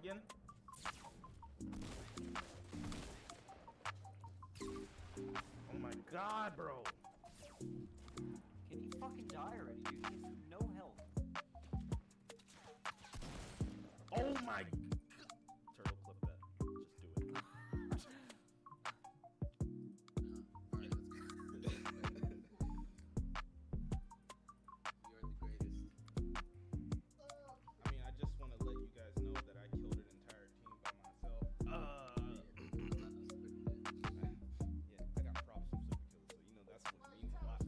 again? Oh my god, bro. Can he fucking die already, dude? He has no health. Oh my god. Turtle, clip that. Just do it. Alright, let's go. You're the greatest. I mean, I just want to let you guys know that I killed an entire team by myself. Yeah, I got props from Super Killer, so you know that's what means a lot.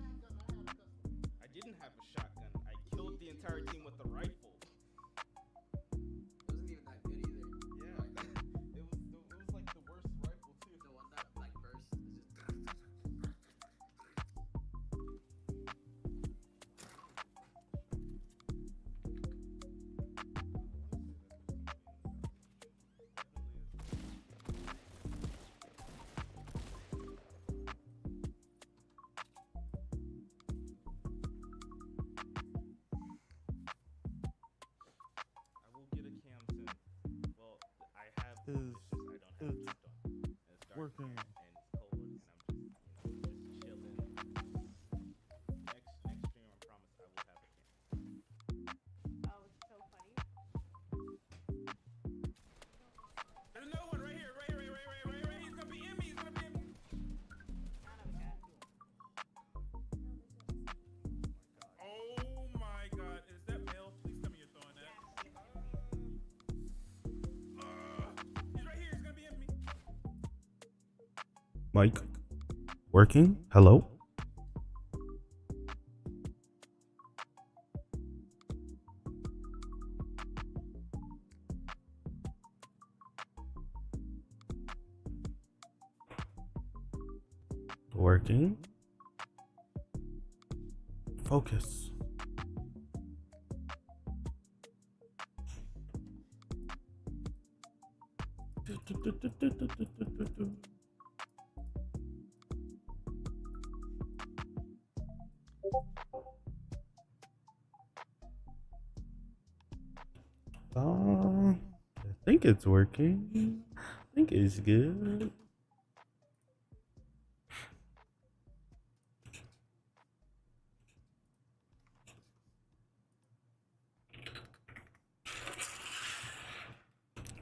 I didn't have a shotgun. I killed the entire team with the rifle. It wasn't even that good either. Yeah, it was like the worst rifle too. The one that like burst is just. I will get a cam soon. Well, I have. It's just I don't have it on. And it's dark working. and it's cold, and I'm just chilling. Next stream, I promise I will have a cam. Oh, it's so funny. There's another one right here, right. He's gonna be in me. I don't know, Oh my god, is that male? Please tell me you're throwing that. He's right here, he's gonna be in me. Mike, working? Hello? Working? Focus. I think it's working. I think it's good.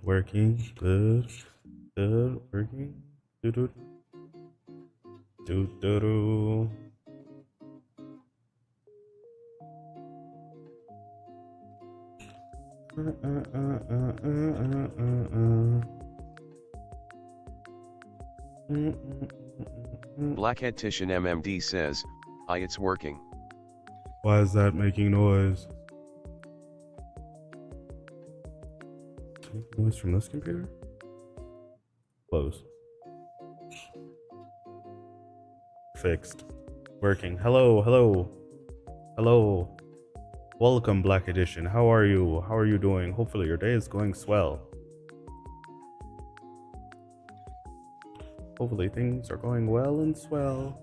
Working, good, working, do do do do do. Blackhead Titian MMD says, it's working. Why is that making noise? Noise from this computer? Close. Fixed. Working. Hello. Welcome, Black Edition. How are you? How are you doing? Hopefully your day is going swell. Hopefully things are going well and swell.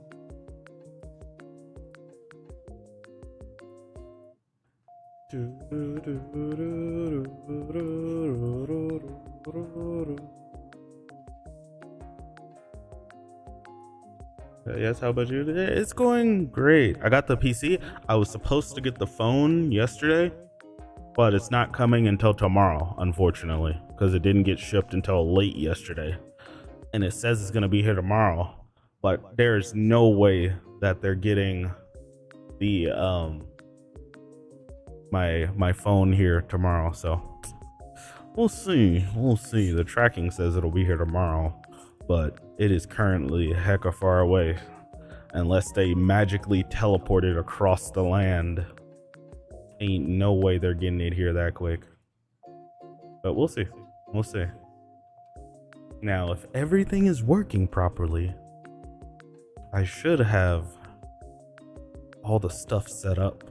Yes, how about you? It's going great. I got the PC. I was supposed to get the phone yesterday, but it's not coming until tomorrow, unfortunately, because it didn't get shipped until late yesterday. And it says it's going to be here tomorrow, but there's no way that they're getting the my phone here tomorrow. So we'll see. The tracking says it'll be here tomorrow, but it is currently hecka far away unless they magically teleport it across the land. Ain't no way they're getting it here that quick, but we'll see. Now, if everything is working properly, I should have all the stuff set up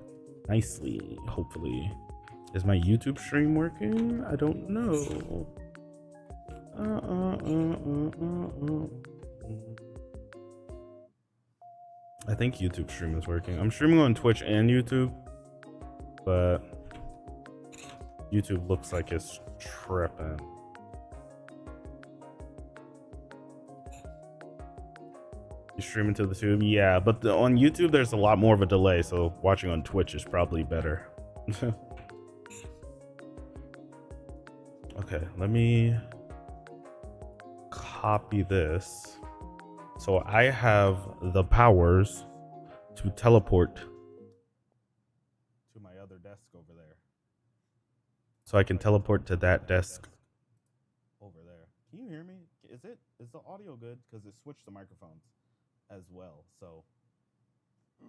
nicely, hopefully. Is my YouTube stream working? I don't know. I think YouTube stream is working. I'm streaming on Twitch and YouTube, but YouTube looks like it's tripping. Streaming to the tube, yeah, but on YouTube there's a lot more of a delay, so watching on Twitch is probably better. Okay, let me copy this. So I have the powers to teleport to my other desk over there. So I can teleport to that desk over there. Can you hear me? Is the audio good? Because it switched the microphones as well. So I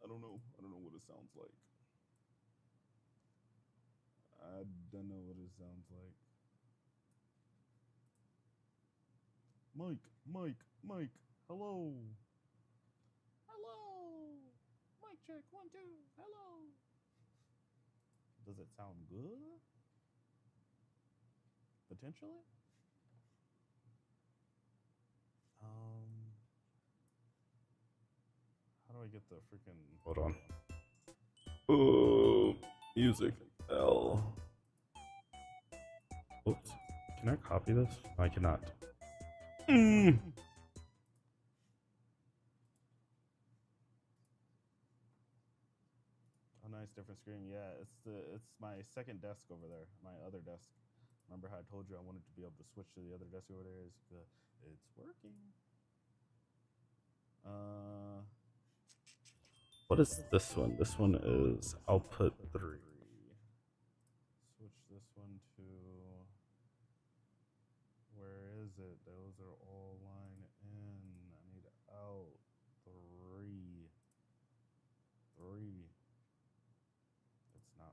don't know what it sounds like. I don't know what it sounds like. Mike, hello. Mic check, 1, 2, hello. Does it sound good? Potentially? How do I get the freaking... Hold on. Oh, music. L. Oops. Can I copy this? I cannot. Oh, nice, different screen. Yeah, it's my second desk over there. My other desk. Remember how I told you I wanted to be able to switch to the other desk over there? It's working. What is this one? This one is output 3. Switch this one to... Where is it? Those are all line in. I need out 3. It's not.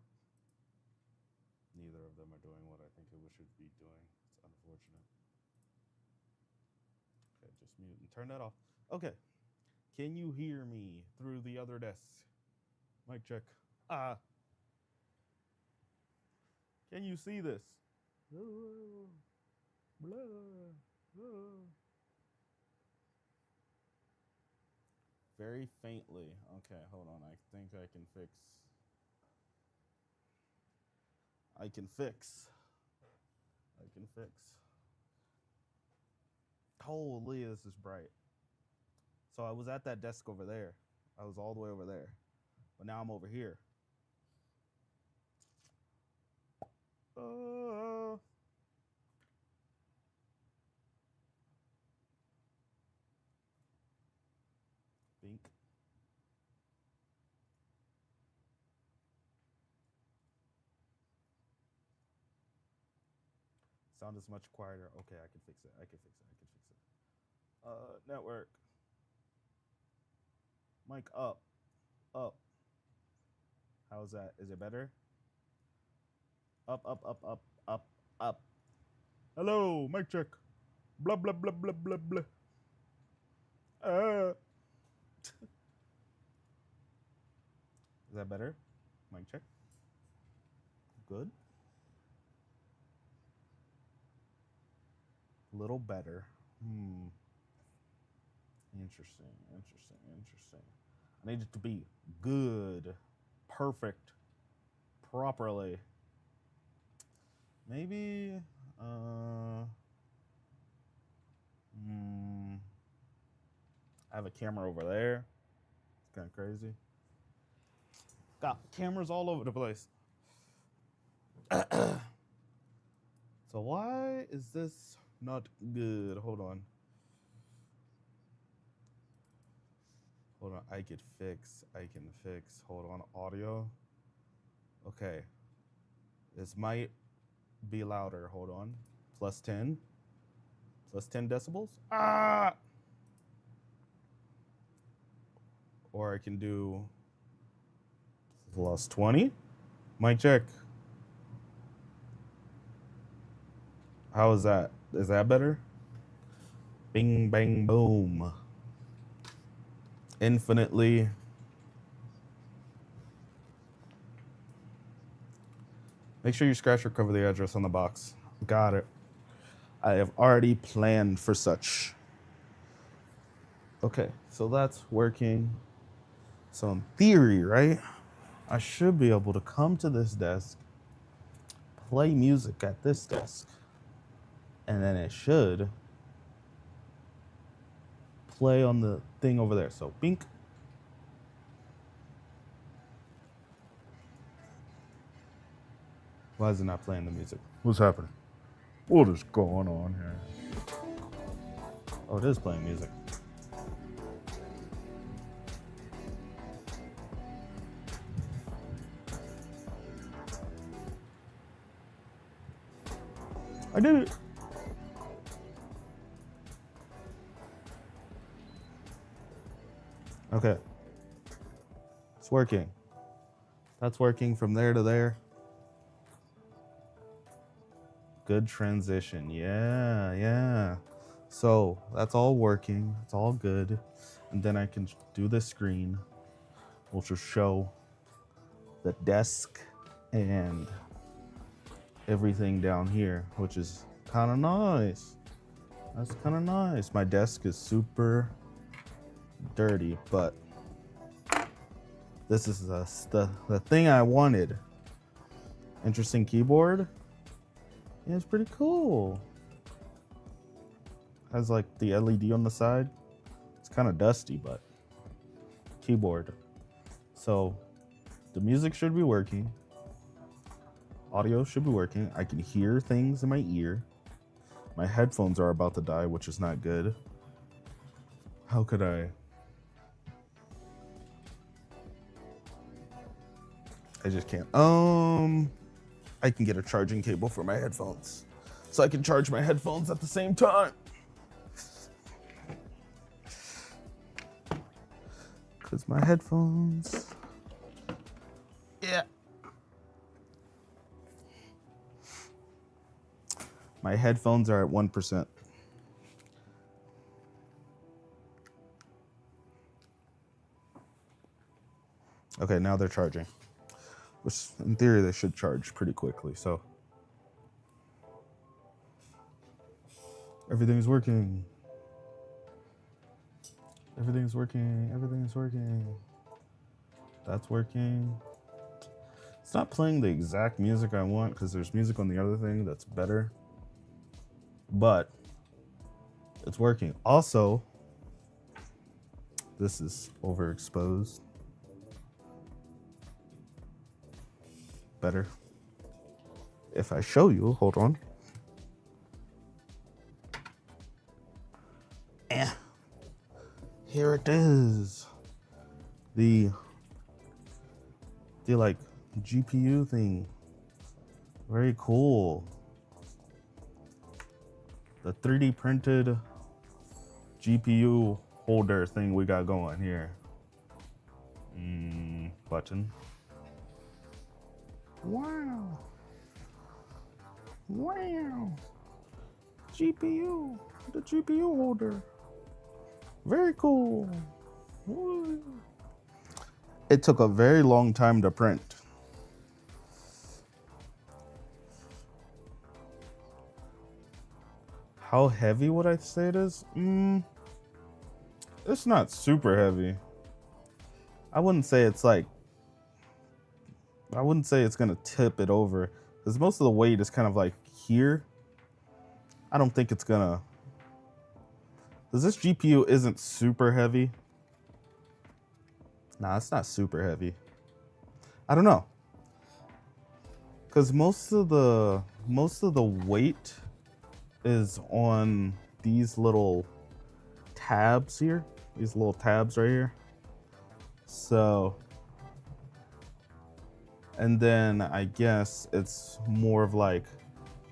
Neither of them are doing what I think it should be doing. It's unfortunate. Okay, just mute and turn that off. Okay. Can you hear me through the other desk? Mic check. Can you see this? Very faintly. Okay, hold on. I think I can fix. Holy, this is bright. So I was at that desk over there. I was all the way over there. But now I'm over here. Bink. Sound is much quieter. Okay, I can fix it. Network. Mic up. How's that? Is it better? Up. Hello, mic check. Blah, blah, blah, blah, blah, blah. Is that better? Mic check. Good. A little better. Interesting. I need it to be good, perfect, properly. Maybe, I have a camera over there. It's kind of crazy. Got cameras all over the place. So why is this not good? Hold on. I can fix. Hold on, audio. Okay. This might be louder. Hold on. Plus 10 decibels. Or I can do plus 20. Mic check. How is that? Is that better? Bing, bang, boom. Infinitely. Make sure you scratch or cover the address on the box. Got it. I have already planned for such. Okay, so that's working. So in theory, right, I should be able to come to this desk, play music at this desk, and then it should play on the thing over there. So bink. Why is it not playing the music? What's happening? What is going on here? Oh, it is playing music. I did it. Okay. It's working. That's working from there to there. Good transition. Yeah. So that's all working. It's all good. And then I can do the screen, which will show the desk and everything down here, which is kind of nice. That's kind of nice. My desk is super dirty, but this is the thing I wanted. Interesting keyboard. Yeah, it's pretty cool. Has like the LED on the side. It's kind of dusty, but keyboard. So the music should be working. Audio should be working. I can hear things in my ear. My headphones are about to die, which is not good. How could I? I just can't. I can get a charging cable for my headphones, so I can charge my headphones at the same time. Cause my headphones, yeah. My headphones are at 1%. Okay, now they're charging. Which, in theory, they should charge pretty quickly, so. Everything's working. Everything's working. Everything's working. That's working. It's not playing the exact music I want, because there's music on the other thing that's better. But it's working. Also, this is overexposed. Better if I show you. Hold on. Here it is. The like GPU thing. Very cool. The 3D printed GPU holder thing we got going here. Button. Wow. GPU. The GPU holder. Very cool. Woo. It took a very long time to print. How heavy would I say it is? It's not super heavy. I wouldn't say it's gonna tip it over, because most of the weight is kind of like here. I don't think it's gonna, because this GPU isn't super heavy. Nah, it's not super heavy. I don't know, because most of the weight is on these little tabs here. These little tabs right here. So, and then I guess it's more of like,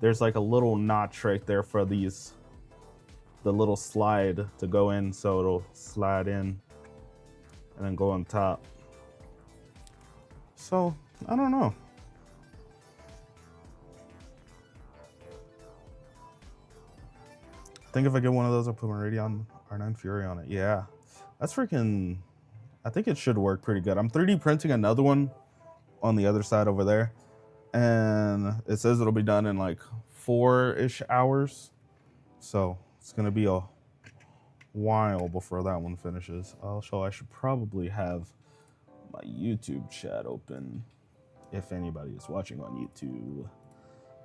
there's like a little notch right there for these, the little slide to go in, so it'll slide in and then go on top. So, I don't know. I think if I get one of those, I'll put my Radeon R9 Fury on it. Yeah, that's freaking, I think it should work pretty good. I'm 3D printing another one on the other side over there, and it says it'll be done in like 4-ish hours. So it's gonna be a while before that one finishes. Also, I should probably have my YouTube chat open if anybody is watching on YouTube,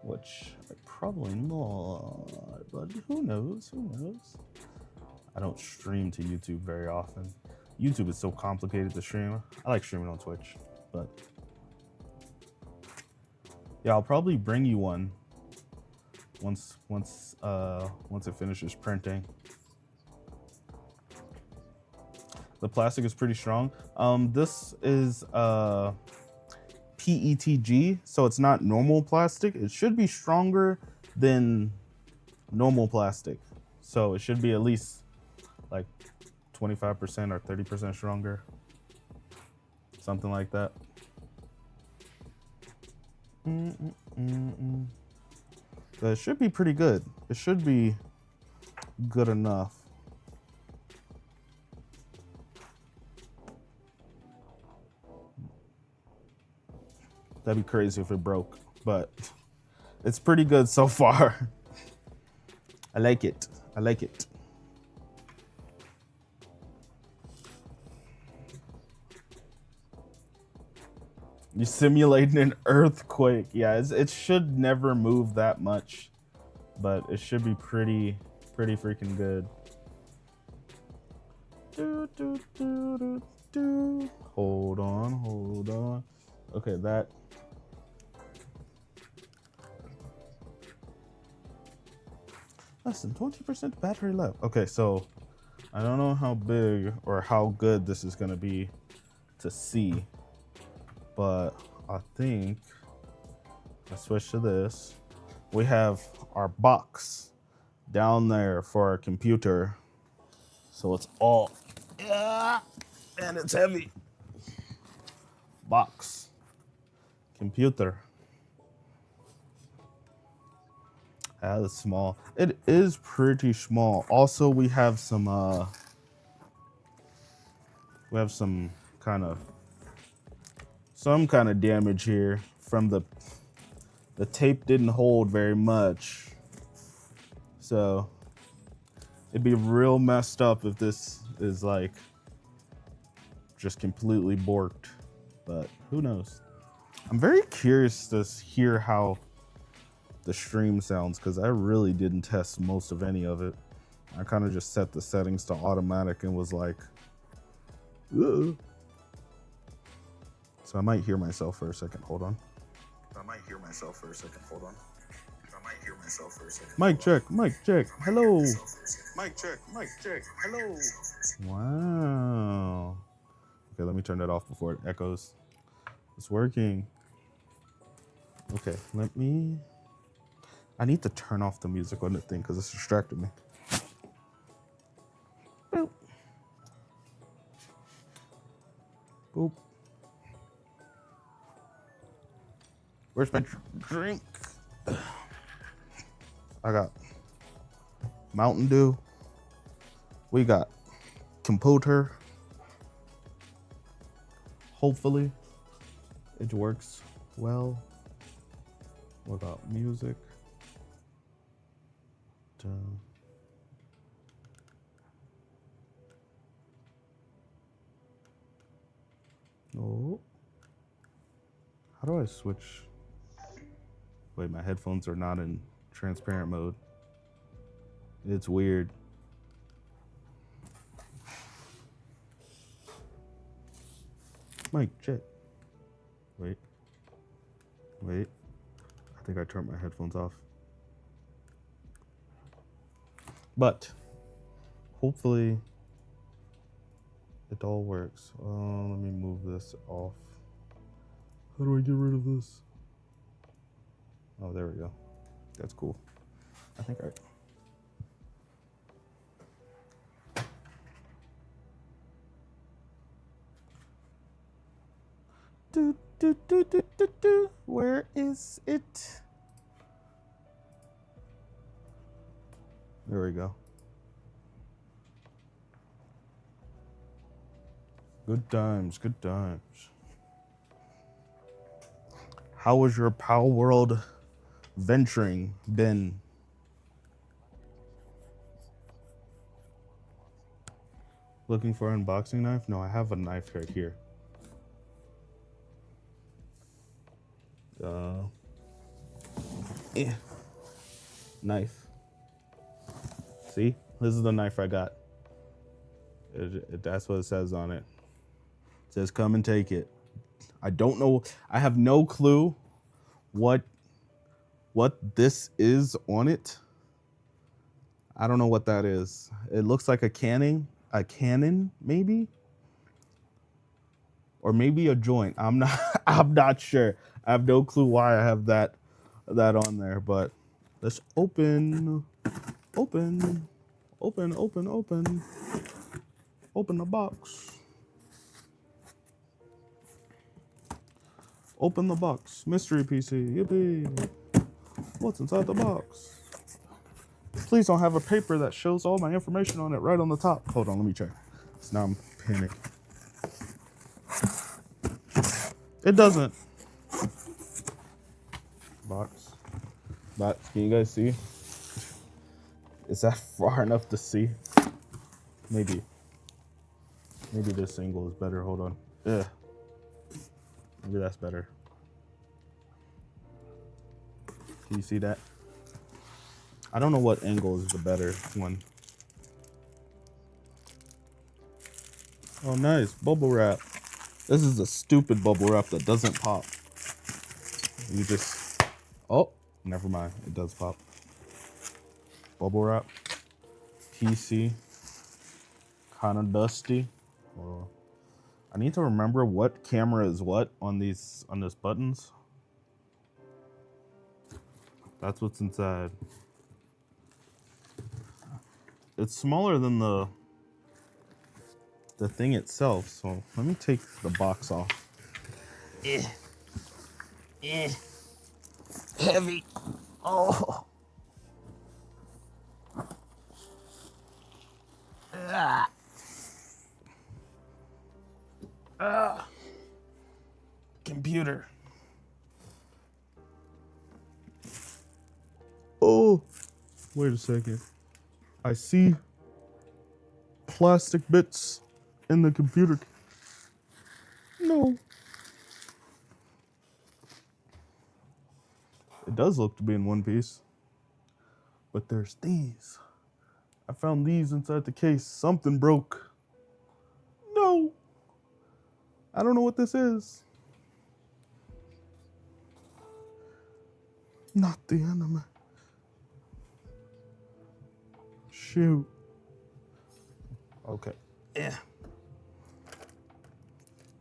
which I probably not, but who knows, who knows. I don't stream to YouTube very often. YouTube is so complicated to stream. I like streaming on Twitch, but yeah, I'll probably bring you one once it finishes printing. The plastic is pretty strong. This is PETG, so it's not normal plastic. It should be stronger than normal plastic. So it should be at least like 25% or 30% stronger. Something like that. So it should be pretty good. It should be good enough. That'd be crazy if it broke, but it's pretty good so far. I like it. I like it. You're simulating an earthquake. Yeah, it should never move that much, but it should be pretty freaking good. Hold on. Okay, that. Less than 20% battery left. Okay, so I don't know how big or how good this is gonna be to see, but I think I switch to this. We have our box down there for our computer. So it's all, yeah, and it's heavy. Box, computer. That's small. It is pretty small. Also, we have some kind of damage here from the tape didn't hold very much. So it'd be real messed up if this is like just completely borked, but who knows? I'm very curious to hear how the stream sounds, because I really didn't test most of any of it. I kind of just set the settings to automatic and was like, ugh. So I might hear myself for a second. Hold on. Mic check. Hello. Mic check. Hello. Wow. Okay, let me turn that off before it echoes. It's working. Okay, I need to turn off the music on the thing because it's distracting me. Boop. Boop. Where's my drink? I got Mountain Dew. We got computer. Hopefully it works well without music. Oh, how do I switch? Wait, my headphones are not in transparent mode. It's weird. Mic check. Wait. I think I turned my headphones off. But hopefully it all works. Let me move this off. How do I get rid of this? Oh, there we go. That's cool. I think I... Where is it? There we go. Good times. How was your Pal World venturing been? Looking for an unboxing knife? No, I have a knife right here. Knife. See? This is the knife I got. That's what it says on it. It says come and take it. I don't know. I have no clue what this is on it. I don't know what that is. It looks like a cannon maybe, or maybe a joint. I'm not sure. I have no clue why I have that on there. But let's open the box. Open the box. Mystery PC. Yippee. What's inside the box? Please don't have a paper that shows all my information on it right on the top. Hold on, let me check. So now I'm panicked. It doesn't. Box. Can you guys see? Is that far enough to see? Maybe this angle is better. Hold on. Yeah. Maybe that's better. Can you see that? I don't know what angle is the better one. Oh, nice. Bubble wrap. This is a stupid bubble wrap that doesn't pop. You just... Oh, never mind. It does pop. Bubble wrap. PC. Kind of dusty. Oh. I need to remember what camera is what on this buttons. That's what's inside. It's smaller than the thing itself, so let me take the box off. Heavy. Oh. Computer. Oh, wait a second. I see plastic bits in the computer. No. It does look to be in one piece. But there's these. I found these inside the case. Something broke. No. I don't know what this is. Not the enemy. Shoot. Okay. Yeah.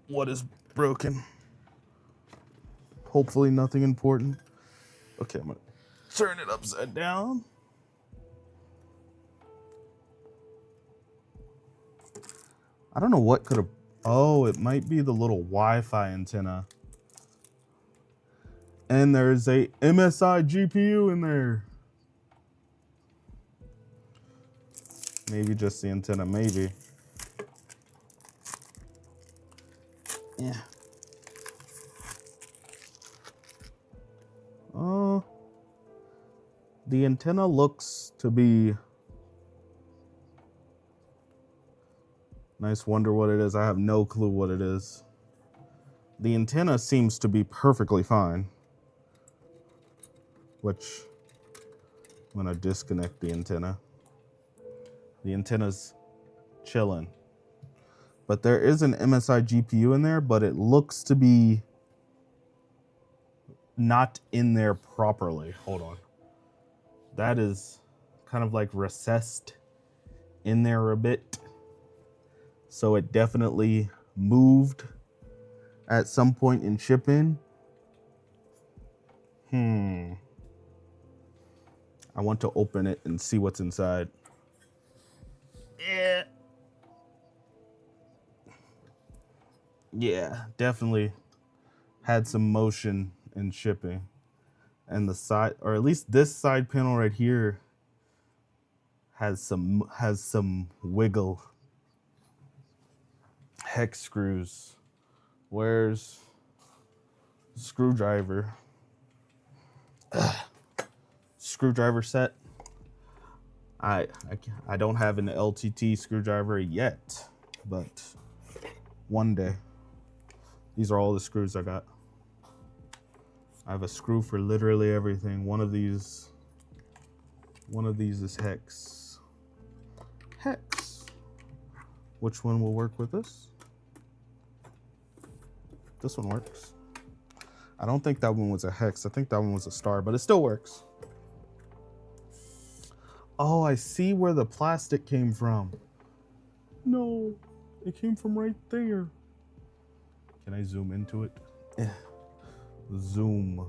What is broken? Hopefully nothing important. Okay, I'm gonna turn it upside down. I don't know what could have... Oh, it might be the little Wi-Fi antenna. And there's a MSI GPU in there. Maybe just the antenna, maybe. Yeah. The antenna looks to be nice. Wonder what it is. I have no clue what it is. The antenna seems to be perfectly fine. Which, I'm gonna disconnect the antenna. The antenna's chilling. But there is an MSI GPU in there, but it looks to be not in there properly. Hold on. That is kind of like recessed in there a bit. So it definitely moved at some point in shipping. I want to open it and see what's inside. Yeah, definitely had some motion in shipping. And the side, or at least this side panel right here, has some wiggle. Hex screws. Where's screwdriver? Screwdriver set. I don't have an LTT screwdriver yet, but one day. These are all the screws I got. I have a screw for literally everything. One of these is hex. Hex. Which one will work with this? This one works. I don't think that one was a hex. I think that one was a star, but it still works. Oh, I see where the plastic came from. No, it came from right there. Can I zoom into it? Zoom.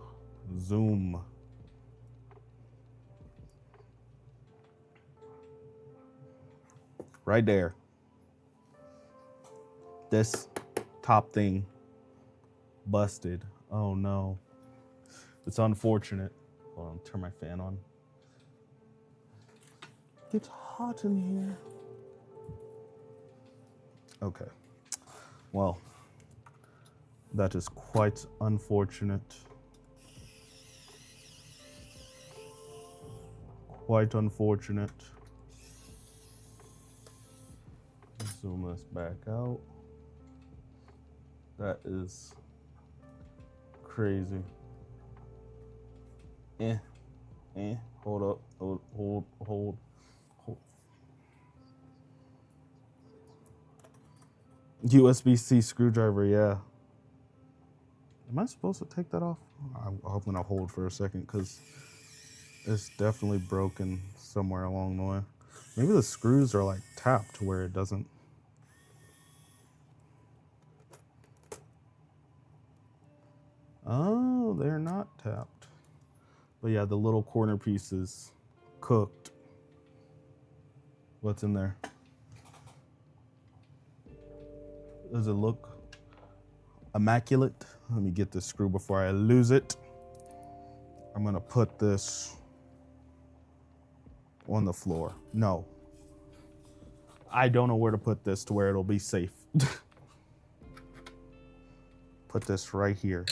Right there. This top thing busted. Oh no. It's unfortunate. Hold on, turn my fan on. It's hot in here. Okay. Well, that is quite unfortunate. Quite unfortunate. Zoom this back out. That is crazy. Hold up. Hold. USB-C screwdriver, yeah. Am I supposed to take that off? I'm hoping I'll hold for a second because it's definitely broken somewhere along the way. Maybe the screws are like tapped where it doesn't. Oh, they're not tapped. But yeah, the little corner piece is cooked. What's in there? Does it look immaculate? Let me get this screw before I lose it. I'm gonna put this on the floor. No. I don't know where to put this to where it'll be safe. Put this right here.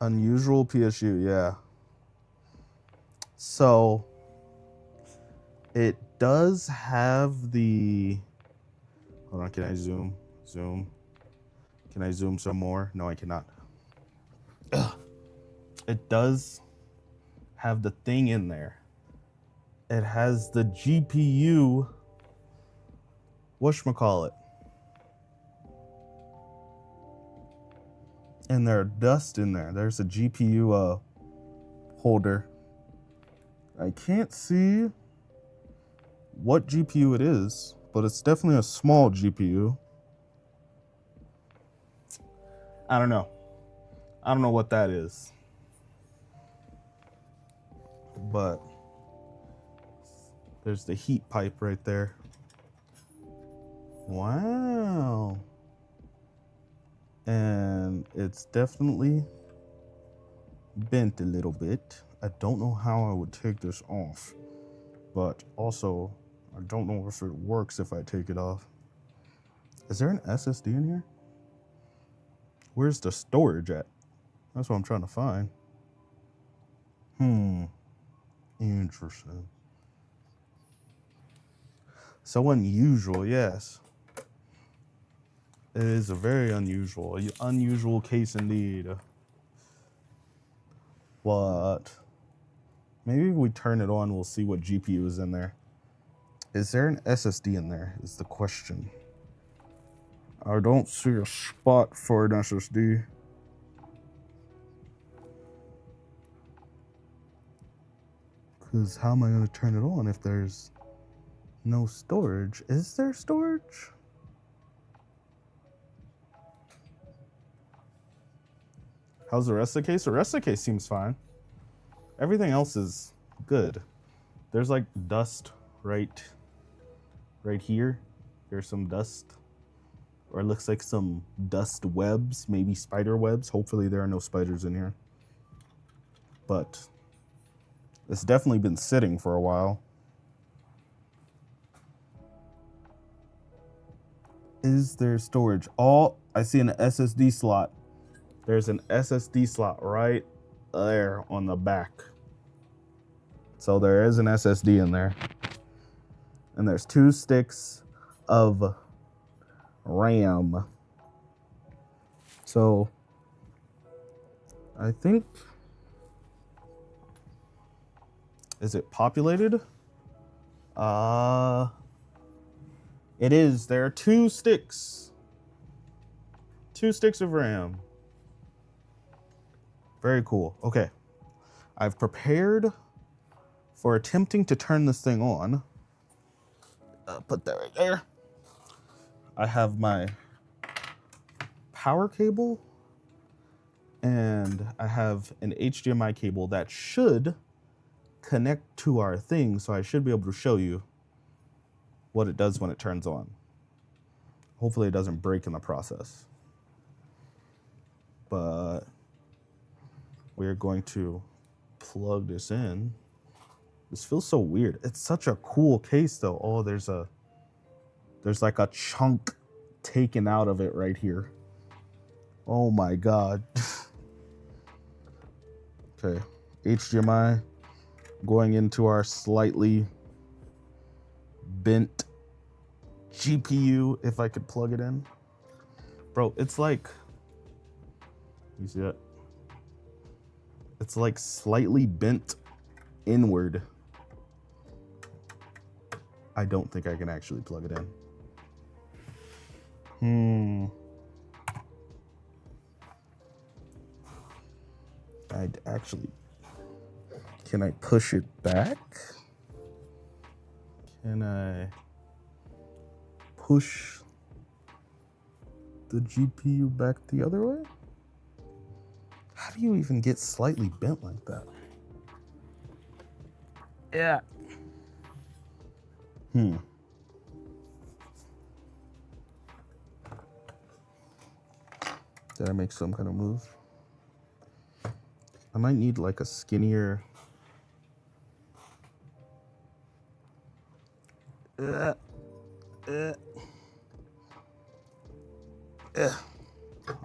Unusual PSU, yeah. So it does have the, hold on, can I zoom? Can I zoom some more? No, I cannot. Ugh. It does have the thing in there. It has the GPU, whatchamacallit. And there's dust in there. There's a GPU holder. I can't see what GPU it is, but it's definitely a small GPU. I don't know. I don't know what that is. But there's the heat pipe right there. Wow. And it's definitely bent a little bit. I don't know how I would take this off, but also I don't know if it works if I take it off. Is there an SSD in here? Where's the storage at? That's what I'm trying to find. Interesting. So unusual, yes. It is a very unusual case indeed. But maybe if we turn it on, we'll see what GPU is in there. Is there an SSD in there is the question. I don't see a spot for an SSD. Because how am I going to turn it on if there's no storage? Is there storage? How's the rest of the case? The rest of the case seems fine. Everything else is good. There's like dust right here. There's some dust. Or it looks like some dust webs, maybe spider webs. Hopefully there are no spiders in here. But it's definitely been sitting for a while. Is there storage? Oh, I see an SSD slot. There's an SSD slot right there on the back. So there is an SSD in there. And there's 2 sticks of RAM. So I think, is it populated? It is. There are 2 sticks. 2 sticks of RAM. Very cool. Okay. I've prepared for attempting to turn this thing on. Put that right there. I have my power cable and I have an HDMI cable that should connect to our thing, so I should be able to show you what it does when it turns on. Hopefully it doesn't break in the process. But we're going to plug this in. This feels so weird. It's such a cool case though. Oh, there's like a chunk taken out of it right here. Oh my God. Okay, HDMI going into our slightly bent GPU, if I could plug it in. Bro, it's like, you see that? It's like slightly bent inward. I don't think I can actually plug it in. I'd actually, can I push it back? Can I push the GPU back the other way? How do you even get slightly bent like that? Yeah. Did I make some kind of move? I might need like a skinnier.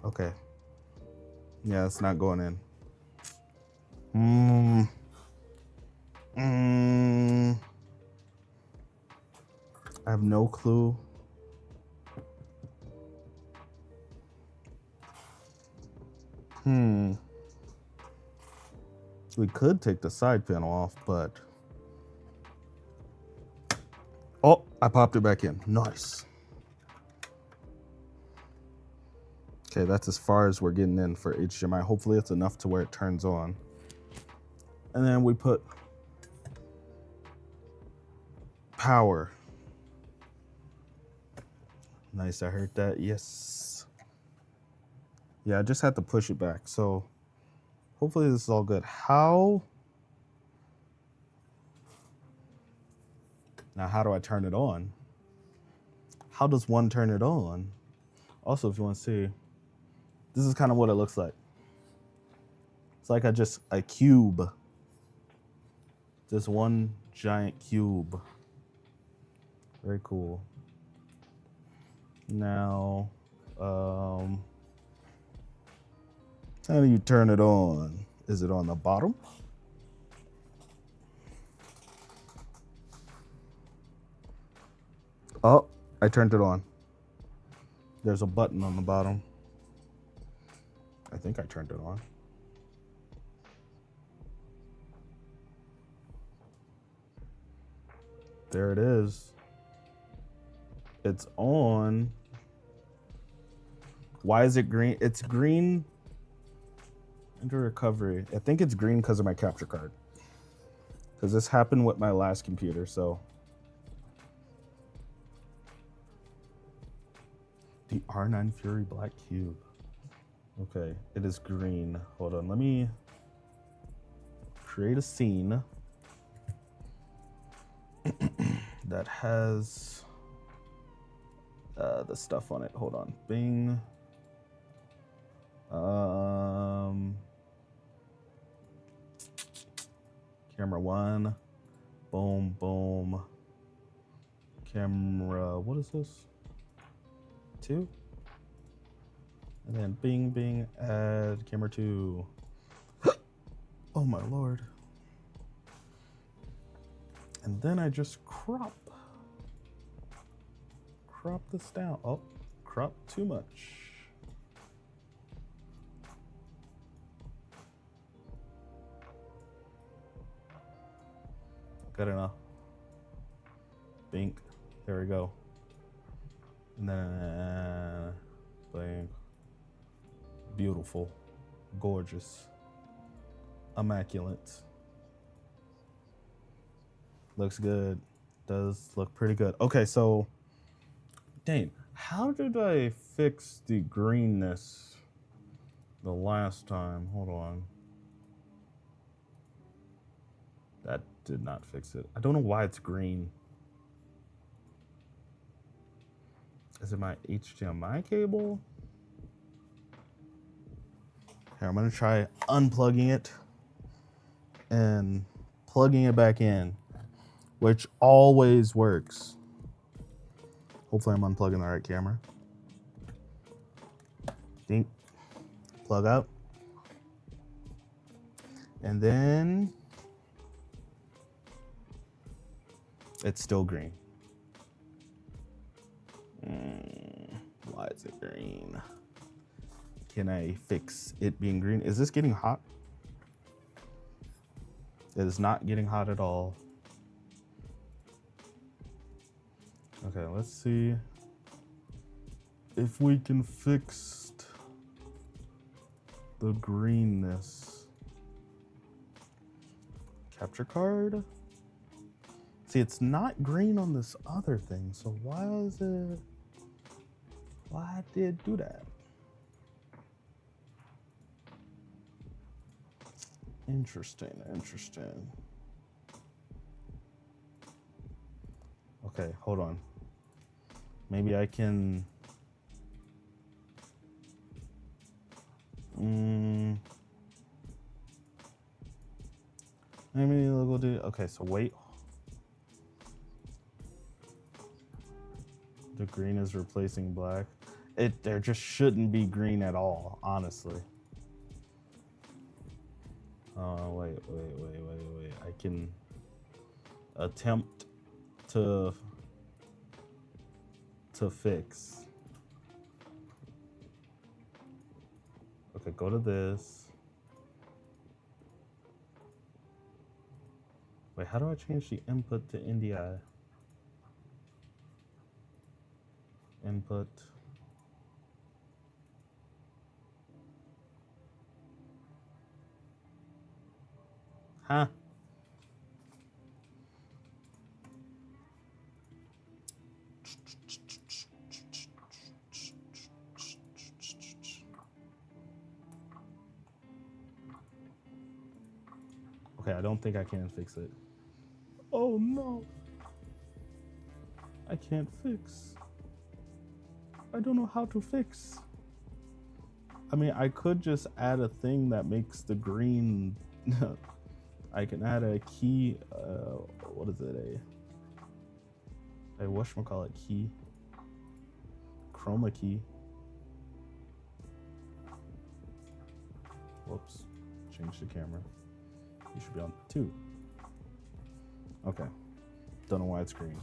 Okay. Yeah, it's not going in. I have no clue. We could take the side panel off, but... Oh, I popped it back in. Nice. Okay, that's as far as we're getting in for HDMI. Hopefully it's enough to where it turns on. And then we put power. Nice, I heard that. Yes. Yeah, I just had to push it back. So hopefully this is all good. Now, how do I turn it on? How does one turn it on? Also, if you want to see, this is kind of what it looks like. It's like a cube. Just one giant cube. Very cool. Now, how do you turn it on? Is it on the bottom? Oh, I turned it on. There's a button on the bottom. I think I turned it on. There it is. It's on. Why is it green? It's green under recovery. I think it's green because of my capture card. Because this happened with my last computer, so. The R9 Fury Black Cube. Okay, it is green. Hold on, let me create a scene that has the stuff on it. Hold on, Bing. Camera 1. Boom, boom. Camera, what is this? 2. And then bing, bing, add camera 2. Oh my lord. And then I just crop this down. Oh, crop too much. Good enough. Bink. There we go. And then blank. Beautiful. Gorgeous. Immaculate. Looks good. Does look pretty good. Okay, so dang, how did I fix the greenness the last time? Hold on. That did not fix it. I don't know why it's green. Is it my HDMI cable? Here, I'm gonna try unplugging it and plugging it back in, which always works. Hopefully I'm unplugging the right camera. Dink. Plug up. And then it's still green. Why is it green? Can I fix it being green? Is this getting hot? It is not getting hot at all. Okay, let's see if we can fix the greenness. Capture card. See, it's not green on this other thing, so why did it do that? Interesting. Okay, hold on. Maybe I can... Maybe we'll do... Okay, so wait. The green is replacing black. There just shouldn't be green at all, honestly. Wait. I can attempt to fix. Okay, go to this. Wait, how do I change the input to NDI? Input. Huh? Okay, I don't think I can fix it. Oh no. I can't fix. I don't know how to fix. I mean, I could just add a thing that makes the green. I can add a key. What is it? A whatchamacallit key. Chroma key. Whoops. Change the camera. You should be on 2. Okay. Don't know why it's green.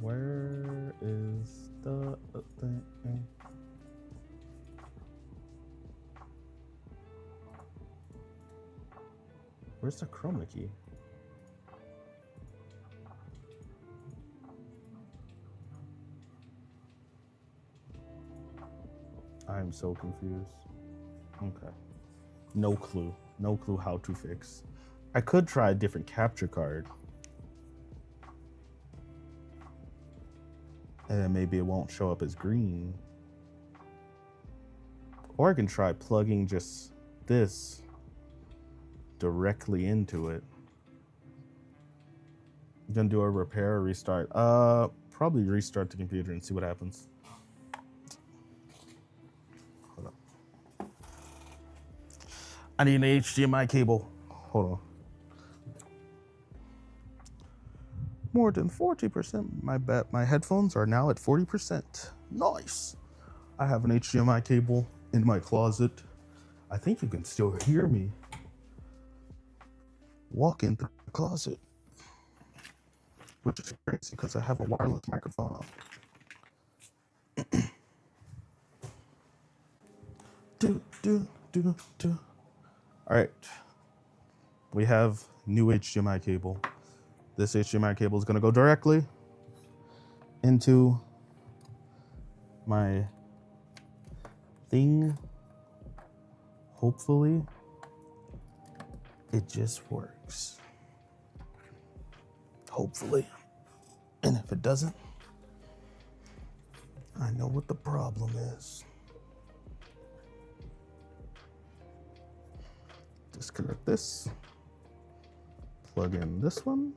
Where is the thing? Where's the chroma key? I'm so confused. Okay. No clue. No clue how to fix. I could try a different capture card. And then maybe it won't show up as green. Or I can try plugging just this directly into it. I'm gonna do a repair or restart. Probably restart the computer and see what happens. Hold up. I need an HDMI cable. Hold on. More than 40%. My headphones are now at 40%. Nice. I have an HDMI cable in my closet. I think you can still hear me walking through the closet, which is crazy because I have a wireless microphone on. Do. All right. we have new HDMI cable. This HDMI cable is going to go directly into my thing. Hopefully, it just works. Hopefully. And if it doesn't, I know what the problem is. Disconnect this. Plug in this one.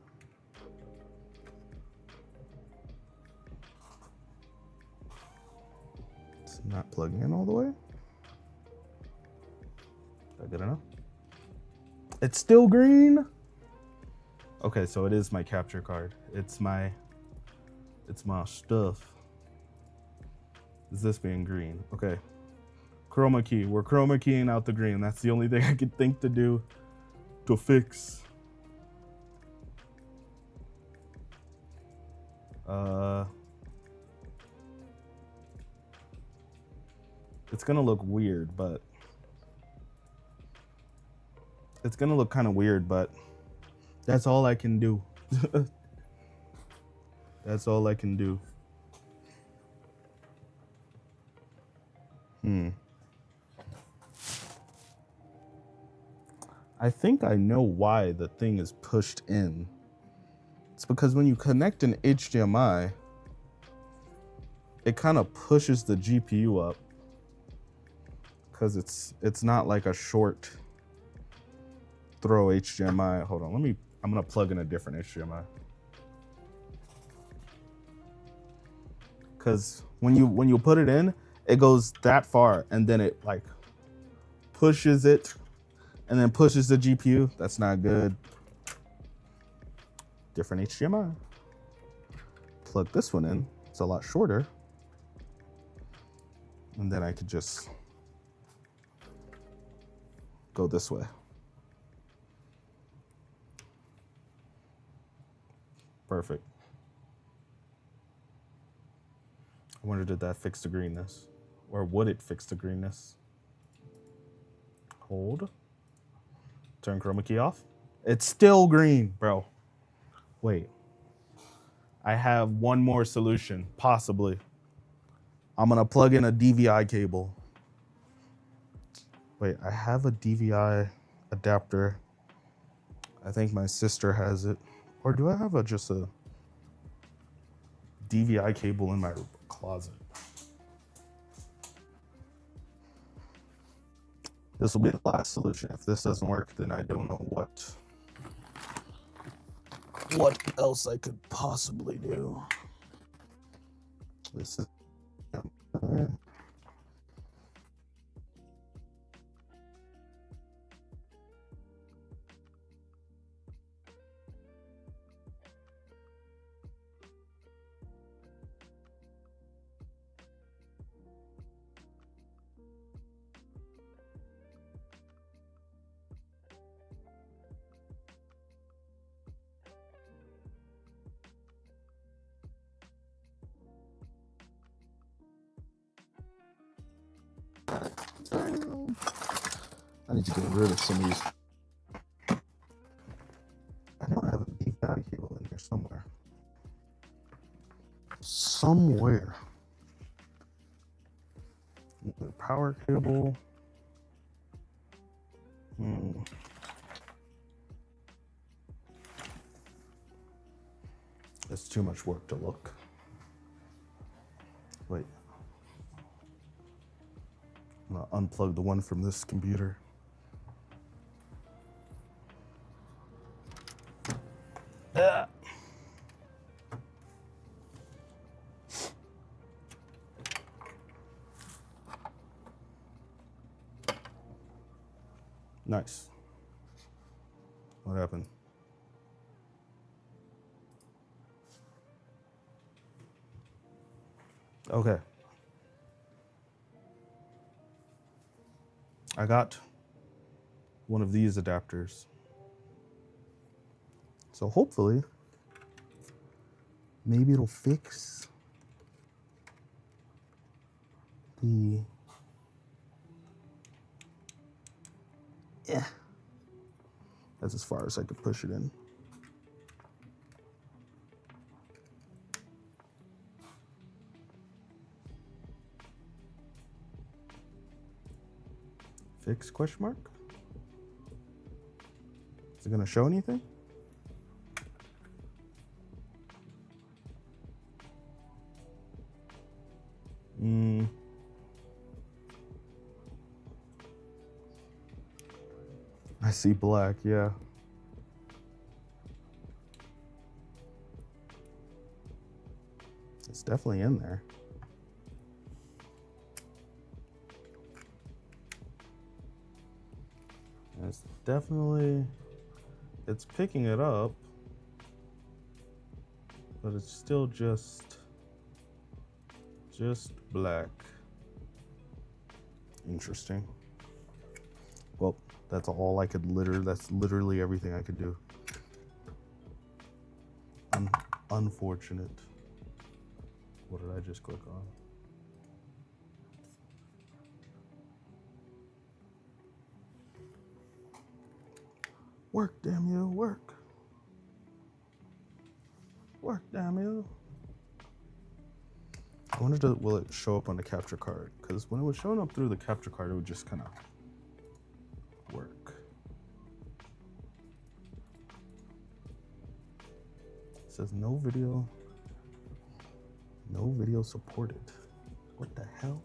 It's not plugging in all the way. Is that good enough? It's still green. Okay, so it is my capture card. It's my stuff. Is this being green? Okay. Chroma key. We're chroma keying out the green. That's the only thing I could think to do to fix. It's gonna look weird, but it's gonna look kind of weird, but that's all I can do. That's all I can do. I think I know why the thing is pushed in. It's because when you connect an HDMI, it kind of pushes the GPU up. Because it's not like a short throw HDMI. Hold on, I'm gonna plug in a different HDMI. Because when you put it in, it goes that far and then it like pushes it and then pushes the GPU. That's not good. Different HDMI. Plug this one in. It's a lot shorter. And then I could just go this way. Perfect. I wonder, did that fix the greenness? Or would it fix the greenness? Hold. Turn chroma key off. It's still green, bro. Wait. I have one more solution, possibly. I'm gonna plug in a DVI cable. Wait, I have a DVI adapter. I think my sister has it. Or do I have just a DVI cable in my closet? This will be the last solution. If this doesn't work, then I don't know what else I could possibly do. This is I need to get rid of some of these. I know I have a DVI cable in here somewhere. Somewhere. The power cable. It's too much work to look. Wait. I'm gonna unplug the one from this computer. Ah. Nice. What happened? Okay. I got one of these adapters. So hopefully, maybe it'll fix the, That's as far as I could push it in. Fix question mark? Is it gonna show anything? I see black, yeah. It's definitely in there. It's definitely, it's picking it up, but it's still just black. Interesting. Well, that's all I could that's literally everything I could do. Unfortunate. What did I just click on? Work, damn you, work. Work, damn you. I wondered, will it show up on the capture card? Because when it was showing up through the capture card, it would just kind of work. It says no video supported. What the hell?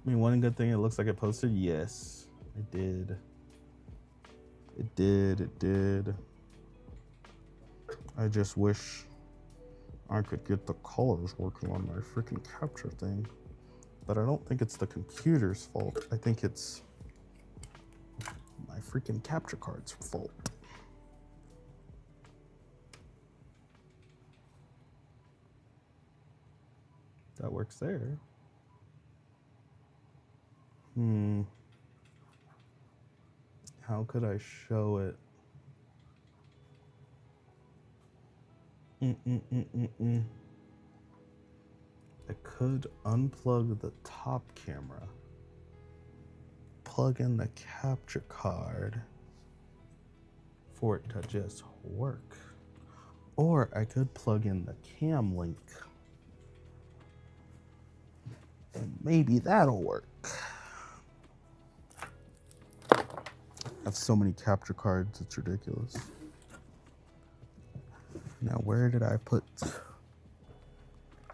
I mean, one good thing, it looks like it posted. Yes, it did. It did. I just wish I could get the colors working on my freaking capture thing. But I don't think it's the computer's fault. I think it's my freaking capture card's fault. That works there. How could I show it? I could unplug the top camera, plug in the capture card for it to just work. Or I could plug in the cam link and maybe that'll work. I have so many capture cards, it's ridiculous. Now, where did I put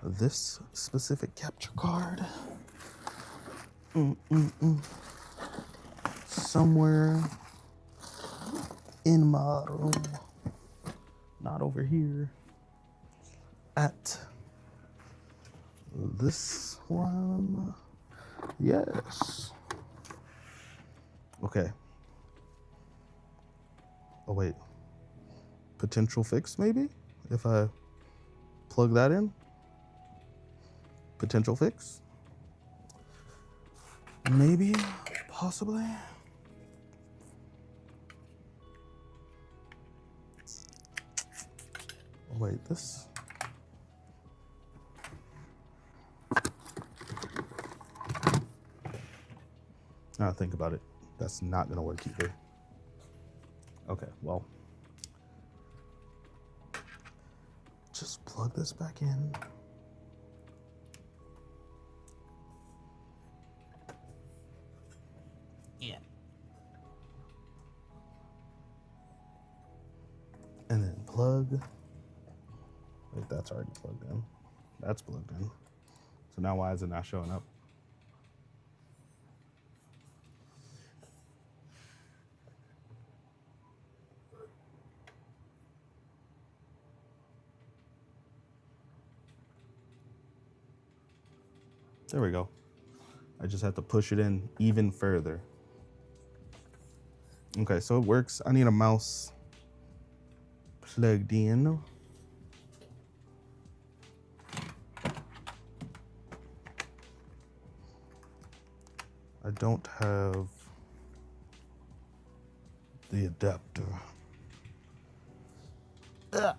this specific capture card? Somewhere in my room. Not over here. At this one. Yes. Okay. Oh, wait. Potential fix, maybe? If I plug that in? Potential fix? Maybe? Possibly? Oh, wait, this... Now think about it. That's not gonna work either. Okay, well. Just plug this back in. Yeah. And then plug. Wait, that's already plugged in. That's plugged in. So now why is it not showing up? There we go. I just have to push it in even further. Okay, so it works. I need a mouse plugged in. I don't have the adapter. Ugh.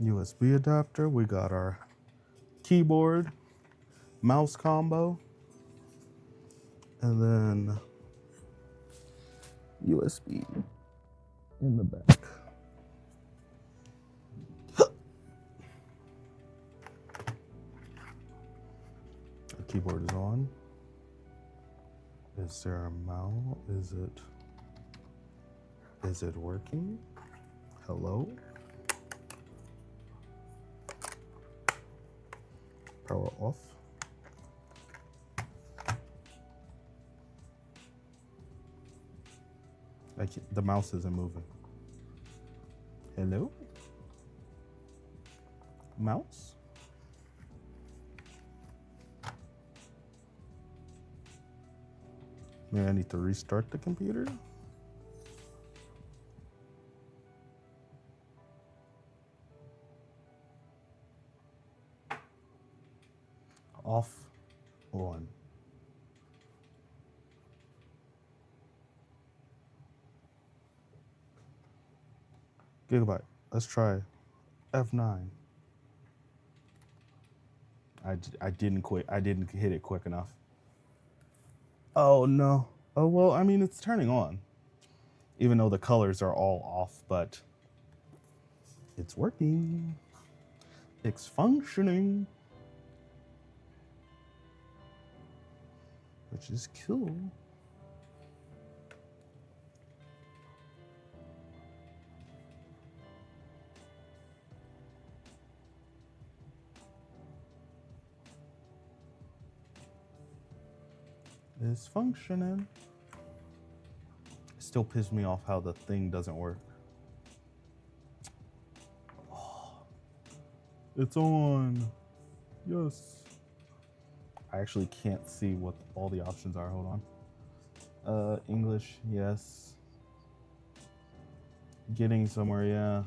USB adapter. We got our keyboard, mouse combo, and then USB in the back. The keyboard is on. Is there a mouse? Is it working? Hello? Power off. The mouse isn't moving. Hello? Mouse? Maybe I need to restart the computer? Off, on. Gigabyte. Let's try F9. I didn't quit. I didn't hit it quick enough. Oh no. Oh well, I mean it's turning on. Even though the colors are all off, but it's working. It's functioning. Which is cool. It's functioning. It still pisses me off how the thing doesn't work. Oh, it's on. Yes. I actually can't see what all the options are. Hold on. English, yes. Getting somewhere, yeah.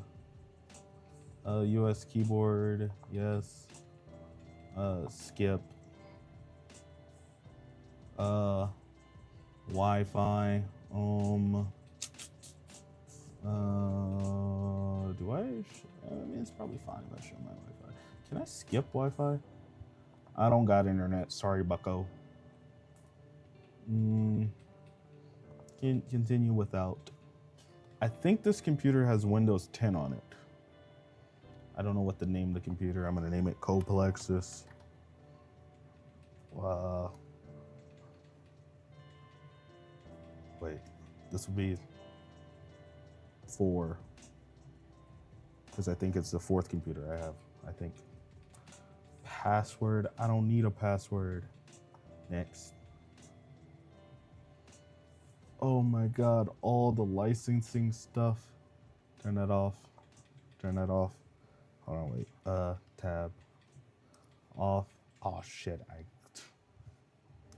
US keyboard, yes. Skip. Wi-Fi. Do I? I mean, it's probably fine if I show my Wi-Fi. Can I skip Wi-Fi? I don't got internet. Sorry, bucko. Can continue without. I think this computer has Windows 10 on it. I don't know what to name the computer. I'm gonna name it Coplexus. Wait, this will be 4. Because I think it's the 4th computer I have, I think. Password, I don't need a password. Next. Oh my God, all the licensing stuff. Turn that off. Turn that off. Hold on, wait. Tab. Off. Oh shit,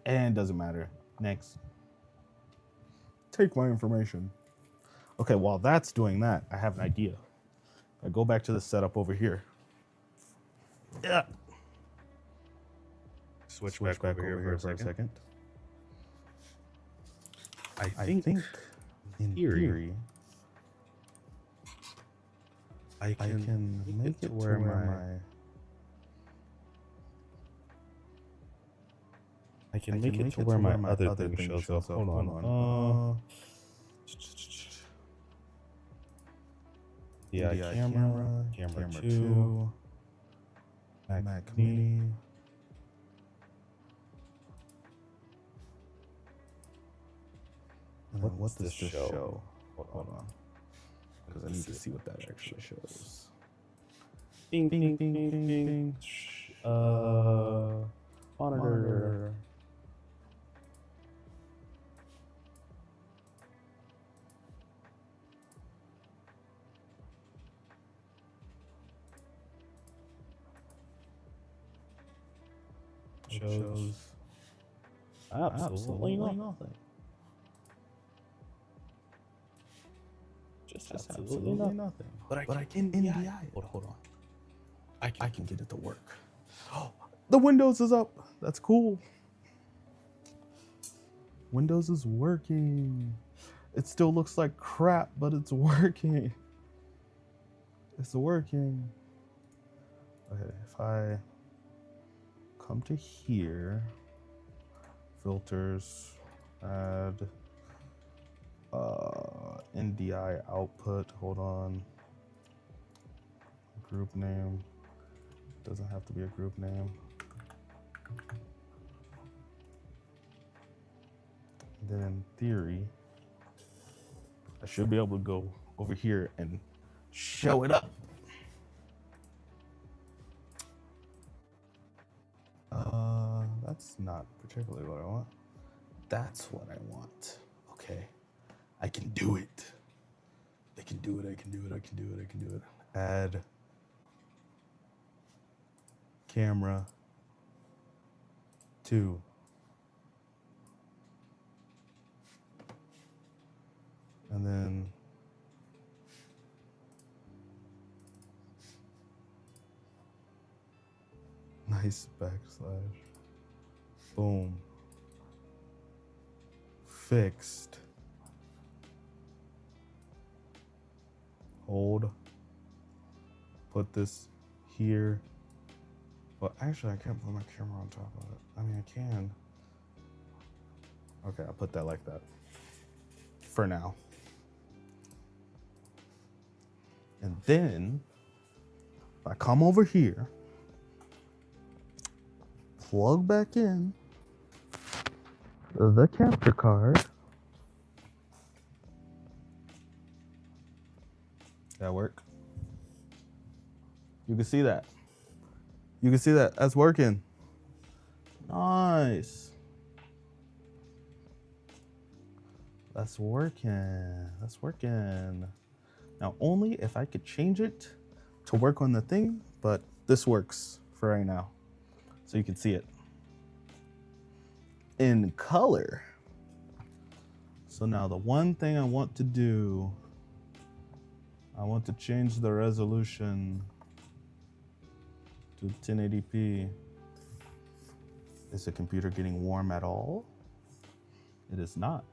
and doesn't matter. Next. Take my information. Okay, while that's doing that, I have an idea. I go back to the setup over here. Yeah. Switch back over here for a second. I think in theory, I can make it where my I can make it to where my other thing shows up. Hold on. Yeah, camera 2, Mac Mini. What's this show? Hold on. Because I need to see what that actually shows. Bing, bing, bing, bing, bing. Monitor. Shows absolutely nothing. Just absolutely nothing. But I can NDI it. Hold on. I can get it to work. Oh, the Windows is up. That's cool. Windows is working. It still looks like crap, but it's working. It's working. Okay, if I come to here, filters, add NDI output, hold on, group name, doesn't have to be a group name. Then in theory, I should be able to go over here and show it up. That's not particularly what I want. That's what I want. Okay, I can do it. I can do it, I can do it, I can do it, I can do it. Add camera 2. And then nice backslash. Boom. Fixed. Hold. Put this here. Well, actually, I can't put my camera on top of it. I mean, I can. Okay, I'll put that like that. For now. And then, if I come over here, plug back in the capture card. That work? You can see that. You can see that. That's working. Nice. That's working. That's working. Now, only if I could change it to work on the thing, but this works for right now. So you can see it in color. So now the one thing I want to do, I want to change the resolution to 1080p. Is the computer getting warm at all? It is not.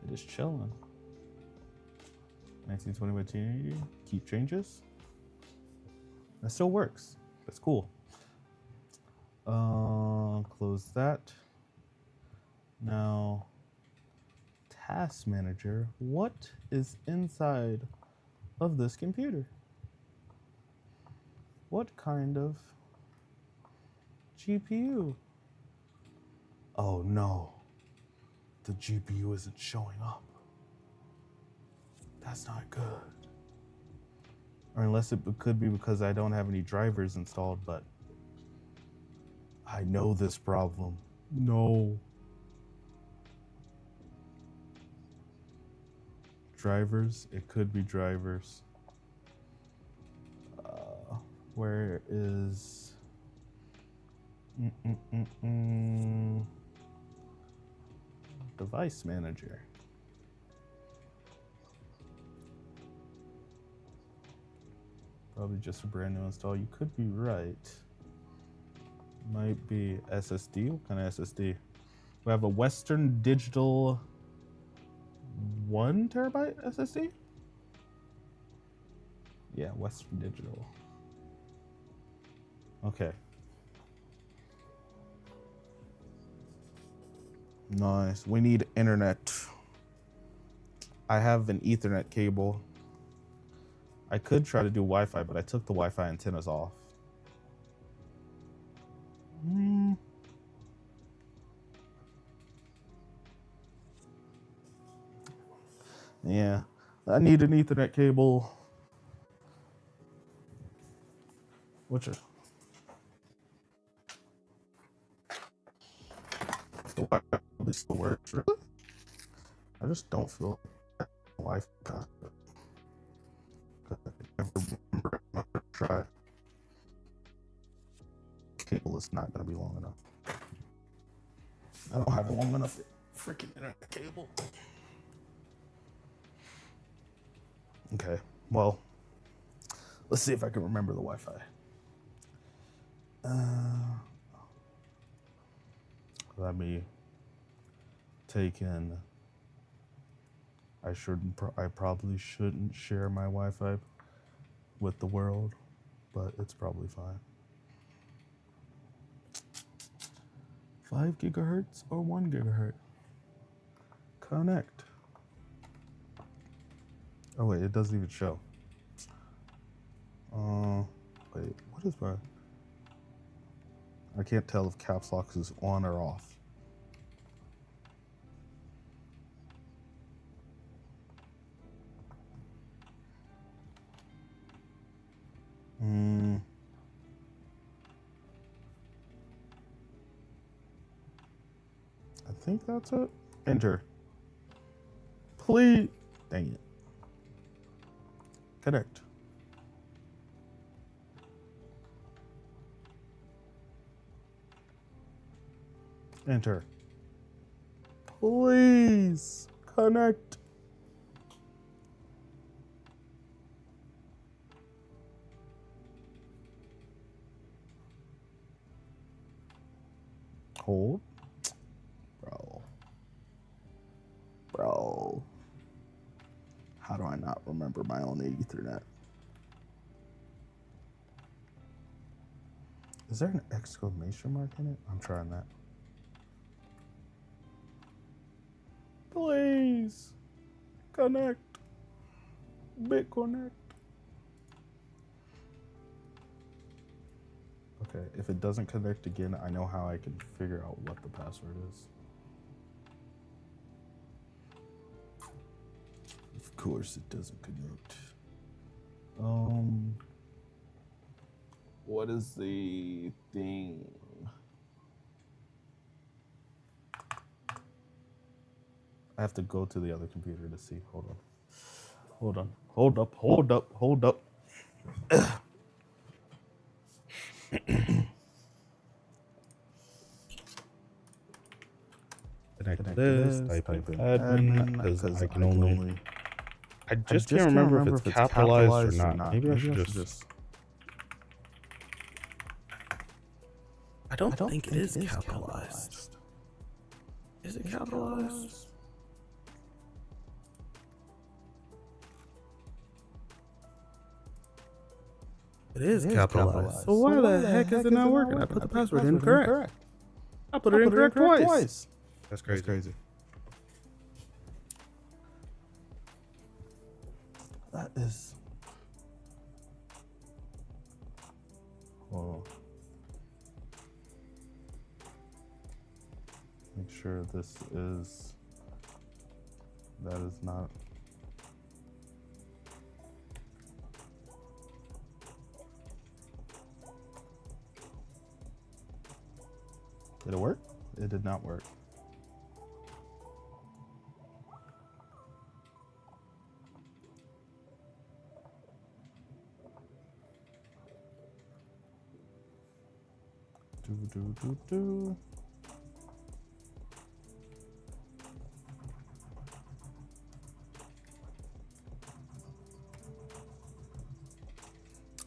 It is chilling. 1920 by 1080. Keep changes. That still works. That's cool. Close that. Now, Task Manager. What is inside of this computer? What kind of GPU? Oh no, the GPU isn't showing up. That's not good. Or unless it could be because I don't have any drivers installed, but I know this problem. No. Drivers, it could be drivers. Where is Device Manager? Probably just a brand new install. You could be right. Might be SSD. What kind of SSD? We have a Western Digital 1 terabyte SSD? Yeah, Western Digital. Okay. Nice. We need internet. I have an Ethernet cable. I could try to do Wi-Fi, but I took the Wi-Fi antennas off. Yeah, I need an Ethernet cable. Which is the Wi-Fi probably still works, really? I just don't feel like Wi-Fi. I never remember I'm gonna try. Cable is not gonna be long enough. I don't have a long enough freaking internet cable. Okay, well, let's see if I can remember the Wi-Fi. Let me take in. I probably shouldn't share my Wi-Fi with the world. but it's probably fine. 5 gigahertz or 1 gigahertz? Connect. Oh wait, it doesn't even show. Wait, what is my... I can't tell if caps lock is on or off. I think that's it. Enter. Please. Dang it. Connect. Enter. Please connect. Hold. Bro. How do I not remember my own Ethernet? Is there an exclamation mark in it? I'm trying that. Please connect. Bit connect. Okay, if it doesn't connect again, I know how I can figure out what the password is. Of course it doesn't connect. What is the thing? I have to go to the other computer to see. Hold on. Hold up. Connect this, type in admin, because I can only... I just can't remember if it's capitalized or not. Maybe I should just... I don't think it is capitalized. Is it capitalized? It is capitalized. So why the heck is it not working? I put the password incorrect. I put it incorrect twice. That's crazy. That is... Hold on. Make sure this is... That is not... Did it work? It did not work. Do.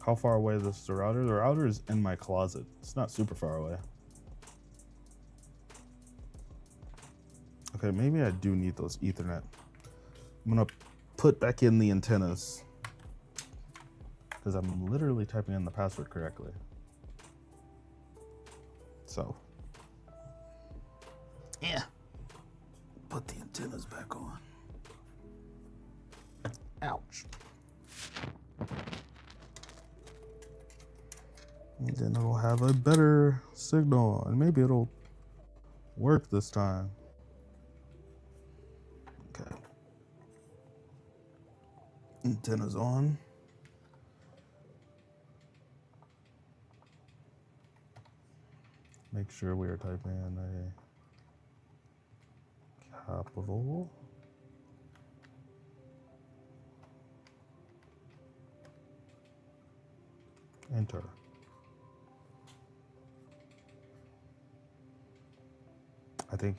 How far away is the router? The router is in my closet. It's not super far away. Okay, maybe I do need those Ethernet. I'm gonna put back in the antennas because I'm literally typing in the password correctly. So, yeah, put the antennas back on. Ouch. And then it'll have a better signal, and maybe it'll work this time. Okay. Antennas on. Make sure we are typing in a capital. Enter. I think.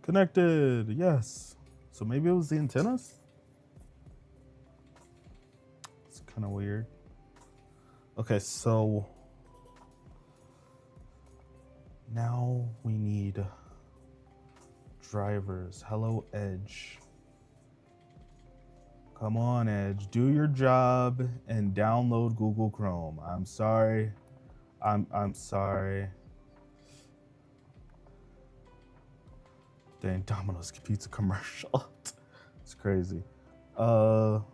Connected, yes. So maybe it was the antennas? It's kind of weird. Okay, so now we need drivers. Hello, Edge. Come on, Edge. Do your job and download Google Chrome. I'm sorry. I'm sorry. Dang, Domino's Pizza commercial. It's crazy. Google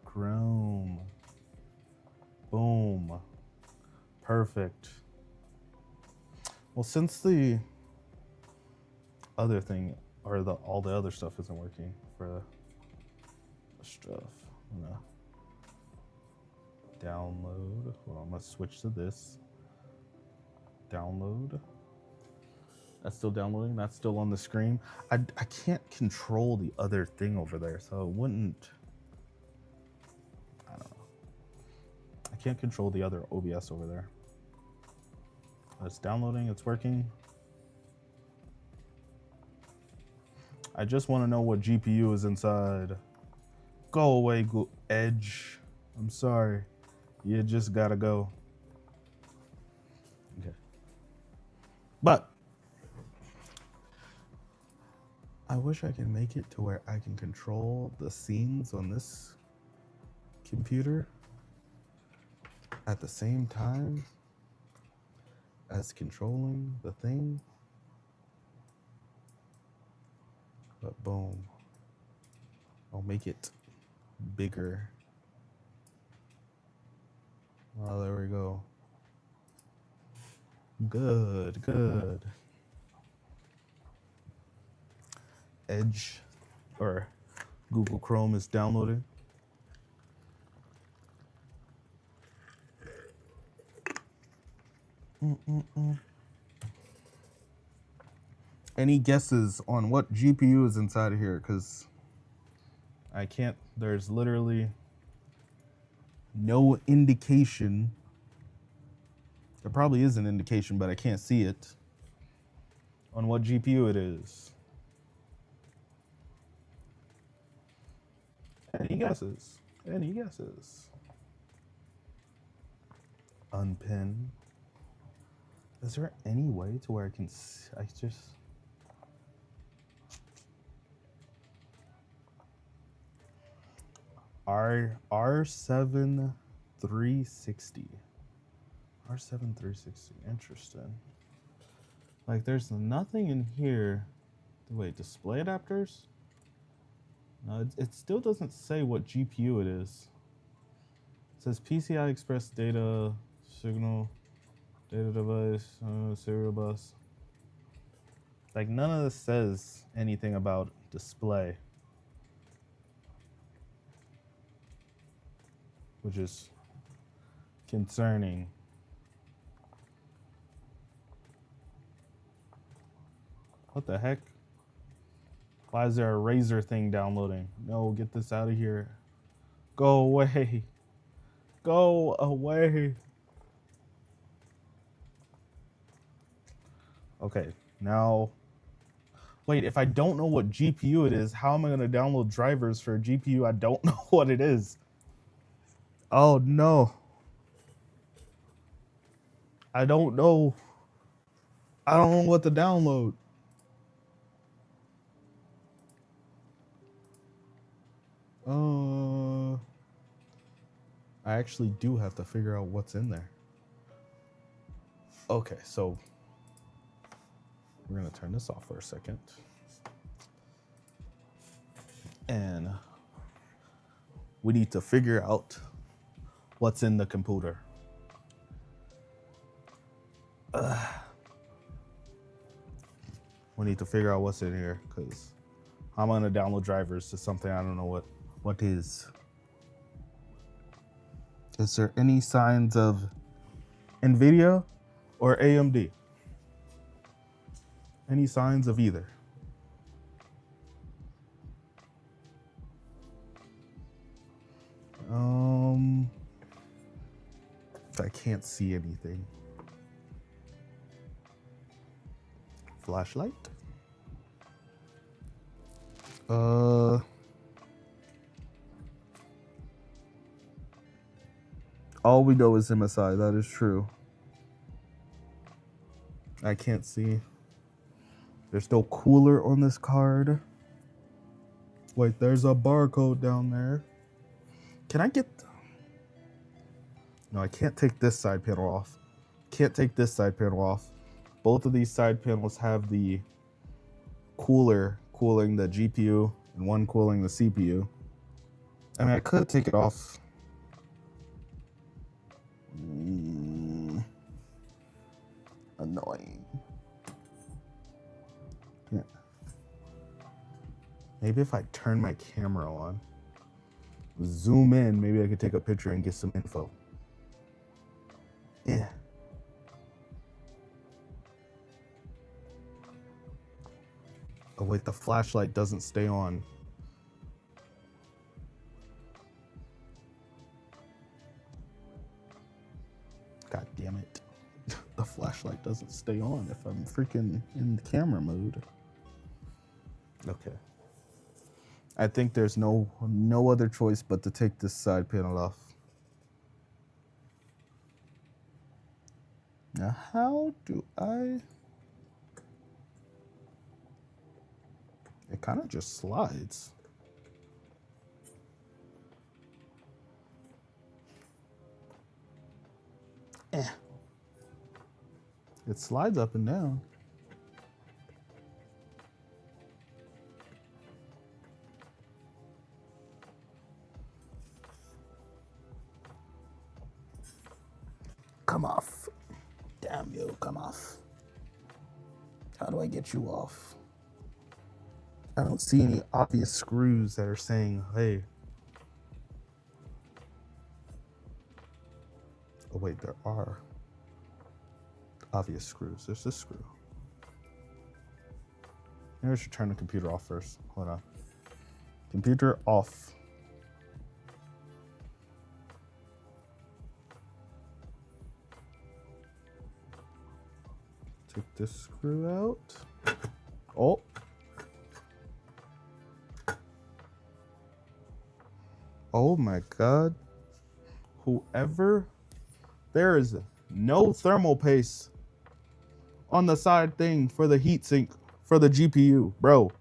Chrome. Boom. Perfect. Well, since the other thing or all the other stuff isn't working for the stuff, I'm gonna download. Well, I'm gonna switch to this. Download. That's still downloading. That's still on the screen. I can't control the other thing over there, so it wouldn't. I don't know. I can't control the other OBS over there. It's downloading. It's working. I just want to know what GPU is inside. Go away, Edge. I'm sorry. You just gotta go. Okay. But I wish I could make it to where I can control the scenes on this computer at the same time as controlling the thing. But boom. I'll make it bigger. Oh, there we go. Good, good. Edge or Google Chrome is downloading. Any guesses on what GPU is inside of here? Because I can't, there's literally no indication. There probably is an indication, but I can't see it on what GPU it is. Any guesses? Any guesses? Unpin. Is there any way to where I can see? I just. R7 360. R7 360. Interesting. Like, there's nothing in here. Wait, display adapters? No, it still doesn't say what GPU it is. It says PCI Express data signal, data device, serial bus. Like, none of this says anything about display, which is concerning. What the heck? Why is there a Razer thing downloading? No, get this out of here. Go away. Go away. Okay, now. Wait, if I don't know what GPU it is, how am I going to download drivers for a GPU I don't know what it is? Oh, no. I don't know. I don't know what to download. I actually do have to figure out what's in there. Okay, so we're going to turn this off for a second. And we need to figure out what's in the computer. We need to figure out what's in here, because I'm going to download drivers to something I don't know what is. Is there any signs of NVIDIA or AMD? Any signs of either? I can't see anything. Flashlight? All we know is MSI, that is true. I can't see. There's no cooler on this card. Wait, there's a barcode down there. Can I get... No, I can't take this side panel off. Can't take this side panel off. Both of these side panels have the cooler cooling the GPU and one cooling the CPU. I mean, I could take it off. Annoying. Yeah. Maybe if I turn my camera on, zoom in, maybe I could take a picture and get some info. Yeah. Oh wait, the flashlight doesn't stay on. God damn it. The flashlight doesn't stay on if I'm freaking in camera mode. Okay. I think there's no other choice but to take this side panel off. Now, how do I... It kind of just slides. It slides up and down. Come off. Damn you, come off. How do I get you off? I don't see any obvious screws that are saying, hey. Oh wait, there are obvious screws. There's this screw. Maybe I should turn the computer off first. Hold on. Computer off. Take this screw out. Oh. Oh my God. Whoever, there is no thermal paste on the side thing for the heatsink for the GPU, bro.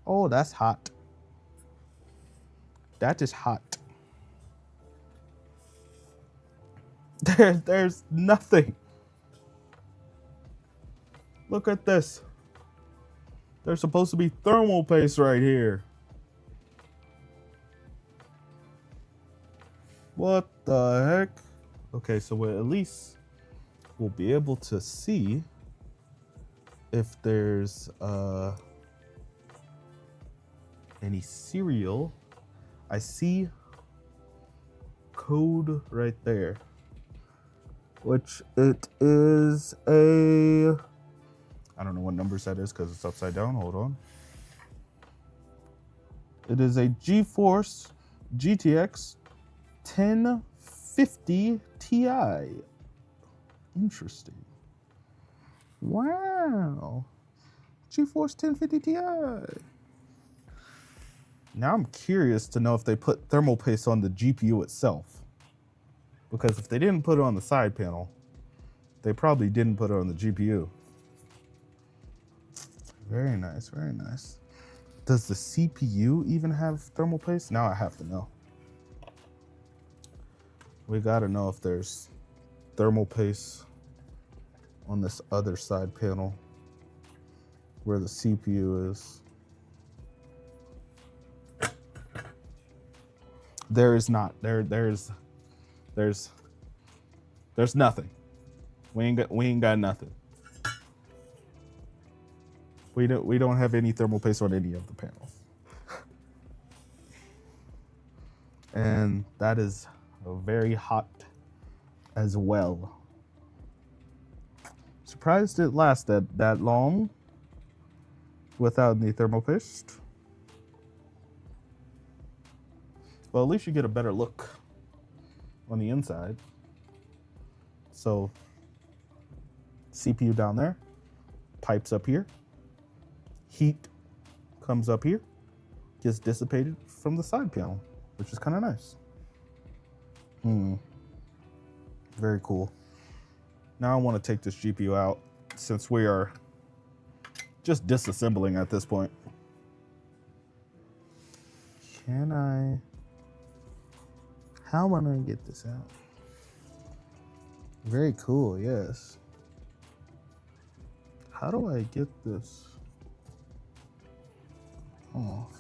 Oh, that's hot. That is hot. There's nothing. Look at this. There's supposed to be thermal paste right here. What the heck? Okay, so we'll at least we'll be able to see if there's any serial. I see code right there, which it is a, I don't know what numbers that is because it's upside down. Hold on. It is a GeForce GTX 1050 Ti. Interesting. Wow. GeForce 1050 Ti. Now I'm curious to know if they put thermal paste on the GPU itself. Because if they didn't put it on the side panel, they probably didn't put it on the GPU. Very nice, very nice. Does the CPU even have thermal paste? Now I have to know. We gotta know if there's thermal paste on this other side panel where the CPU is. There is not. There's nothing. We ain't got nothing. We don't have any thermal paste on any of the panels. And that is very hot as well. Surprised it lasted that long without any thermal paste. Well, at least you get a better look on the inside. So, CPU down there, pipes up here, heat comes up here, gets dissipated from the side panel, which is kind of nice. Very cool. Now I want to take this GPU out since we are just disassembling at this point. Can I? How am I going to get this out? Very cool, yes. How do I get this off?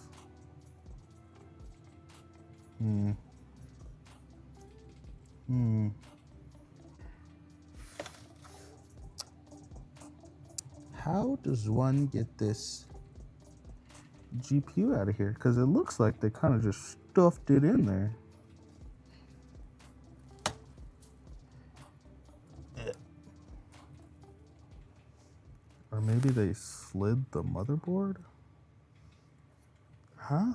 How does one get this GPU out of here? Because it looks like they kind of just stuffed it in there. Or maybe they slid the motherboard? Huh?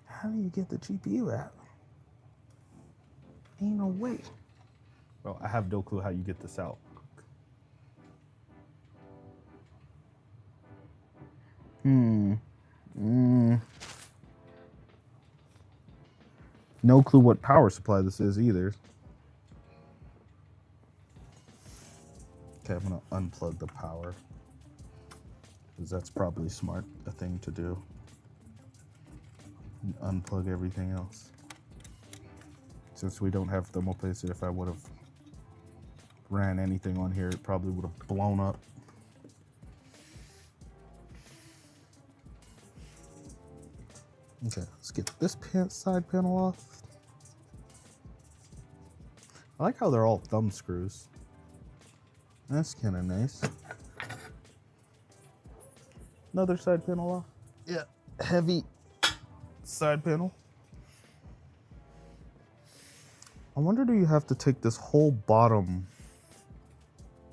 How do you get the GPU out? Ain't no way. Bro, I have no clue how you get this out. No clue what power supply this is either. Okay, I'm gonna unplug the power, because that's probably smart, a thing to do. And unplug everything else. Since we don't have thermal paste, if I would have ran anything on here, it probably would have blown up. Okay, let's get this side panel off. I like how they're all thumb screws. That's kind of nice. Another side panel off. Yeah, heavy side panel. I wonder, do you have to take this whole bottom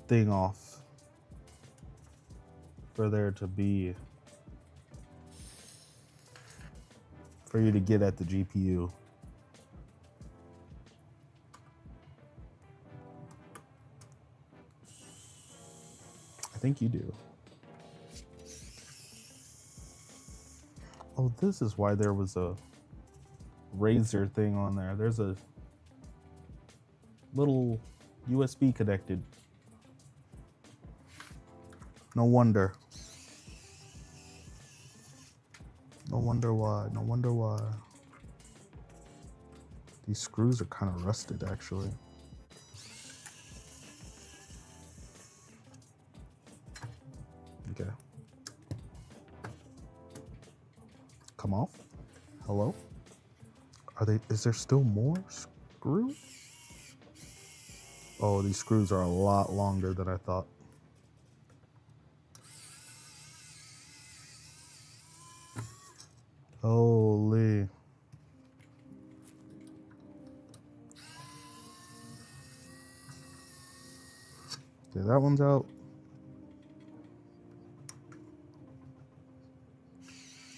thing off for there to be, for you to get at the GPU? I think you do. Oh, this is why there was a Razer thing on there. There's a little USB connected. No wonder. No wonder why. No wonder why. These screws are kind of rusted, actually. Okay. Come off. Hello? Are they, is there still more screws? Oh, these screws are a lot longer than I thought. Holy. Okay, that one's out.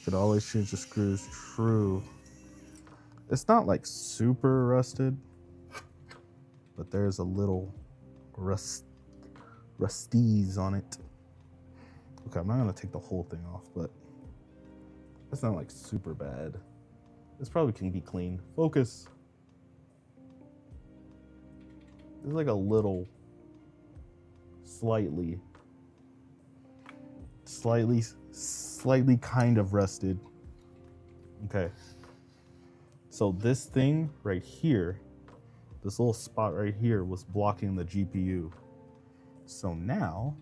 Could always change the screws. True. It's not like super rusted, but there's a little rusties on it. Okay, I'm not gonna take the whole thing off, but it's not like super bad. This probably can be cleaned. Focus. There's like a little slightly kind of rusted. Okay. So this thing right here, this little spot right here was blocking the GPU. So now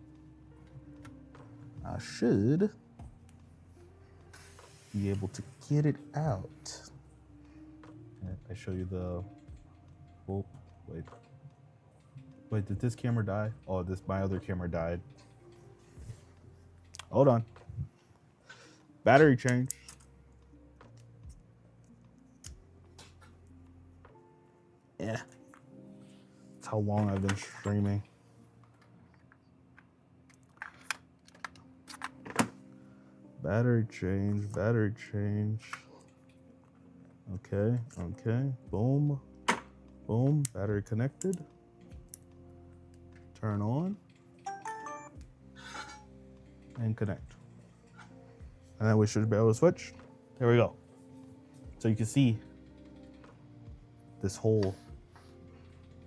I should be able to get it out. I show you the, oh, wait, did this camera die? Oh, my other camera died. Hold on. Battery change. Yeah. That's how long I've been streaming. Battery change, battery change. Okay, okay. Boom. Boom. Battery connected. Turn on. And connect. And then we should be able to switch. There we go. So you can see this whole,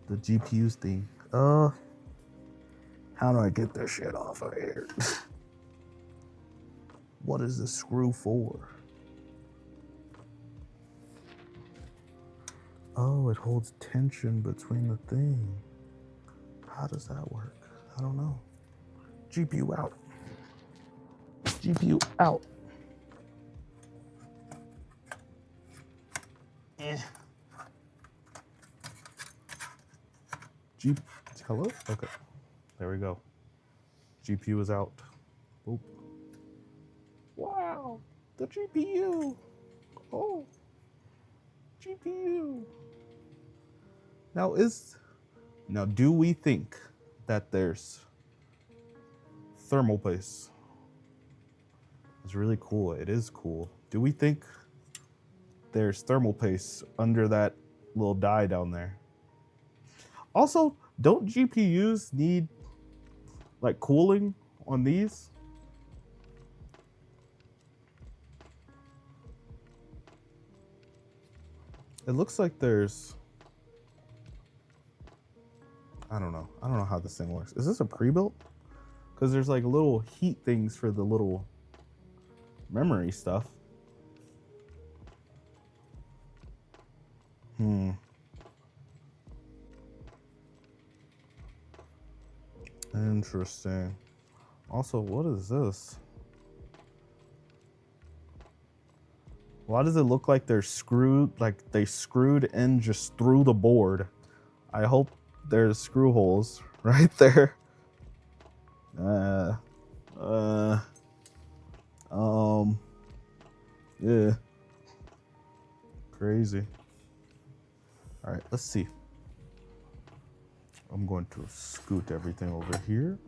the GPU's thing. How do I get this shit off of here? What is this screw for? Oh, it holds tension between the thing. How does that work? I don't know. GPU out. GPU out. Hello? Okay. There we go. GPU is out. Boop. Wow. The GPU. Oh. GPU. Now do we think that there's thermal paste? It's really cool. It is cool. Do we think there's thermal paste under that little die down there? Also, don't GPUs need like cooling on these? It looks like there's, I don't know how this thing works. Is this a pre-built? Because there's like little heat things for the little memory stuff. Interesting. Also, what is this? Why does it look like they're screwed, like they screwed in just through the board? I hope there's screw holes right there. Yeah. Crazy. All right, let's see. I'm going to scoot everything over here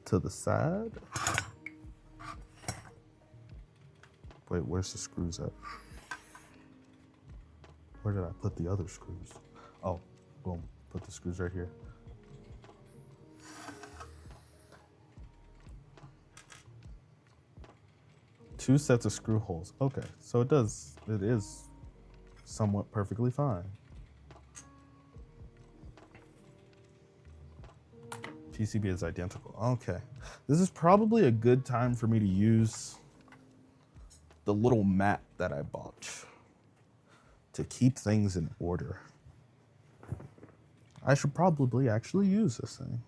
to the side. Wait, where's the screws at? Where did I put the other screws? Oh, boom, put the screws right here. Two sets of screw holes. Okay, so it is somewhat perfectly fine. PCB is identical. Okay. This is probably a good time for me to use the little mat that I bought to keep things in order. I should probably actually use this thing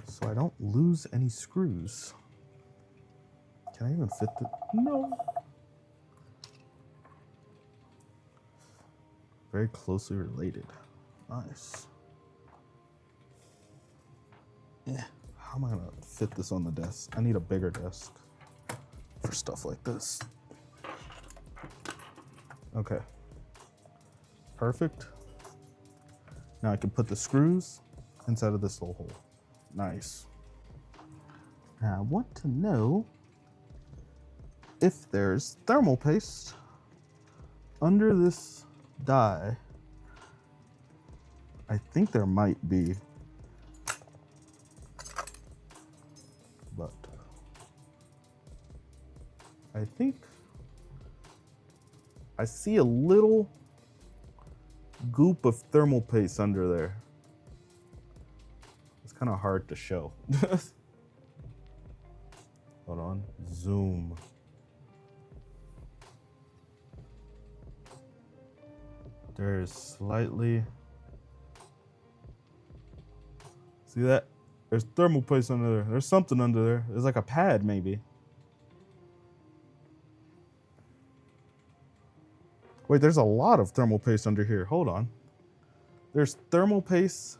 so I don't lose any screws. Can I even fit the... No. Very closely related. Nice. Yeah. How am I gonna fit this on the desk? I need a bigger desk for stuff like this. Okay. Perfect. Now I can put the screws inside of this little hole. Nice. Now I want to know if there's thermal paste under this die. I think there might be, but I think I see a little goop of thermal paste under there. It's kind of hard to show. Hold on, zoom. There's slightly, see that? There's thermal paste under there. There's something under there. There's like a pad maybe. Wait, there's a lot of thermal paste under here. Hold on. There's thermal paste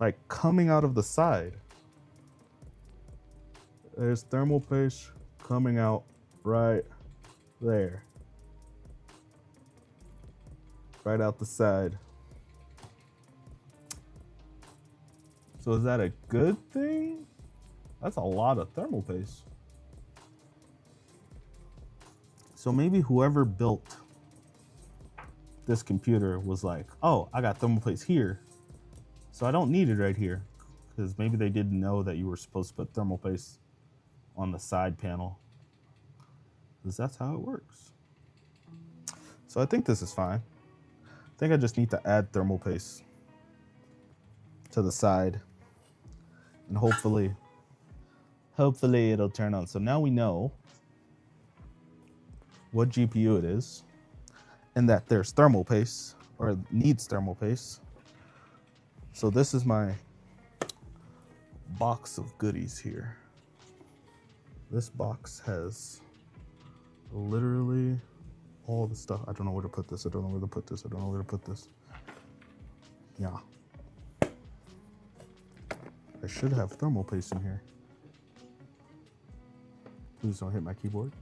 like coming out of the side. There's thermal paste coming out right there. Right out the side. So is that a good thing? That's a lot of thermal paste. So maybe whoever built this computer was like, oh, I got thermal paste here, so I don't need it right here. Because maybe they didn't know that you were supposed to put thermal paste on the side panel. Because that's how it works. So I think this is fine. I think I just need to add thermal paste to the side, and hopefully it'll turn on. So now we know what GPU it is, and that there's thermal paste, or needs thermal paste. So this is my box of goodies here. This box has literally all the stuff. I don't know where to put this. I don't know where to put this. I don't know where to put this. Yeah. I should have thermal paste in here. Please don't hit my keyboard.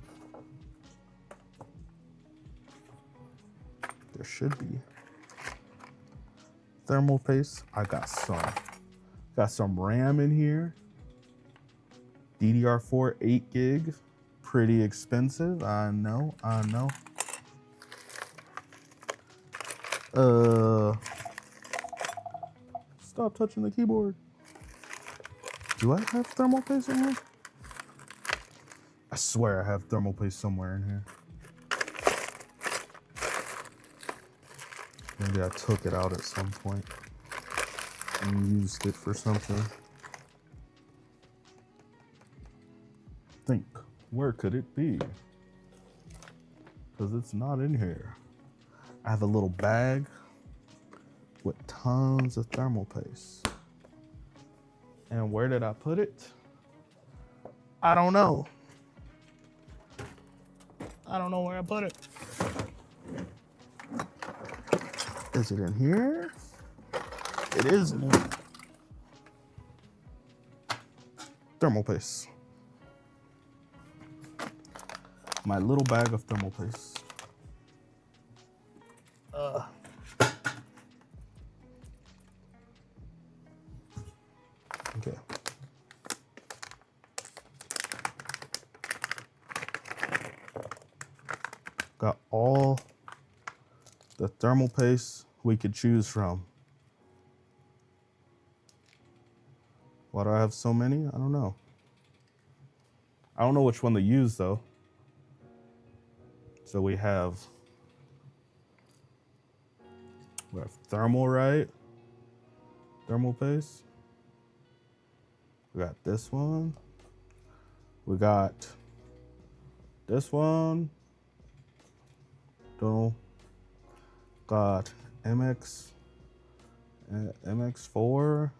There should be thermal paste. I got some RAM in here. DDR4 8 gig. Pretty expensive. I know. Stop touching the keyboard. Do I have thermal paste in here? I swear I have thermal paste somewhere in here. Maybe I took it out at some point and used it for something. Think, where could it be? Because it's not in here. I have a little bag with tons of thermal paste. And where did I put it? I don't know. I don't know where I put it. Is it in here? It is in here. Thermal paste. My little bag of thermal paste. Okay. Got all the thermal paste we could choose from. Why do I have so many? I don't know. I don't know which one to use though. So we have thermal, right? Thermal paste. We got this one. We got this one. Don't know. Got MX4.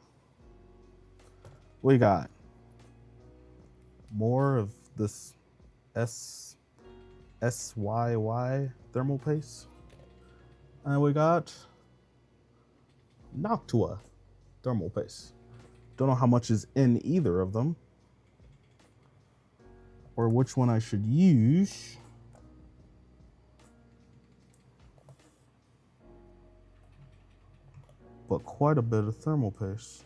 We got more of this SYY thermal paste. And we got Noctua thermal paste. Don't know how much is in either of them or which one I should use. But quite a bit of thermal paste.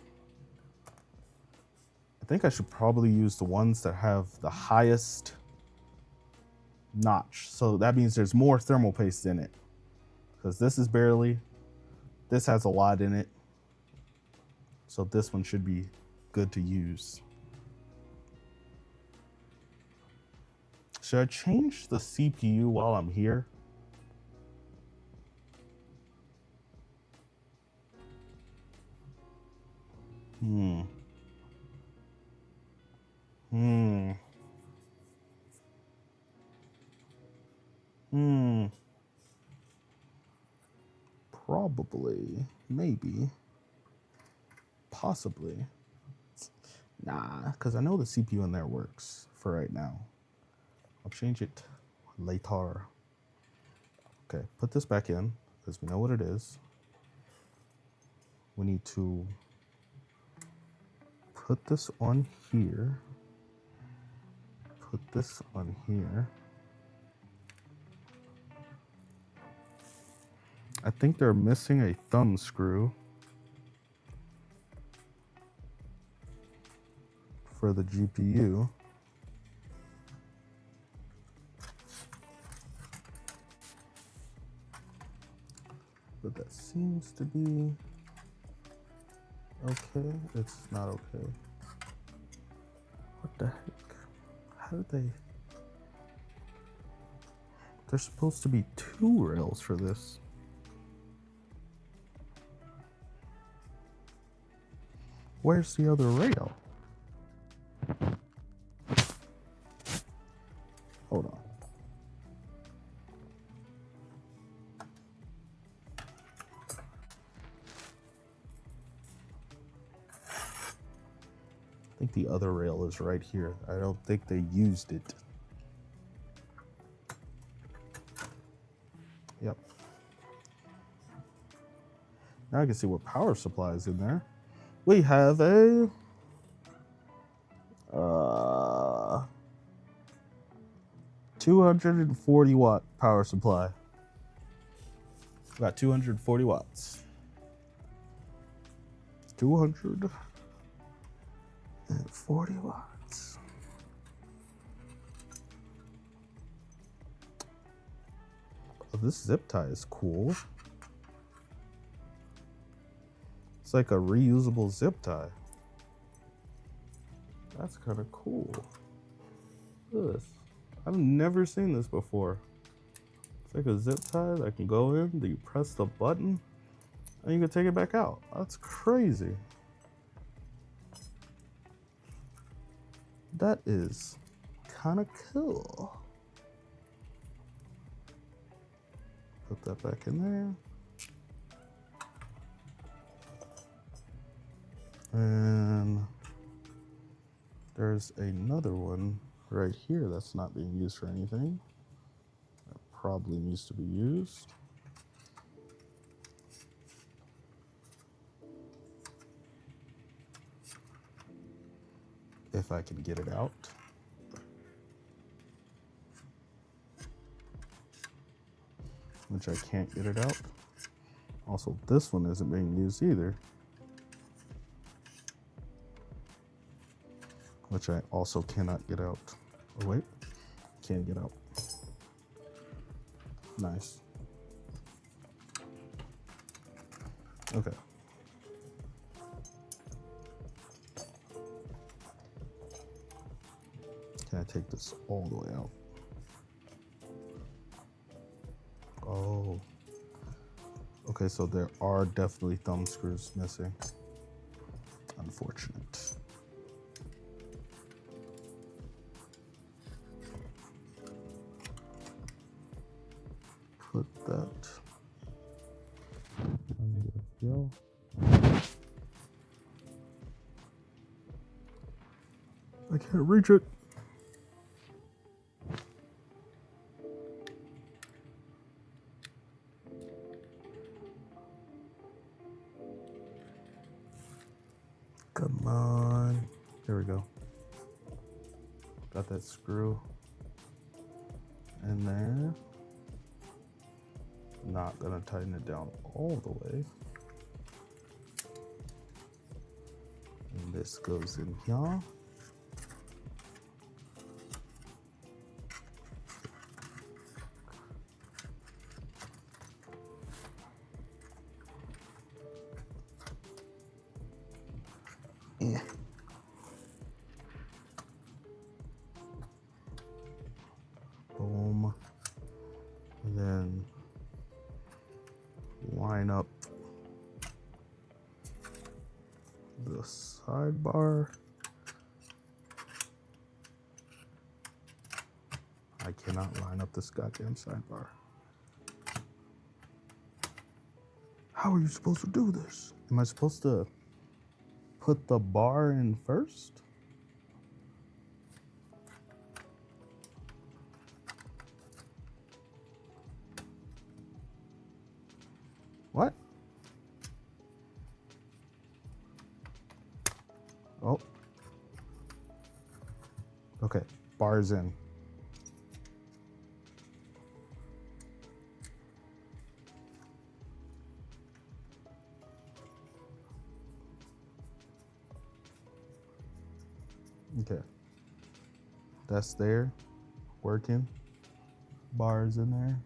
I think I should probably use the ones that have the highest notch. So that means there's more thermal paste in it. Because this is barely, this has a lot in it. So this one should be good to use. Should I change the CPU while I'm here? Probably, maybe, possibly. Nah, because I know the CPU in there works for right now. I'll change it later. Okay, put this back in because we know what it is. We need to put this on here. Put this on here. I think they're missing a thumb screw for the GPU. But that seems to be okay. It's not okay. What the heck? How did they? There's supposed to be 2 rails for this. where's the other rail? Hold on. I think the other rail is right here. I don't think they used it. Yep. Now I can see what power supply is in there. We have a 240 watt power supply. Got 240 watts. 240 watts. Oh, this zip tie is cool. It's like a reusable zip tie. That's kind of cool. Look at this. I've never seen this before. It's like a zip tie that can go in, then you press the button, and you can take it back out. That's crazy. That is kind of cool. Put that back in there. And there's another one right here that's not being used for anything. That probably needs to be used. If I can get it out. Which I can't get it out. Also, this one isn't being used either. Which I also cannot get out. Oh wait, can't get out. Nice. Okay. Can I take this all the way out? Oh. Okay, so there are definitely thumb screws missing. Unfortunate. Put that on the wheel. I can't reach it. Come on. There we go. Got that screw in there. Not gonna tighten it down all the way. And this goes in here. Yeah. Boom. And then line up the sidebar. I cannot line up this goddamn sidebar. How are you supposed to do this? Am I supposed to put the bar in first? What? Oh. Okay, bar's in. Okay. That's there, working. Bar's in there.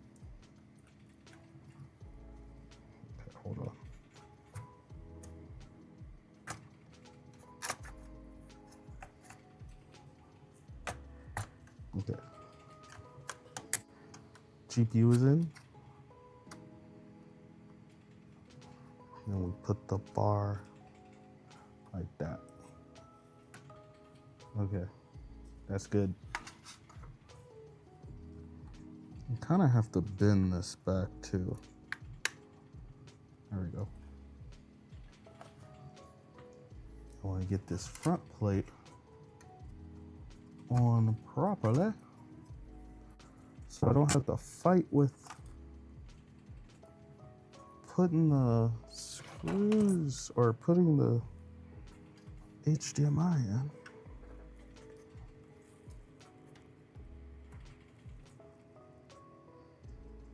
Okay, hold on. Okay. GPU is in. Then we put the bar like that. Okay, that's good. You kind of have to bend this back too. There we go. I want to get this front plate on properly so I don't have to fight with putting the screws or putting the HDMI in.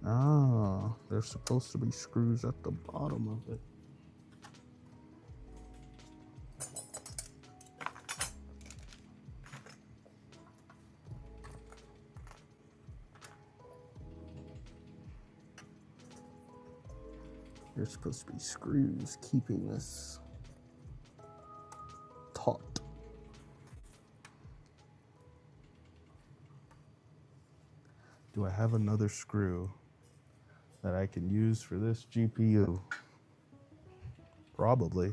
Ah, there's supposed to be screws at the bottom of it. There's supposed to be screws keeping this taut. Do I have another screw that I can use for this GPU? Probably.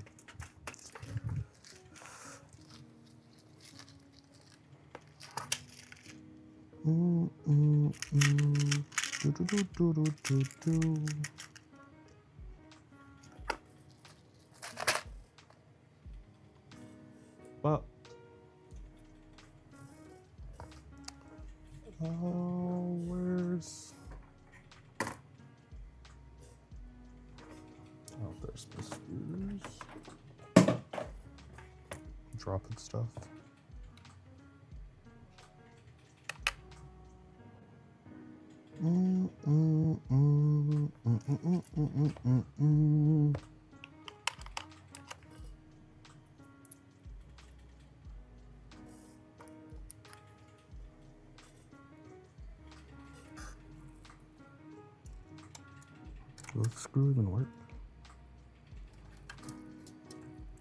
But where's there's the screws. Dropping stuff. Will the screw even work?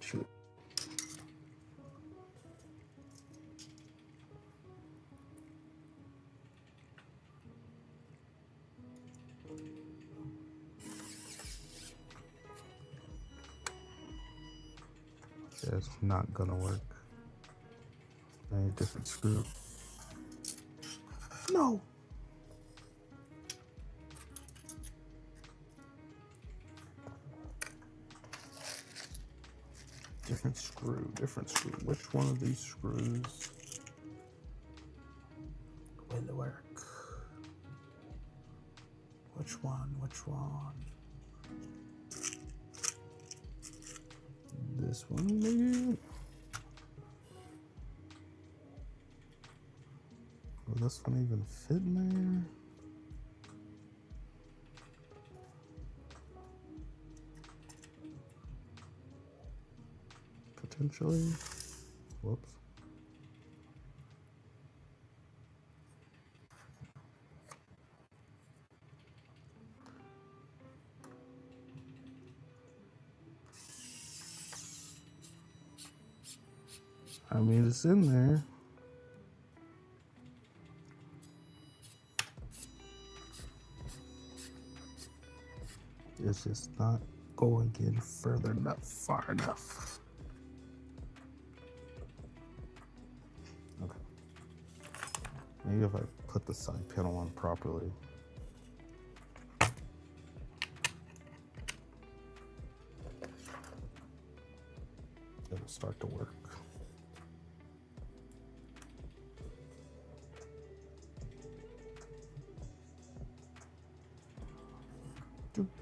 Shoot. Yeah, it's not gonna work. I need a different screw. No! Different screw, different screw. Which one of these screws will work? Which one? Which one? This one, maybe? Will this one even fit in there? Potentially. Whoops. I mean, it's in there. It's just not going in further enough, far enough. Okay. Maybe if I put the side panel on properly. It'll start to work.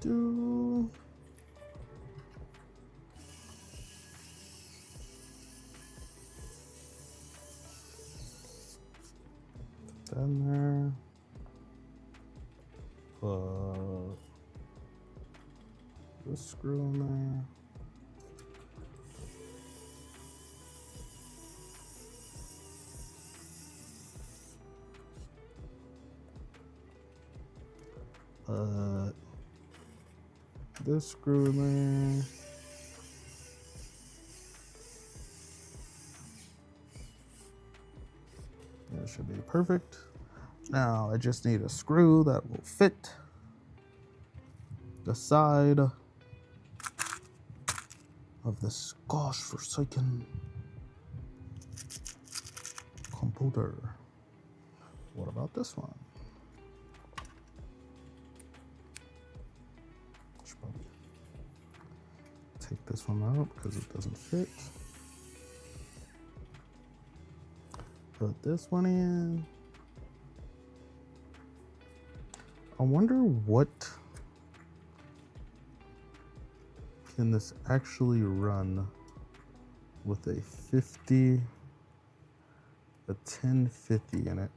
Do. Put that in there. Put this screw in there. This screw in there. That should be perfect. Now I just need a screw that will fit the side of this gosh forsaken computer. What about this one? Should probably take this one out because it doesn't fit. Put this one in. I wonder what can this actually run with a 1050 in it.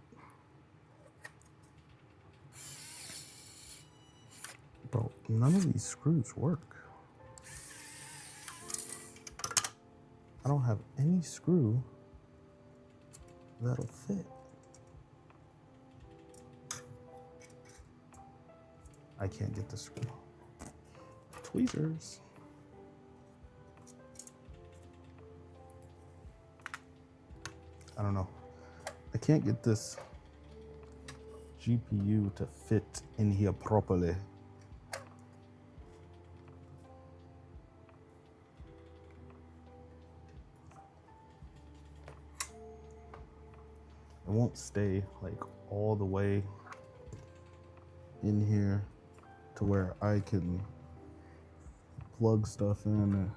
Bro, none of these screws work. I don't have any screw that'll fit. I can't get the screw. Tweezers. I don't know. I can't get this GPU to fit in here properly. It won't stay like all the way in here to where I can plug stuff in.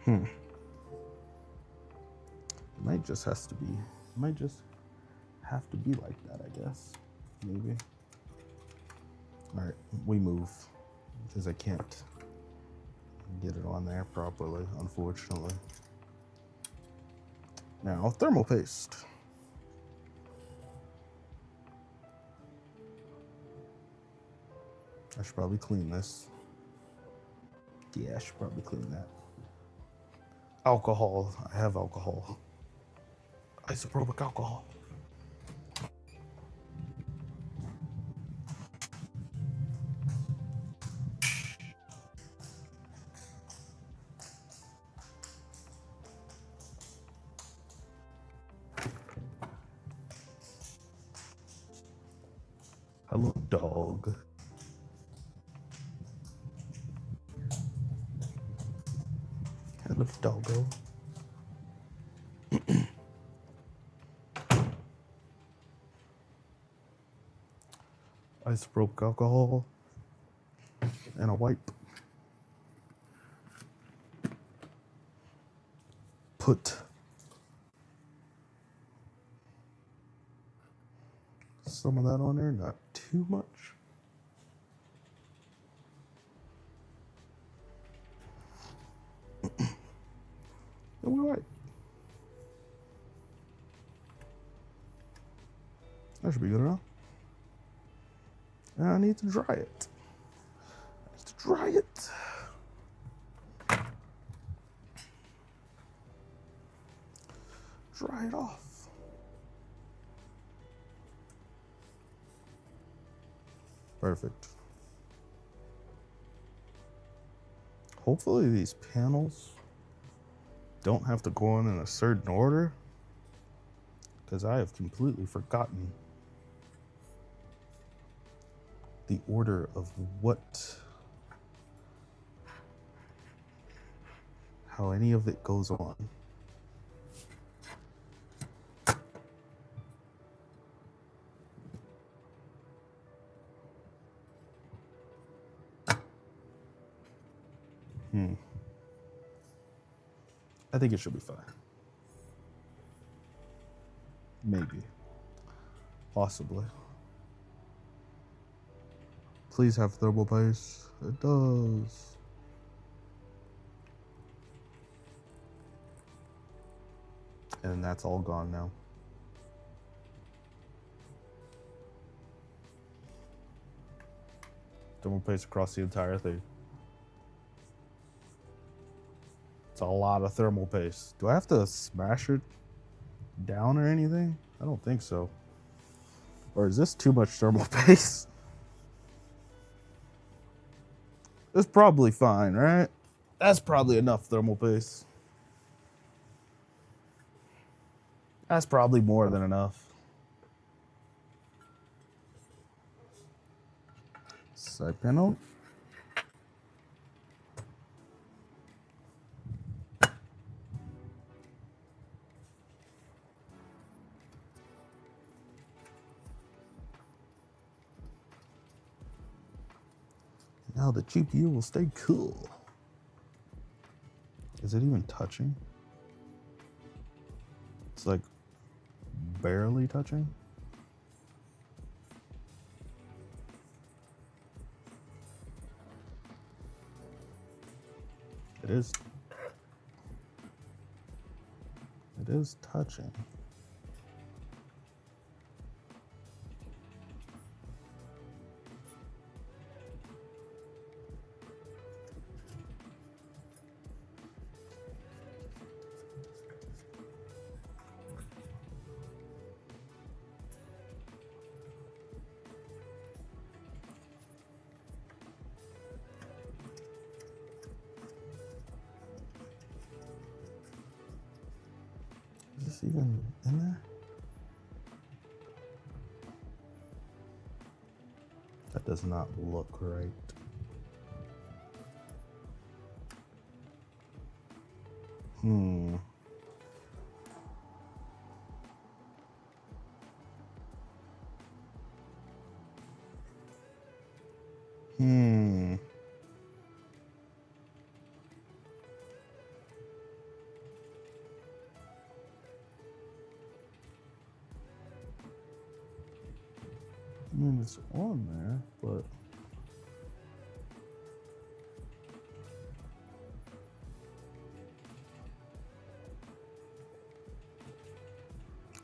It might just have to be like that, I guess. Maybe. All right, we move because I can't get it on there properly, unfortunately. Now, thermal paste. I should probably clean this. Yeah, I should probably clean that. Alcohol. I have alcohol. Isopropyl alcohol. Hello, dog. Hello, doggo. Isopropyl alcohol and a wipe. Put some of that on there, not too much. And we wipe. That should be good enough. And I need to dry it. Dry it off. Perfect. Hopefully these panels don't have to go in a certain order, because I have completely forgotten the order of how any of it goes on. I think it should be fine. Maybe. Possibly. Please have thermal paste. It does. And that's all gone now. Thermal paste across the entire thing. It's a lot of thermal paste. Do I have to smash it down or anything? I don't think so. Or is this too much thermal paste? It's probably fine, right? That's probably enough thermal paste. That's probably more than enough. Side panel. Now the GPU will stay cool. Is it even touching? It's like barely touching. It is. It is touching. Is this even in there? That does not look right. Hmm. Hmm. I mean, it's on there, but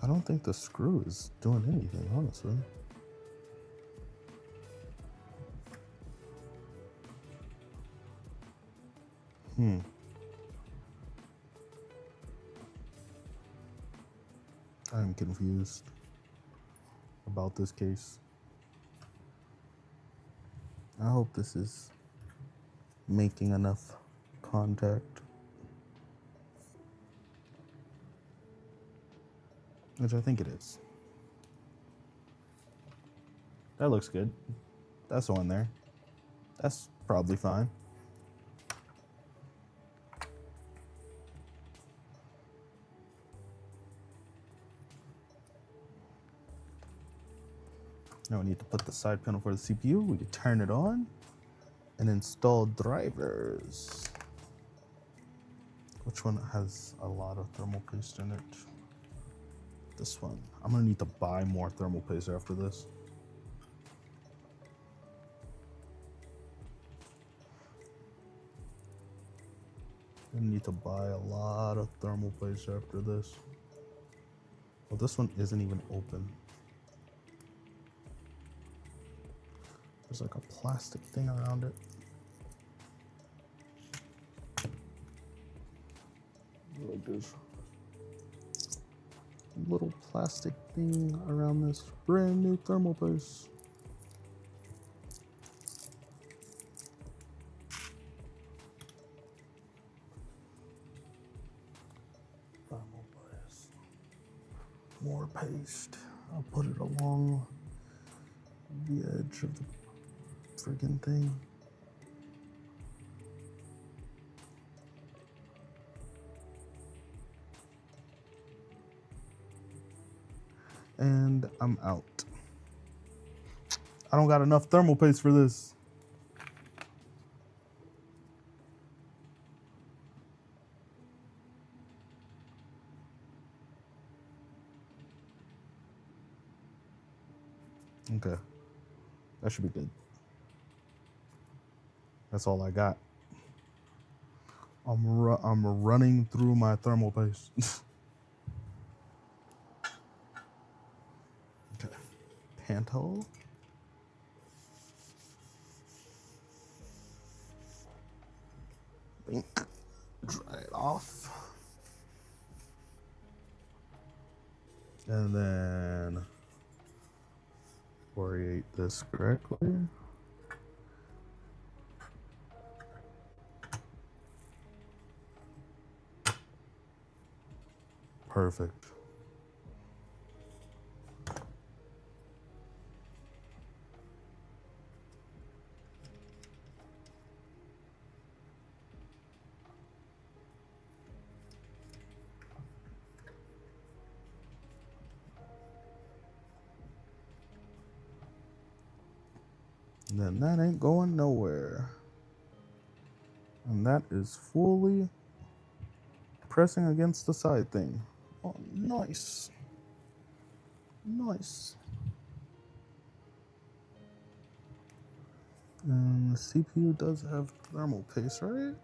I don't think the screw is doing anything, honestly. I am confused about this case. I hope this is making enough contact. Which I think it is. That looks good. That's on there. That's probably fine. Now we need to put the side panel for the CPU. We can turn it on and install drivers. Which one has a lot of thermal paste in it? This one. I'm gonna need to buy more thermal paste after this. I need to buy a lot of thermal paste after this. Well, this one isn't even open. There's like a plastic thing around it. Like this little plastic thing around this brand new thermal paste. Thermal paste. More paste. I'll put it along the edge of the friggin' thing. And I'm out. I don't got enough thermal paste for this. Okay. That should be good. That's all I got. I'm running through my thermal paste. Okay. Panto. Blink. Dry it off. And then orient this correctly. Perfect. And then that ain't going nowhere. And that is fully pressing against the side thing. Oh, nice. Nice. And the CPU does have thermal paste, right?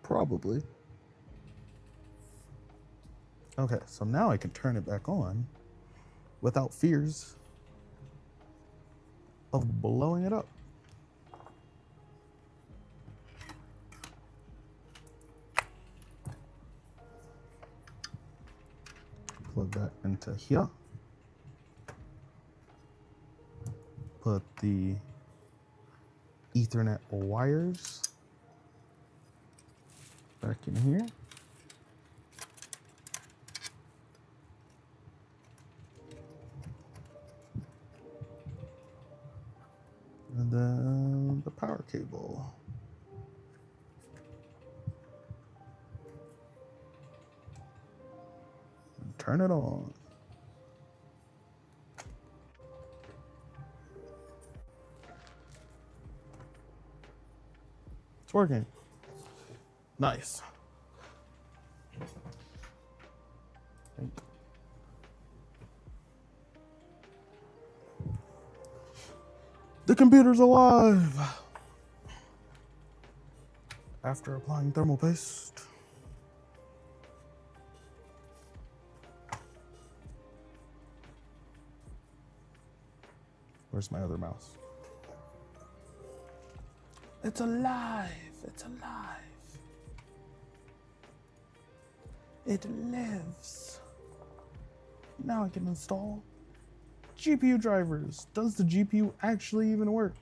Probably. Okay, so now I can turn it back on without fears of blowing it up. Plug that into here. Put the Ethernet wires back in here. And then the power cable. And turn it on. It's working. Nice. The computer's alive! After applying thermal paste. Where's my other mouse? It's alive! It's alive! It lives! Now I can install GPU drivers. Does the GPU actually even work?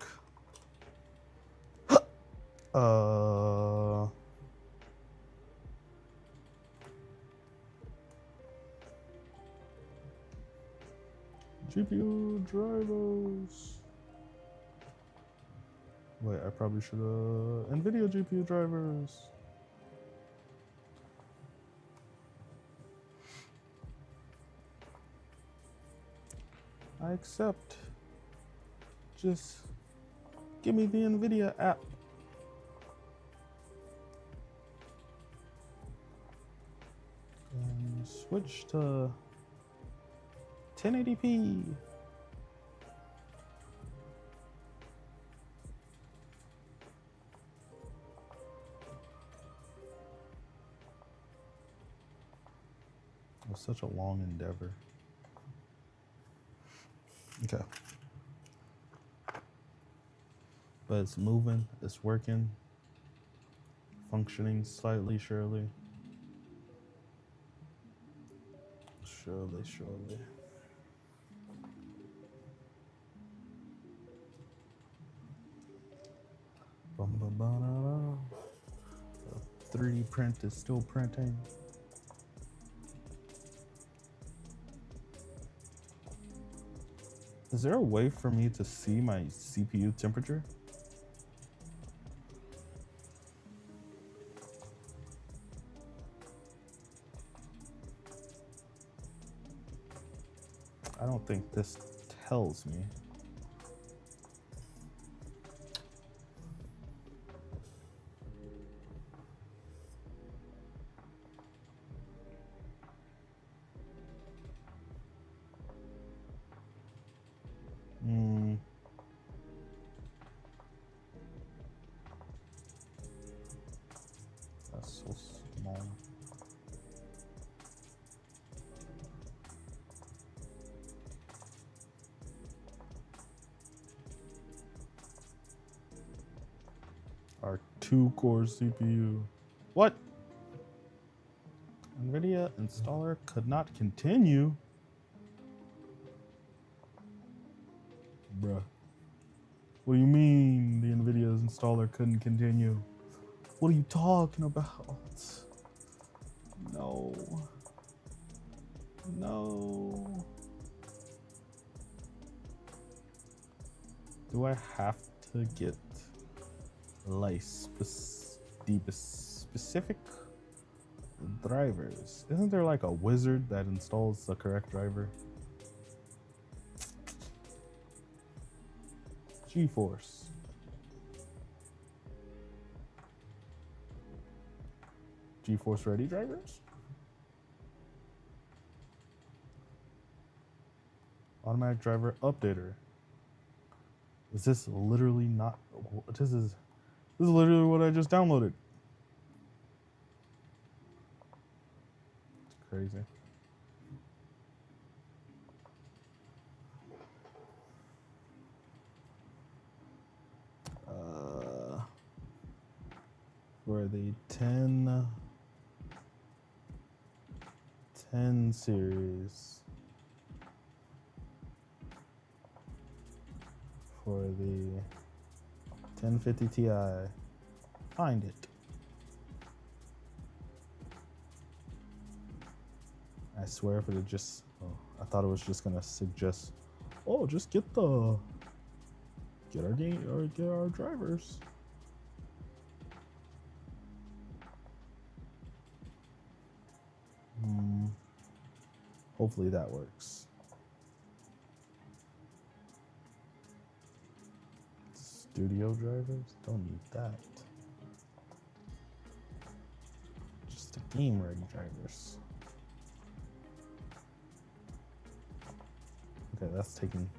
GPU drivers. Wait, I probably should NVIDIA GPU drivers. I accept. Just give me the NVIDIA app. And switch to 1080p. It was such a long endeavor. Okay. But it's moving, it's working, functioning slightly, surely. Surely. Bum, bum, ba, da, da. The 3D print is still printing. Is there a way for me to see my CPU temperature? I don't think this tells me. That's so small. Our 2-core CPU. What? NVIDIA installer could not continue. Bruh. What do you mean the NVIDIA installer couldn't continue? What are you talking about? No. No. Do I have to get like specific drivers? Isn't there like a wizard that installs the correct driver? G-Force. G-Force ready drivers? Automatic driver updater. Is this literally not? This is literally what I just downloaded. It's crazy. For the 10 series. For the 1050 Ti. Find it. I swear if it just, I thought it was just gonna suggest, oh, just get our game or get our drivers. Hopefully that works. Studio drivers? Don't need that. Just the game ready drivers. Okay, that's taking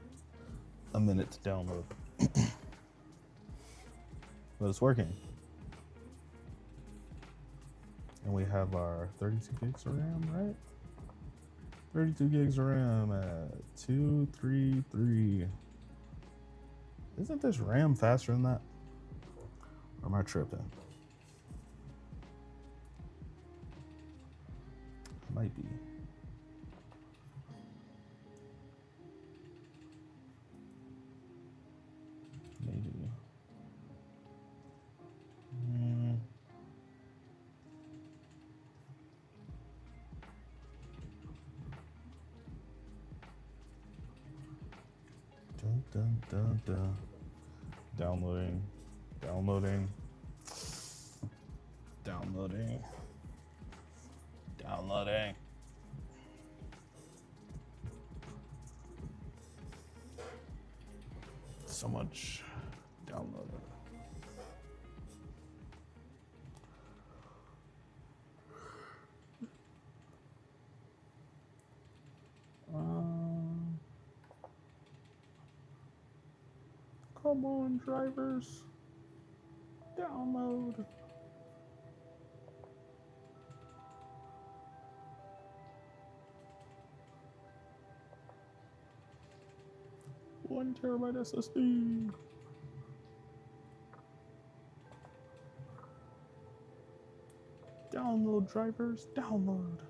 a minute to download. But it's working. And we have our 32 gigs of RAM, right? 32 gigs of RAM at 233. Isn't this RAM faster than that? Or am I tripping? Might be. Maybe. Dun, dun, dun. Downloading. So much downloading. Come on, drivers. Download. One terabyte SSD. Download, drivers. Download.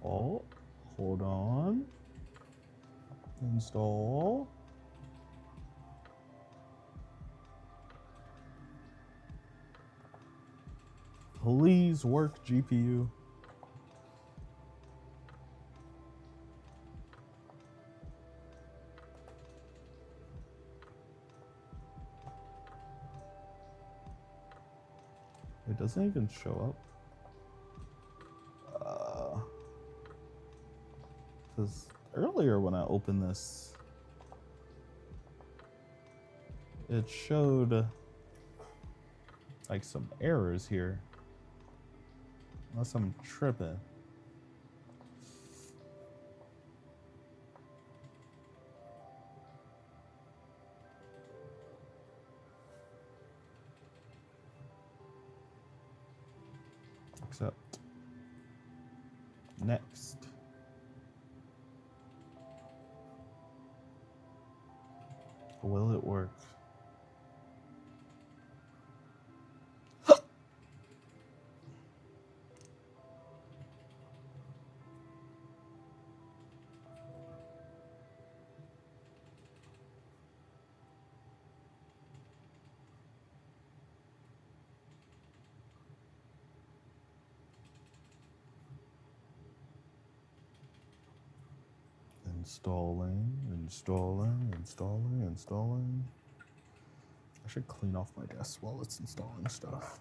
Oh, hold on. Install. Please work GPU. It doesn't even show up. Because earlier when I opened this, it showed like some errors here. Unless I'm tripping. Accept. Next. Will it work? Installing. I should clean off my desk while it's installing stuff.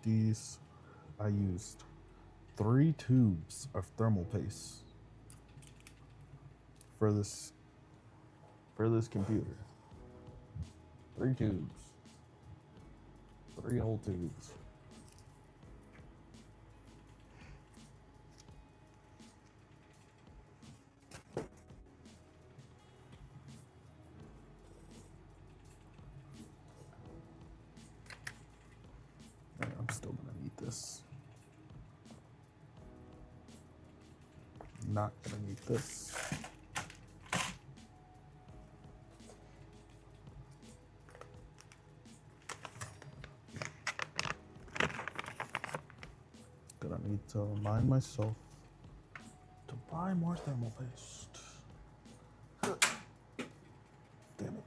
These, I used 3 tubes of thermal paste for this computer. 3 tubes. 3 whole tubes. I'm still gonna need this. Not gonna need this. Gonna need to remind myself to buy more thermal paste. Damn it.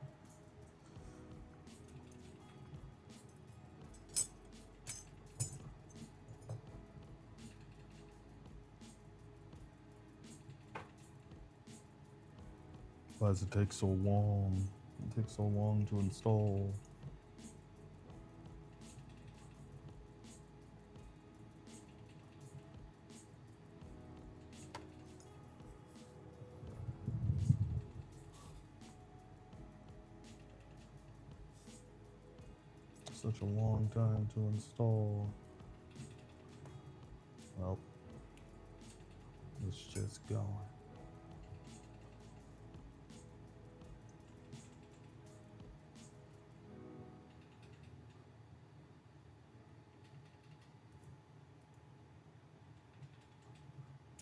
Why does it take so long? It takes so long to install. Such a long time to install. Well, let's just go.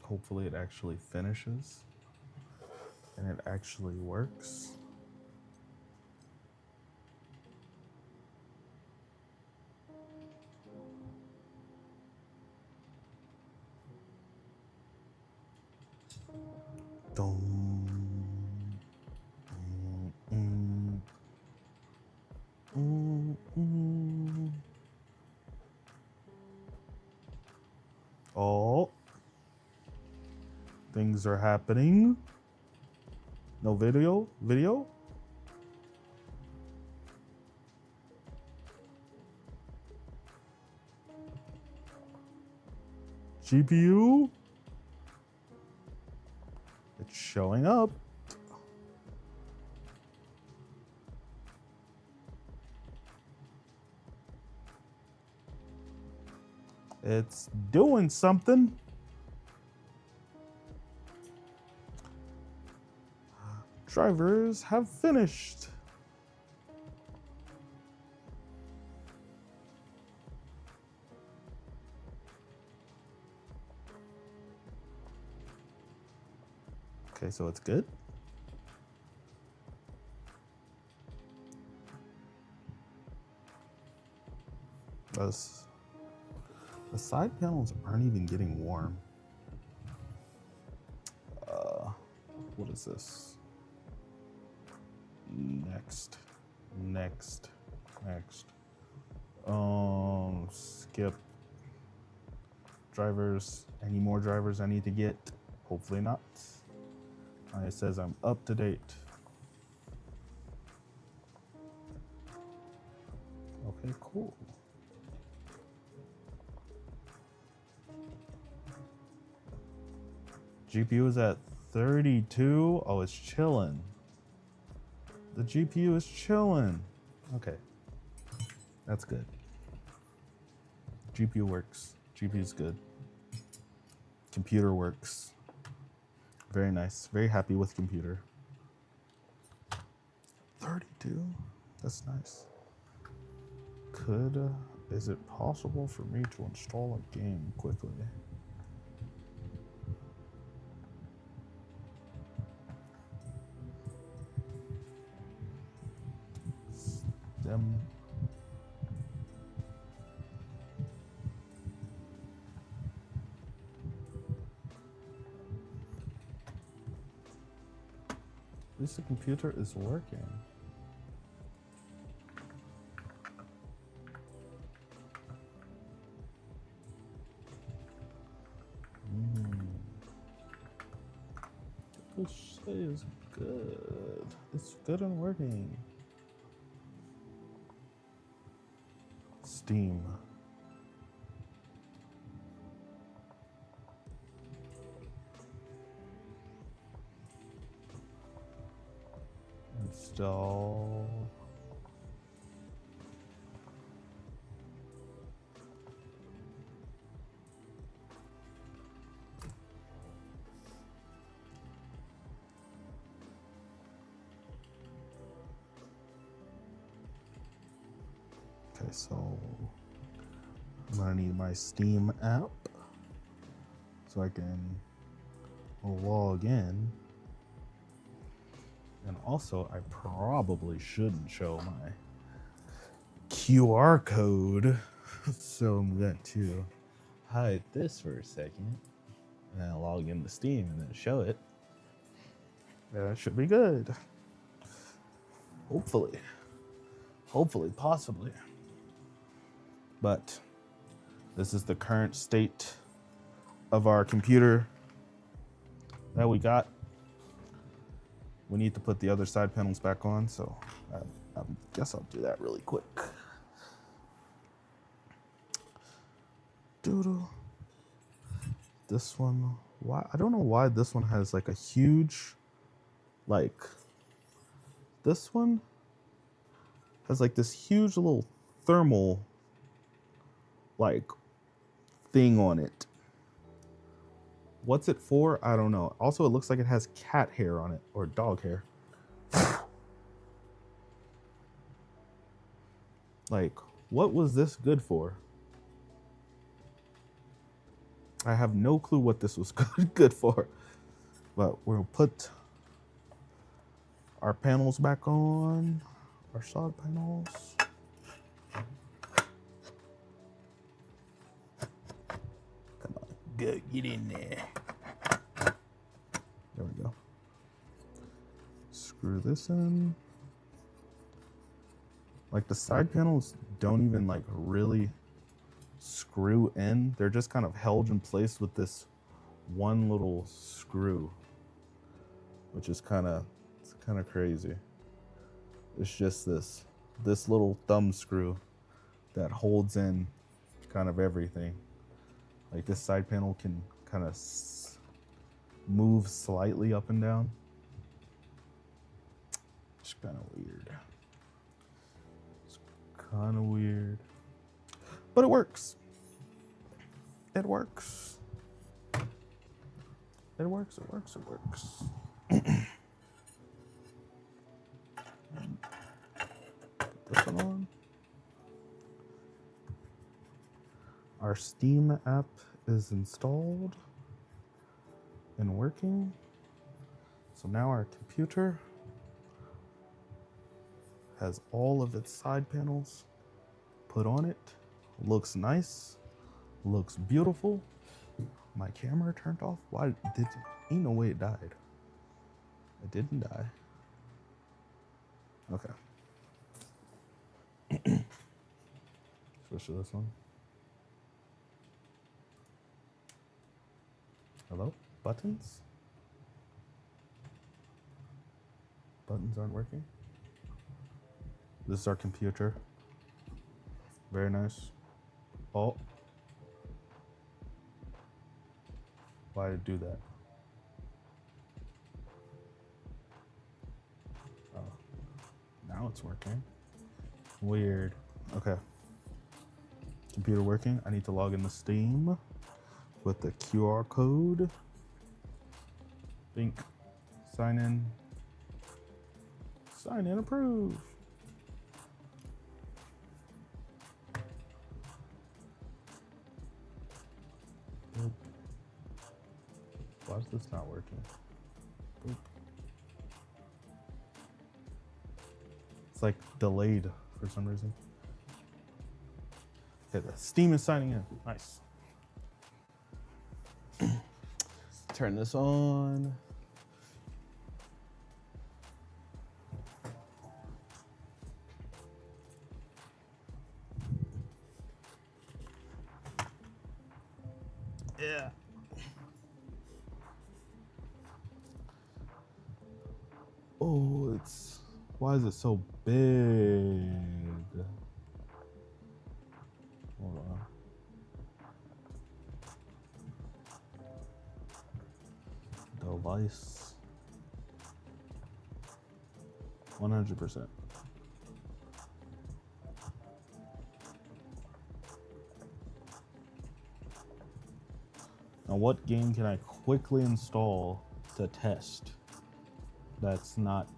Hopefully it actually finishes and it actually works. Oh, things are happening. No video? GPU? It's showing up. It's doing something. Drivers have finished. Okay, so it's good. The side panels aren't even getting warm. What is this? Next. Skip. Drivers. Any more drivers I need to get? Hopefully not. It says I'm up to date. Okay, cool. GPU is at 32. Oh, it's chilling. The GPU is chilling. Okay. That's good. GPU works. GPU is good. Computer works. Very nice. Very happy with computer. 32? That's nice. Is it possible for me to install a game quickly? Stem. At least the computer is working. will say is good. It's good and working. Steam. Install. Okay, so I'm gonna need my Steam app so I can log in. And also, I probably shouldn't show my QR code. So I'm going to hide this for a second and then log into Steam and then show it. That should be good. Hopefully. Hopefully, possibly. But this is the current state of our computer that we got. We need to put the other side panels back on, so I guess I'll do that really quick. Doodle. This one, why? I don't know why this one has like a huge, like, this one has like this huge little thermal, like, thing on it. What's it for? I don't know. Also, it looks like it has cat hair on it, or dog hair. Like, what was this good for? I have no clue what this was good for. But we'll put our panels back on, our side panels. Come on, go, get in there. There we go. Screw this in. Like, the side panels don't even like really screw in. They're just kind of held in place with this one little screw, which is kind of crazy. It's just this little thumb screw that holds in kind of everything. Like, this side panel can kind of move slightly up and down. It's kind of weird. It's kind of weird. But it works. It works. It works, it works, it works. Put this one on. Our Steam app is installed and working. So now our computer has all of its side panels put on it. Looks nice, looks beautiful. My camera turned off. Why did it? Ain't no way it died. It didn't die. Okay. Switch to this one. Hello? Buttons? Buttons aren't working. This is our computer. Very nice. Oh. Why did it do that? Oh. Now it's working. Weird. Okay. Computer working. I need to log into Steam with the QR code. Bink. Sign in. Sign in, approve. Boop. Why is this not working? Boop. It's like delayed for some reason. Okay, the Steam is signing in. Nice. Turn this on. Yeah. Oh, it's... Why is it so big? Hold on. Device. 100%. Now, what game can I quickly install to test that's not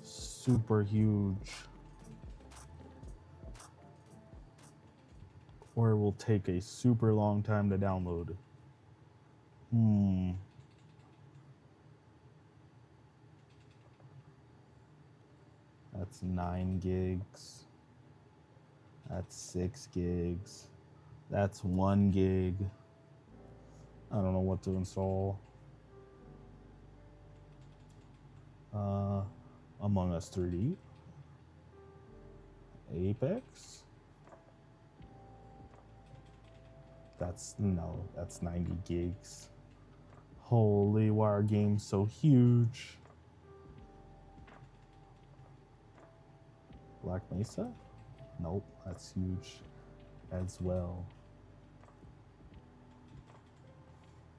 super huge or it will take a super long time to download? That's 9 gigs. That's 6 gigs. That's 1 gig. I don't know what to install. Among Us 3D. Apex. That's 90 gigs. Holy, why are games so huge? Black Mesa? Nope, that's huge as well.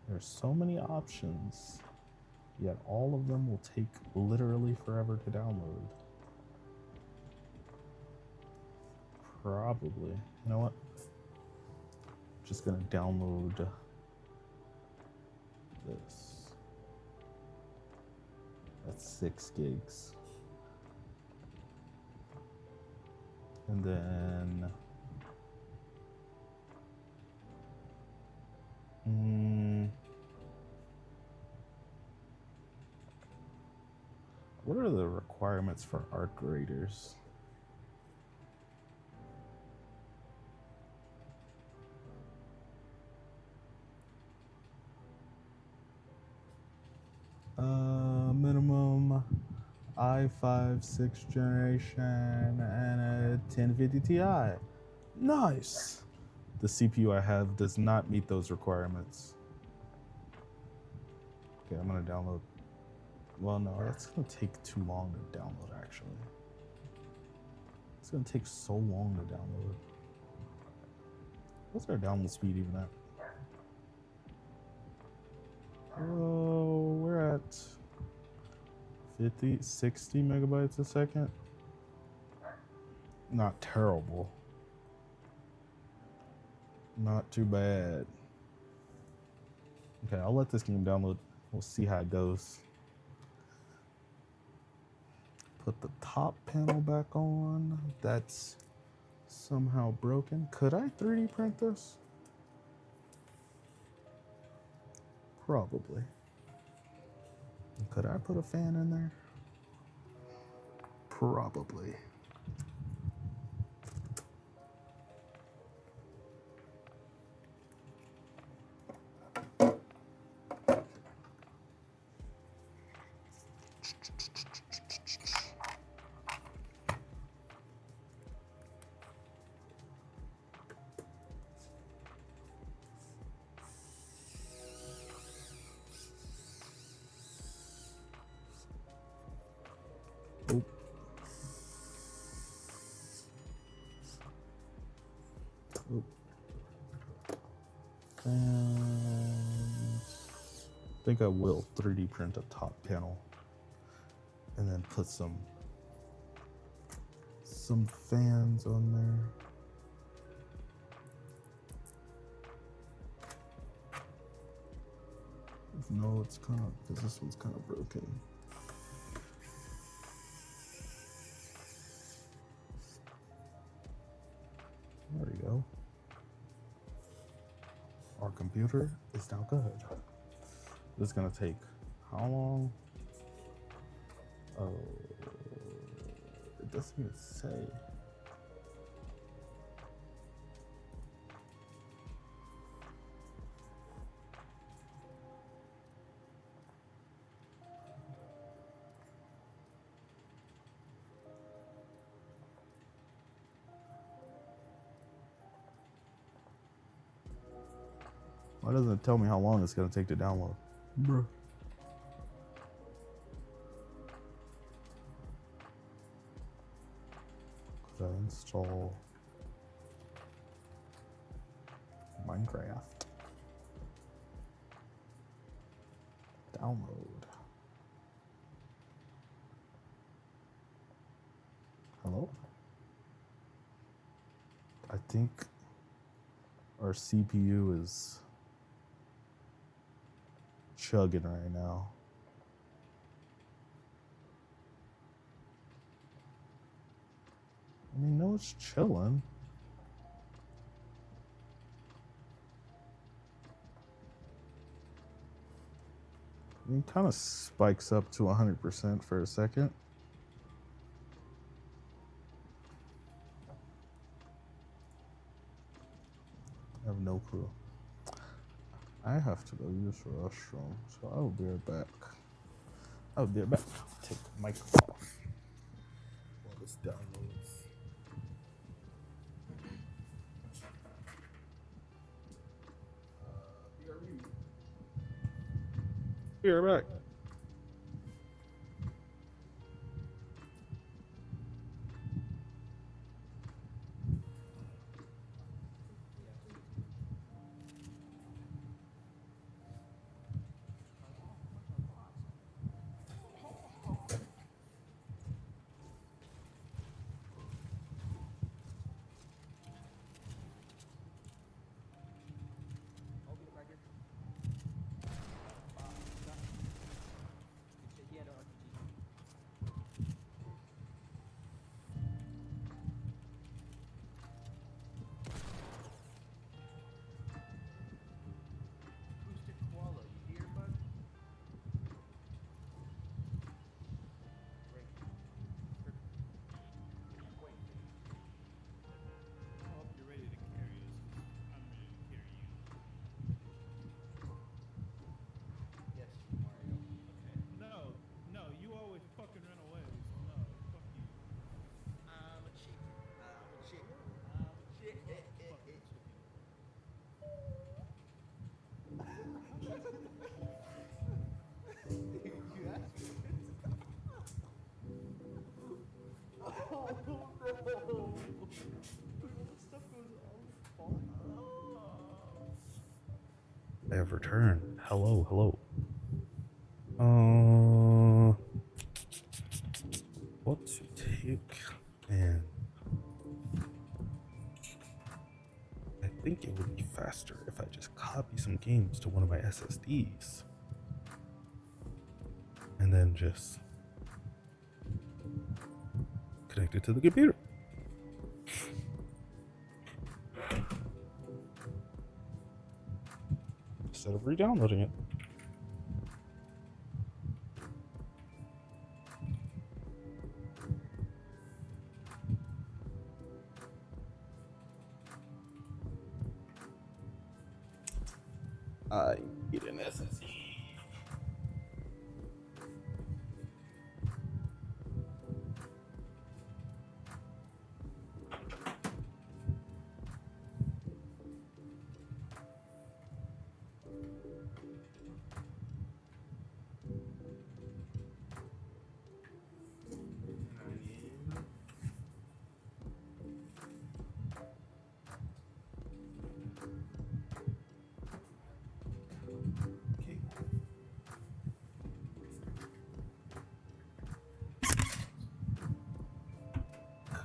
There's so many options, yet all of them will take literally forever to download. Probably. You know what? Just gonna download this. That's 6 gigs. And then what are the requirements for art graders? Minimum i5 6th generation and a 1050 Ti. Nice. The CPU I have does not meet those requirements. Okay, I'm gonna download. Well, no, that's gonna take too long to download, actually. It's gonna take so long to download. What's our download speed even at? Oh, we're at 50, 60 megabytes a second. Not terrible. Not too bad. Okay, I'll let this game download. We'll see how it goes. Put the top panel back on. That's somehow broken. Could I 3D print this? Probably. Could I put a fan in there? Probably. And I think I will 3D print a top panel and then put some fans on there. No, it's kind of, because this one's kind of broken. There we go. Our computer is now good. This is gonna take how long? Oh, it doesn't even say. Why doesn't it tell me how long it's gonna take to download? Bruh. install Minecraft. Download. Hello? I think our CPU is chugging right now. I mean, no, it's chilling. I mean, kind of spikes up to 100% for a second. I have no clue. I have to go use the restroom, so I will be right back. I'll be right back. Take the mic off while this downloads. Be right back. I'll be right here. He had an RPG. Acoustic koala, you hear, bud? Great. Wait. I hope you're ready to carry us, 'cause I'm ready to carry you. Yes, Mario. Okay. No, you always fucking run away, so no, fuck you. I'm a chicken. I'm a chicken. Fucking chicken. You asked me. Stuff goes all I have returned. Hello, hello. What to take? And I think it would be faster if I just copy some games to one of my SSDs and then just connect it to the computer. Instead of re-downloading it. I need an SSD.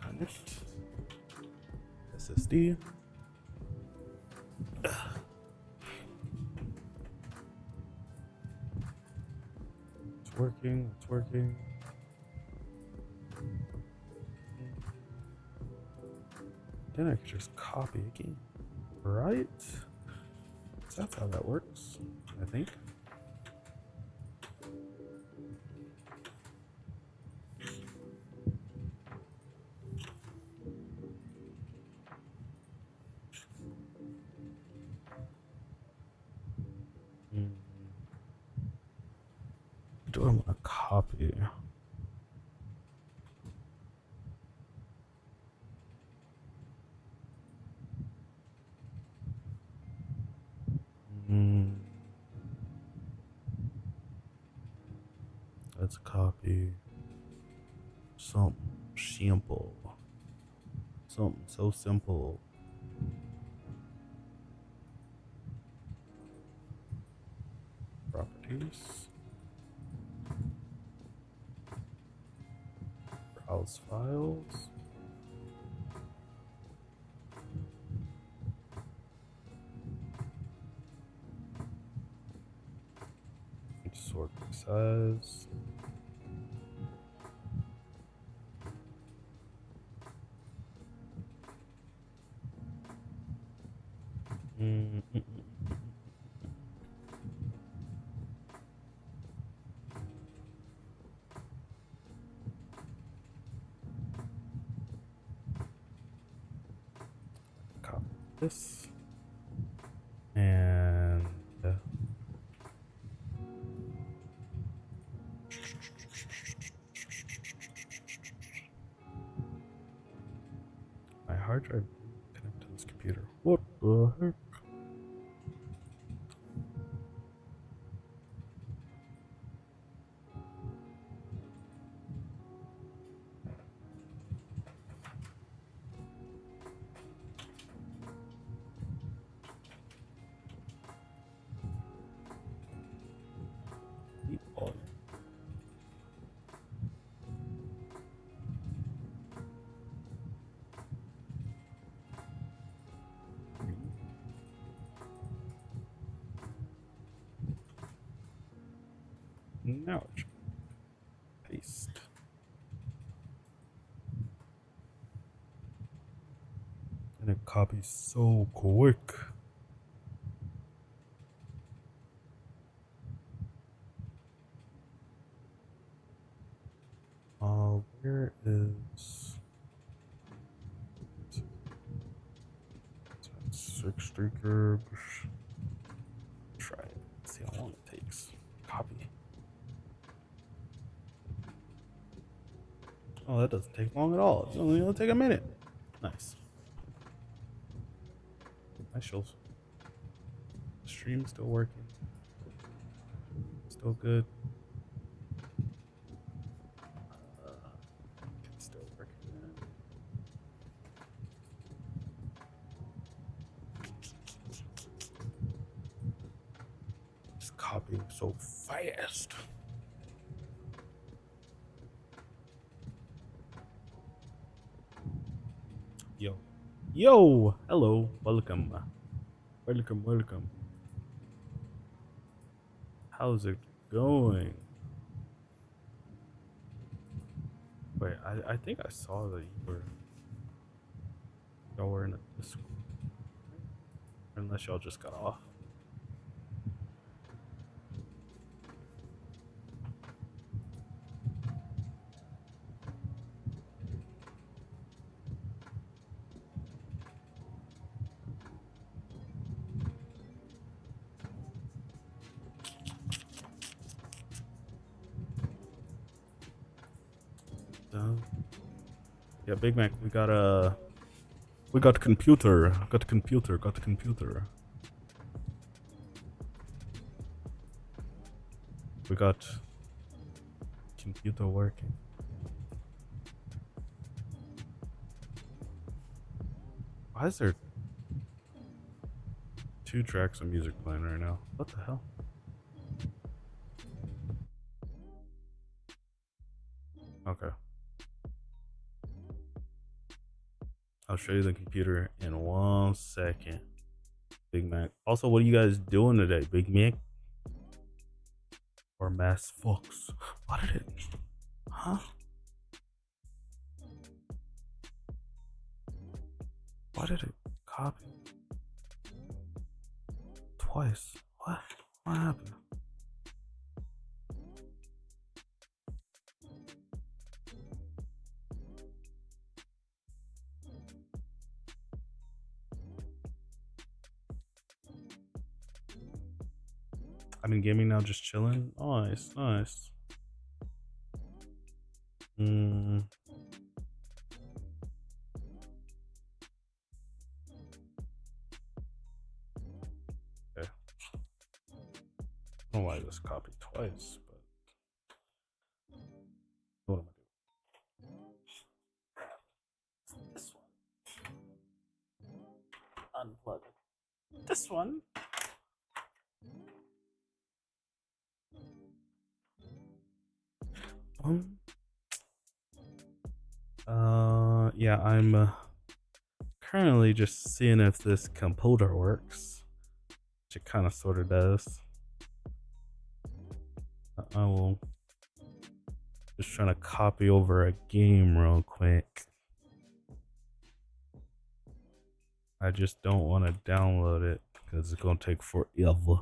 Connect SSD. It's working, it's working. Then I could just copy again, right? So that's how that works, I think. Do I want to copy? Let's copy some something so simple. Properties. Browse files. Sort by size. Copy this and my hard drive connect to this computer. What the heck? Oh. Now paste. And it copies so quick. Where is 6 streaker? Try it. See how long it takes. Copy. Oh, that doesn't take long at all. It's only gonna take a minute. Nice. Nice shows. Stream's still working. Still good. It's still working. It's copying so fast. Yo, hello, welcome. Welcome. How's it going? Wait, I think I saw that y'all were in a Discord. Unless y'all just got off. Yeah, Big Mac, we got computer. Got computer. We got computer working. Why is there 2 tracks of music playing right now? What the hell? Okay. I'll show you the computer in 1 second. Big Mac. Also, what are you guys doing today, Big Mac? Or Mass Fox? What did it? Huh? Why did it copy? Twice. What? What happened? I'm in gaming now, just chilling. Nice. Okay. I don't know why I just copied twice, but what am I doing? This one. this one. Yeah, I'm currently just seeing if this computer works, which it kind of sort of does. I will just trying to copy over a game real quick. I just don't want to download it because it's gonna take forever.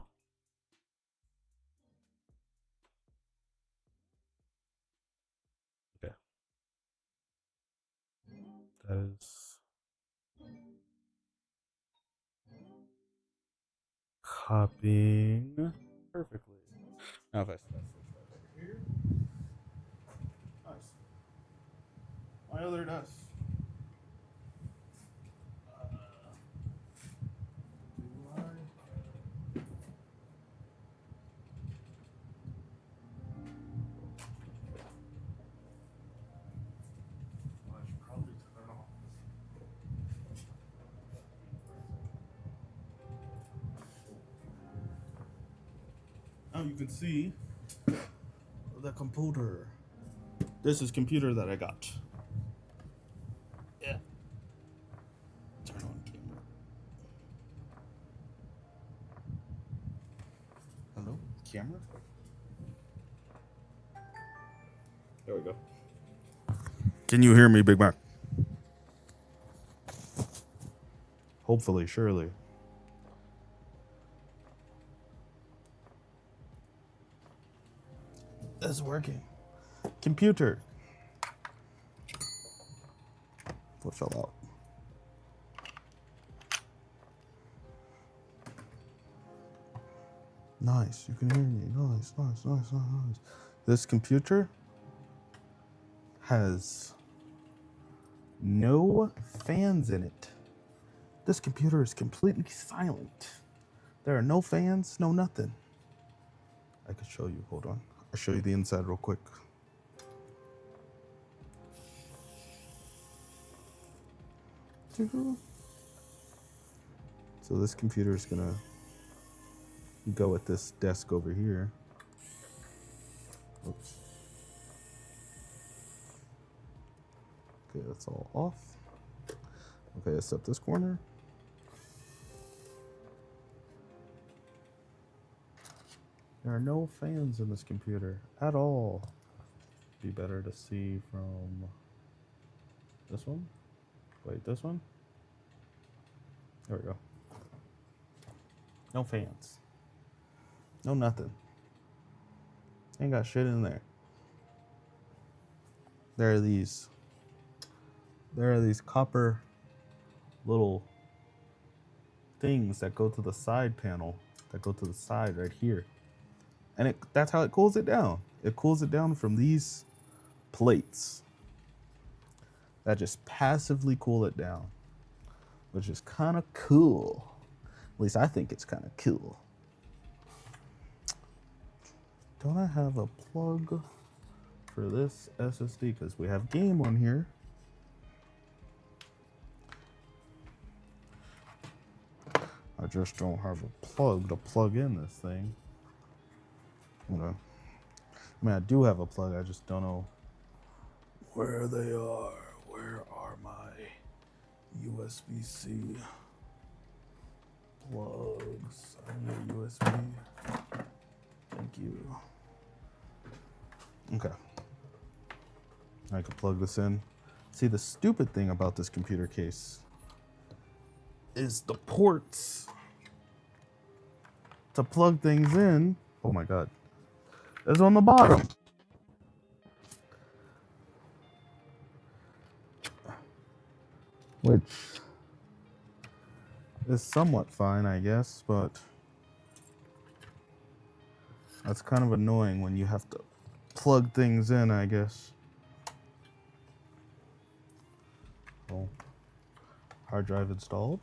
Okay, that is copying perfectly. Now if I here, nice. My other desk. Now you can see the computer. This is computer that I got. Yeah. Turn on camera. Hello? Camera? There we go. Can you hear me, Big Mac? Hopefully, surely. It's working. Computer. What fell out? Nice. You can hear me. Nice. This computer has no fans in it. This computer is completely silent. There are no fans, no nothing. I could show you. Hold on. I'll show you the inside real quick. So this computer is gonna go at this desk over here. Oops. Okay, that's all off. Okay, except this corner. There are no fans in this computer at all. Be better to see from this one. Wait, this one? There we go. No fans. No nothing. Ain't got shit in there. There are these copper little things that go to the side panel, that go to the side right here. And that's how it cools it down. It cools it down from these plates that just passively cool it down, which is kind of cool. At least I think it's kind of cool. Don't I have a plug for this SSD? Because we have game on here. I just don't have a plug to plug in this thing. I mean, I do have a plug. I just don't know where they are. Where are my USB-C plugs? I need a USB. Thank you. Okay. I can plug this in. See, the stupid thing about this computer case is the ports to plug things in. Oh my God. Is on the bottom. Which is somewhat fine, I guess, but that's kind of annoying when you have to plug things in, I guess. Oh, hard drive installed.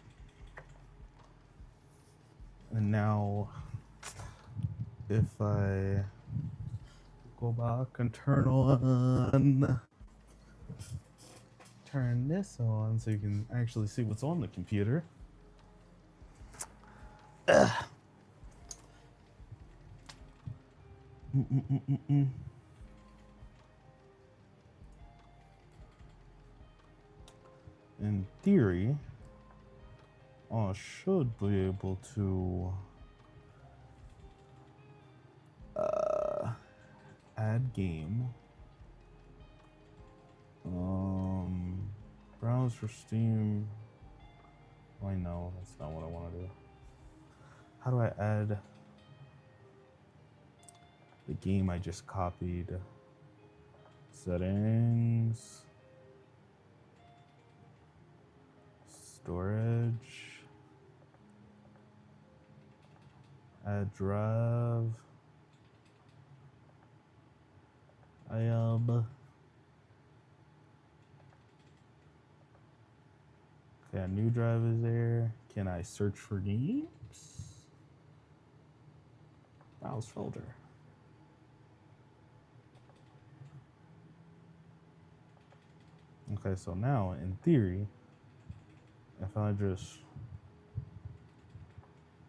And now, if I go back and turn this on so you can actually see what's on the computer. In theory, I should be able to add game. Browse for Steam. I know that's not what I want to do. How do I add the game I just copied? Settings, storage, add drive. Okay, a new drive is there. Can I search for games? Browse folder. Okay, so now in theory, if I just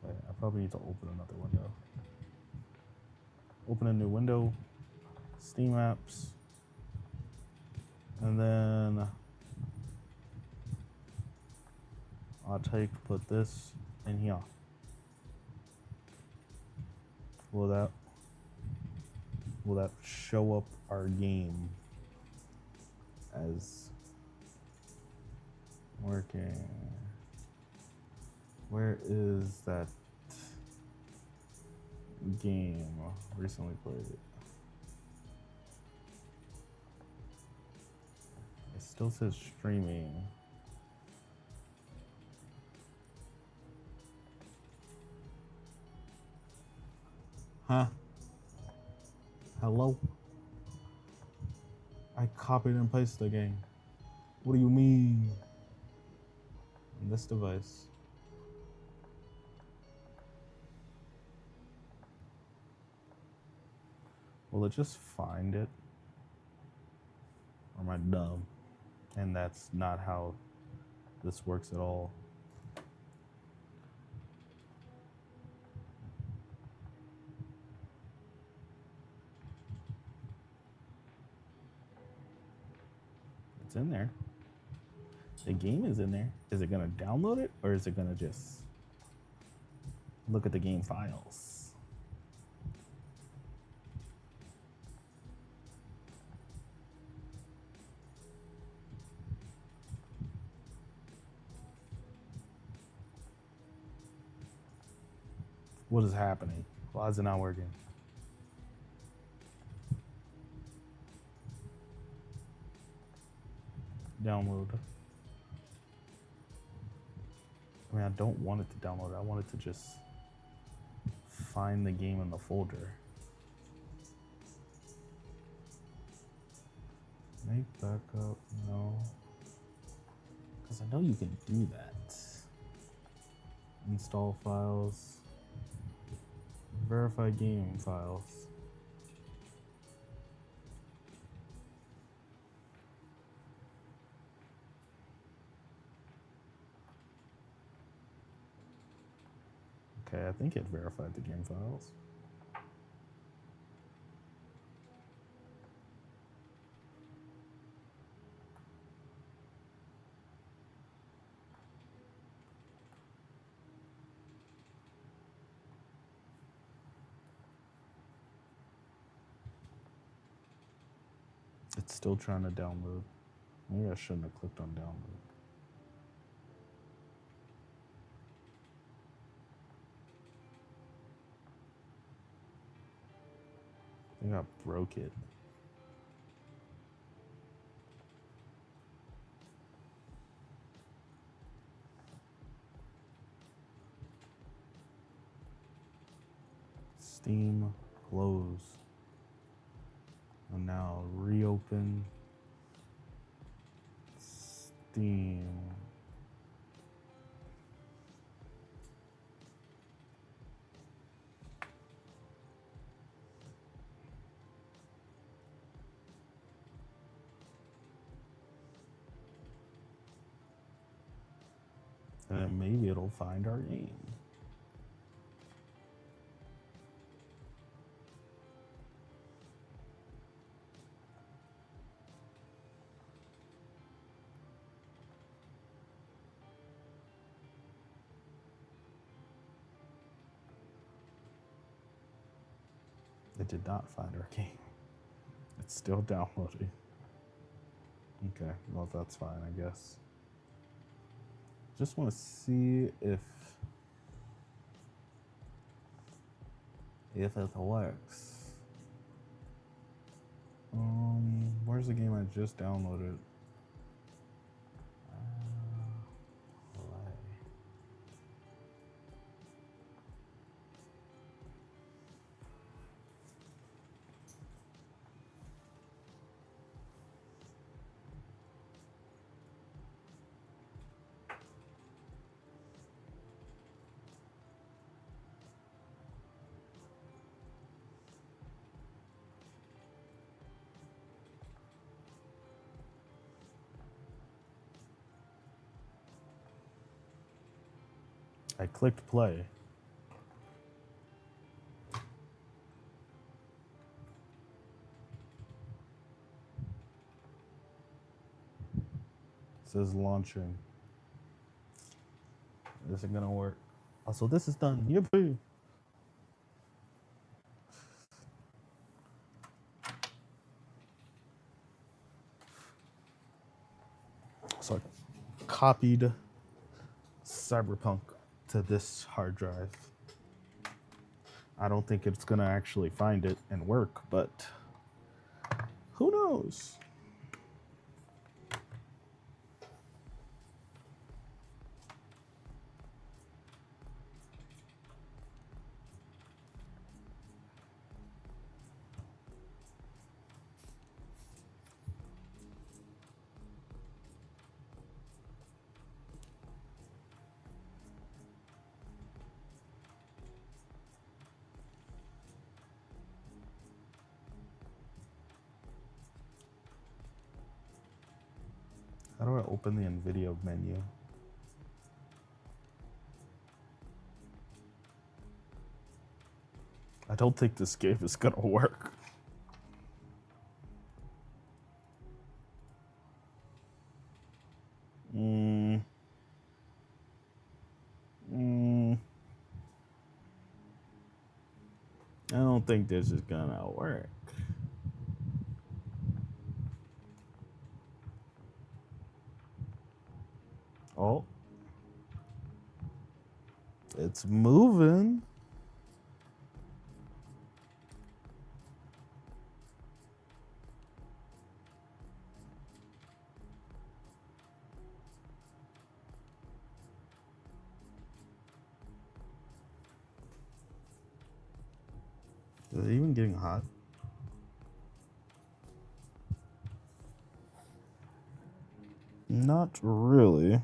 wait, I probably need to open another window. Open a new window, Steam apps, and then I'll put this in here. Will that show up our game as working? Where is that game? Recently played it. It still says streaming. Huh? Hello? I copied and pasted the game. What do you mean? On this device. Will it just find it? Or am I dumb? And that's not how this works at all. It's in there. The game is in there. Is it gonna download it or is it gonna just look at the game files? What is happening? Why is it not working? Download. I mean, I don't want it to download. I want it to just find the game in the folder. Make backup, no. Because I know you can do that. Install files. Verify game files. Okay, I think it verified the game files. It's still trying to download. Maybe I shouldn't have clicked on download. I think I broke it. Steam, close. And now reopen Steam. And then maybe it'll find our game. It did not find our game. It's still downloading. Okay, well that's fine, I guess. Just want to see if it works. Where's the game I just downloaded? Play. I clicked play. It says launching. This isn't gonna work. Also, this is done. Yippee! So I copied Cyberpunk to this hard drive. I don't think it's gonna actually find it and work, but who knows? How do I open the NVIDIA menu? I don't think this game is gonna work. I don't think this is gonna work. Oh. It's moving. Is it even getting hot? Not really.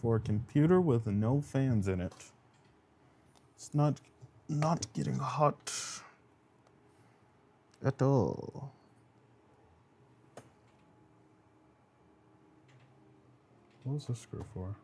For a computer with no fans in it, it's not getting hot at all. What was this screw for?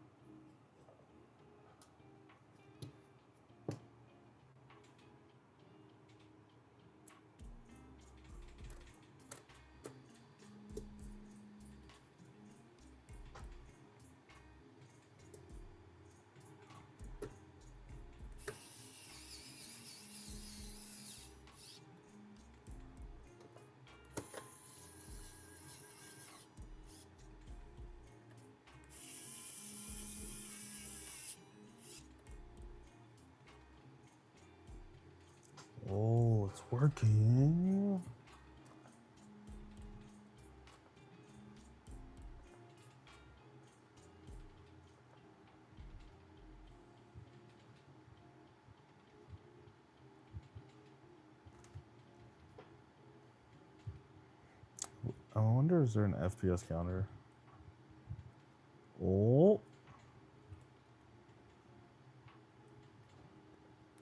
Oh, it's working. I wonder, is there an FPS counter? Oh.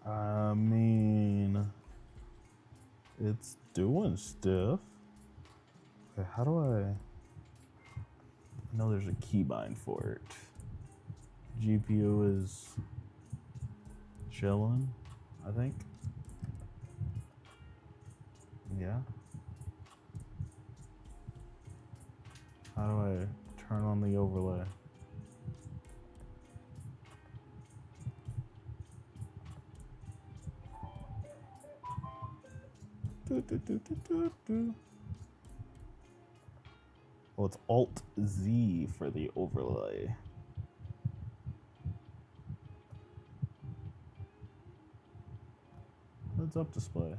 I mean, it's doing stuff. Okay, how do I know there's a keybind for it? GPU is chilling, I think. Yeah. How do I turn on the overlay? Oh, it's Alt Z for the overlay. Heads up display.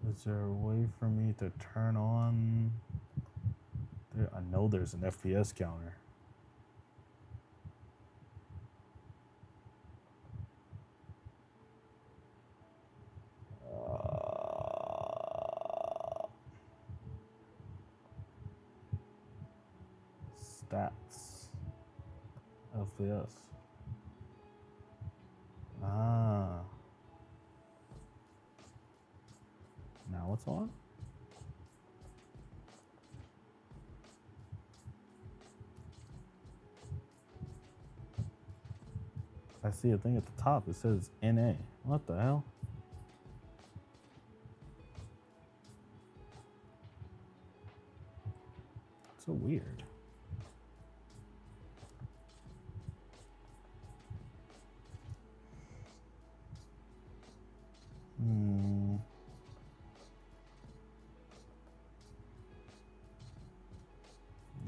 Is there a way for me to turn on? I know there's an FPS counter. Stats. FPS. Ah. Now it's on? I see a thing at the top. It says NA. What the hell? So weird.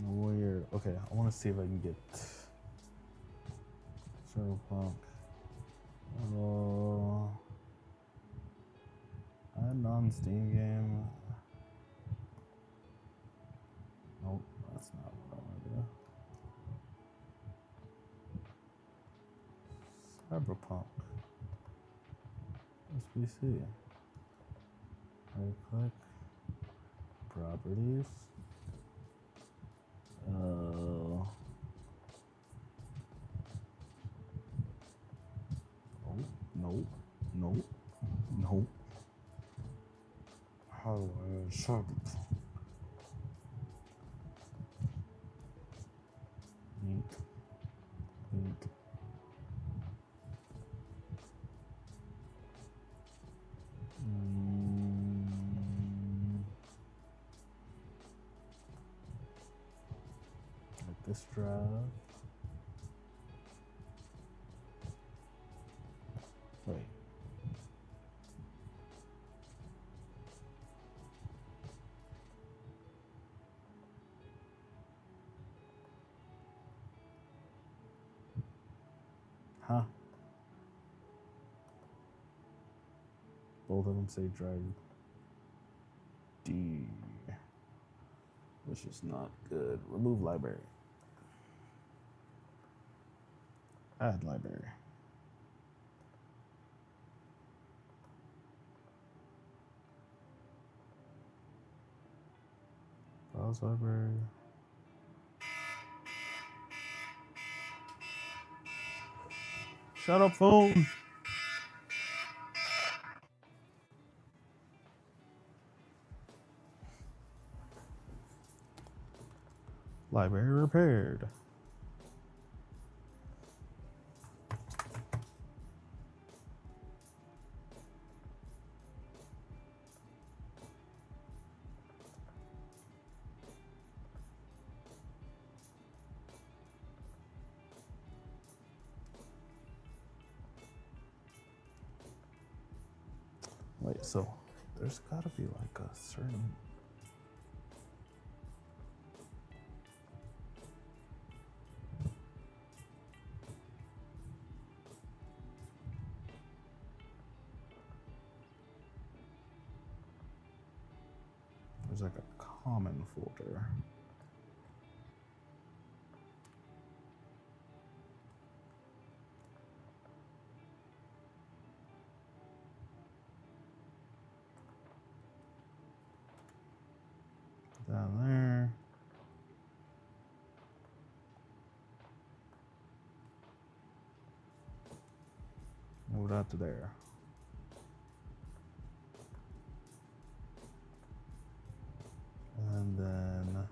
Weird. Okay, I want to see if I can get Cyberpunk. Oh, a non-Steam game. Nope, that's not what I want to do. Cyberpunk. SBC. Right click. Properties. Nope. Nope. Nope. How do I Cyberpunk? Link. Like this drive. Wait. Huh? Both of them say drive D, which is not good. Remove library. Add library. Browse library. Shut up, phone. Library repaired. Wait, so there's gotta be like a certain. There's like a common folder. Down there. Move that to there. And then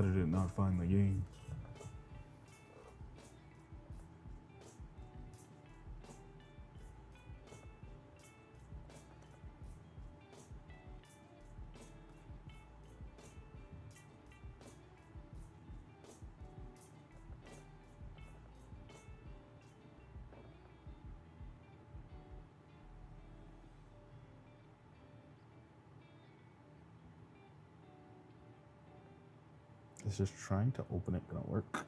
How did it not find the game? It's just trying to open it gonna work.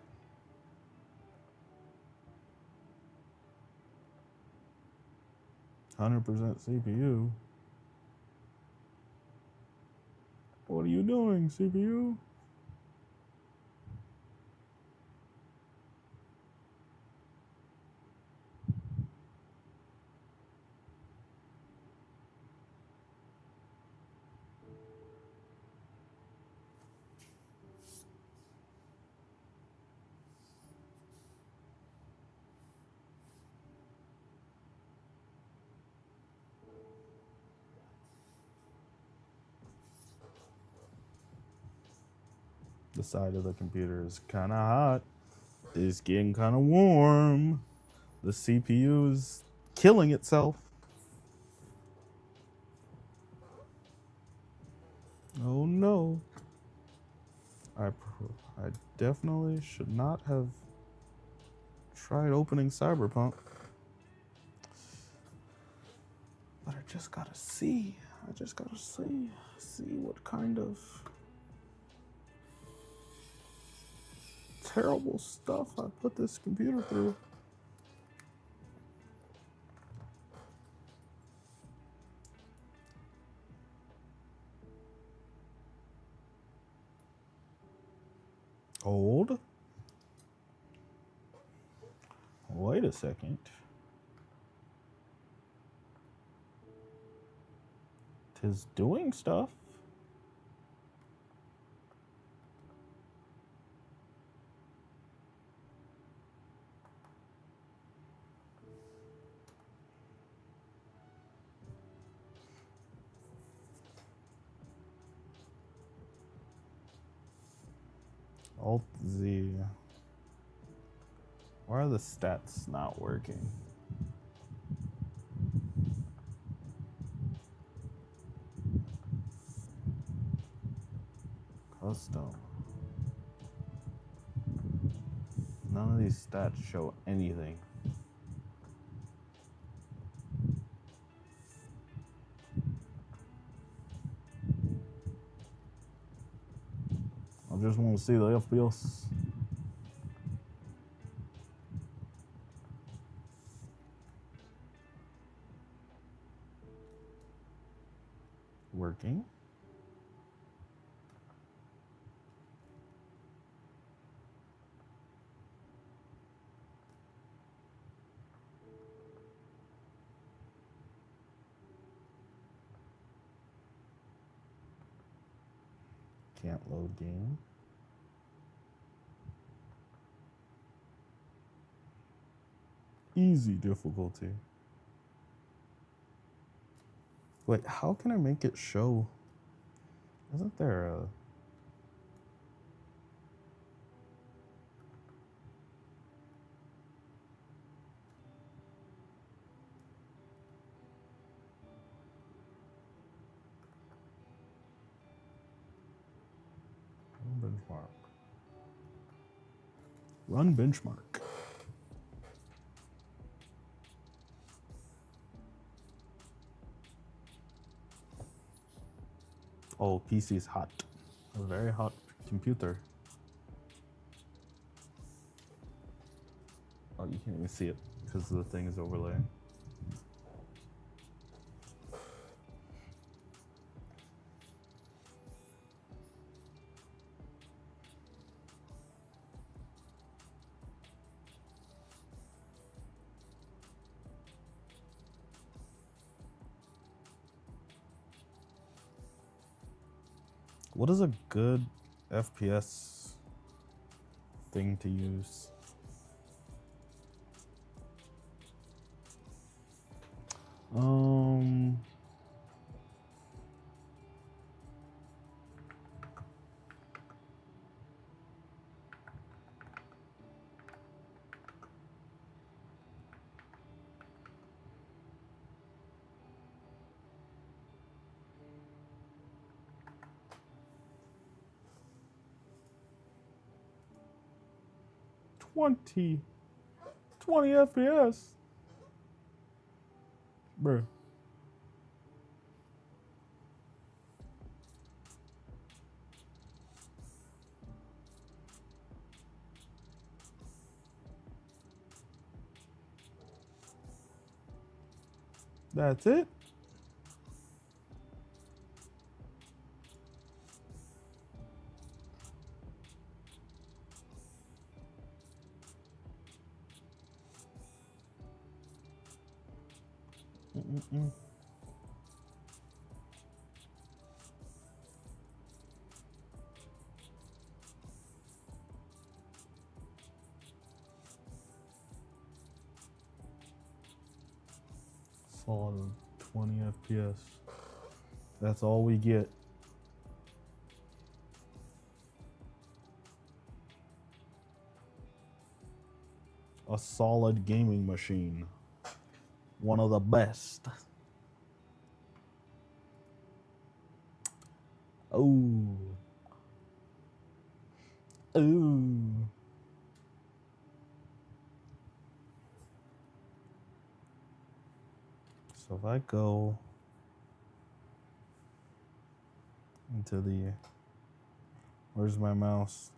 %, CPU. What are you doing, CPU? The side of the computer is kind of hot. It's getting kind of warm. The CPU is killing itself. Oh no. I definitely should not have tried opening Cyberpunk. But I just gotta see. See what kind of terrible stuff I put this computer through. Hold. Wait a second. Tis doing stuff. Alt Z. Why are the stats not working? Custom. None of these stats show anything. I just want to see the FPS. Working. Can't load game. Easy difficulty. Wait, how can I make it show? Isn't there a... benchmark. Run benchmark. Oh, PC is hot. A very hot computer. Oh, you can't even see it because the thing is overlaying. What is a good FPS thing to use? 20 FPS. Bruh. That's it? Mm-mm-mm. Solid 20 FPS. That's all we get. A solid gaming machine. One of the best. Oh. Ooh. So if I go into the, where's my mouse?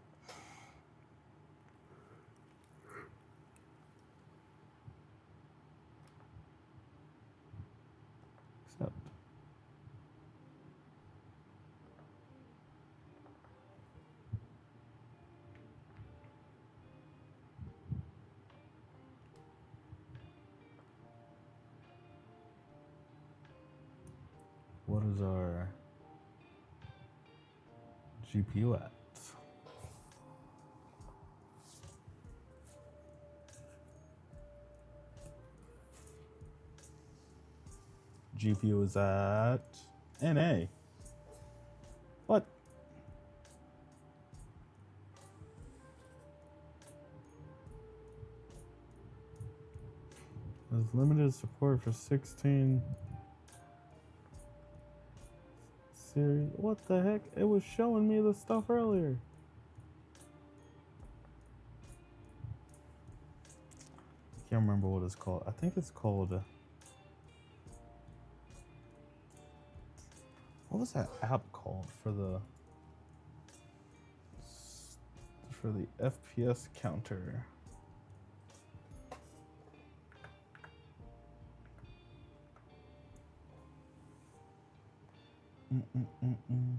Except. What is our GPU at? GPU is at NA. What? There's limited support for 16 series. What the heck? It was showing me the stuff earlier. I can't remember what it's called. I think it's called. What was that app called for the FPS counter? Mm-mm-mm-mm.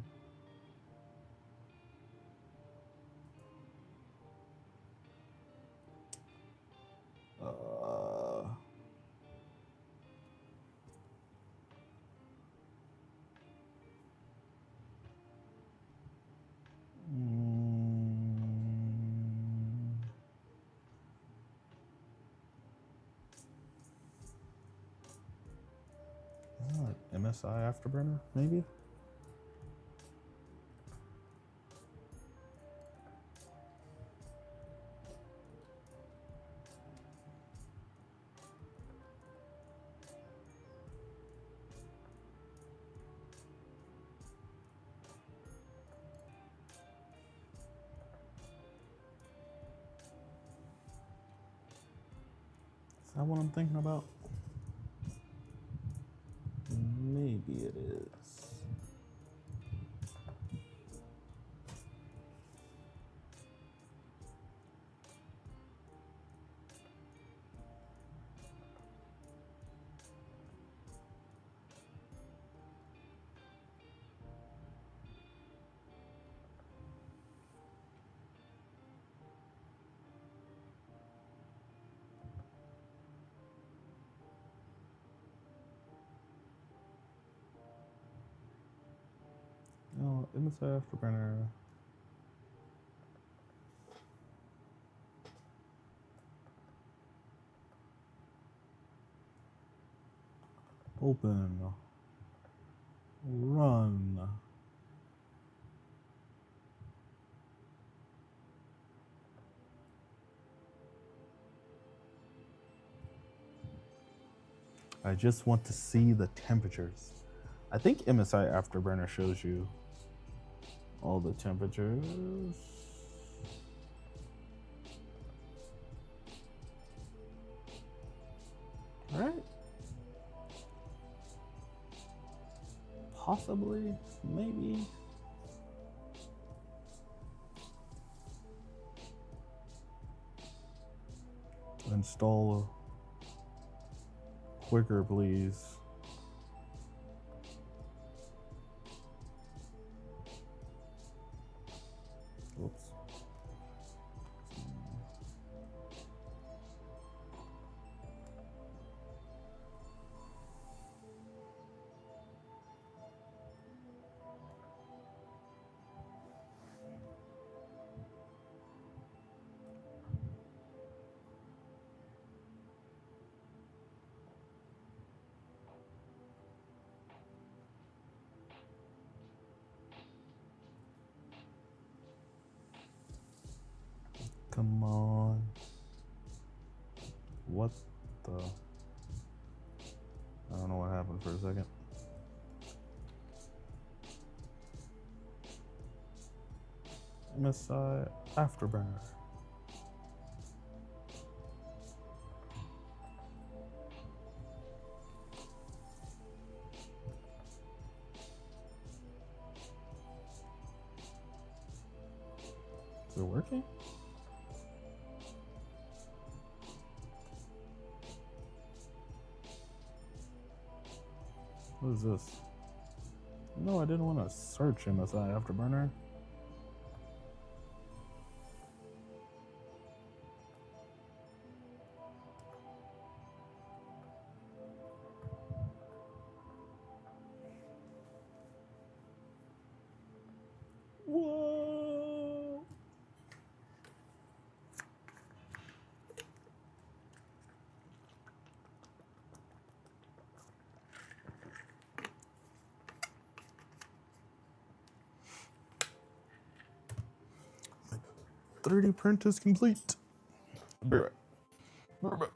MSI Afterburner, maybe? Is that what I'm thinking about? Maybe it is. No, MSI Afterburner. Open. Run. I just want to see the temperatures. I think MSI Afterburner shows you all the temperatures. Possibly, maybe. Install quicker, please. Oops. Come on. What the? I don't know what happened for a second. MSI Afterburner. Is it working? What is this? No, I didn't want to search MSI Afterburner. Whoa! My 3D print is complete. Be right. Be right back.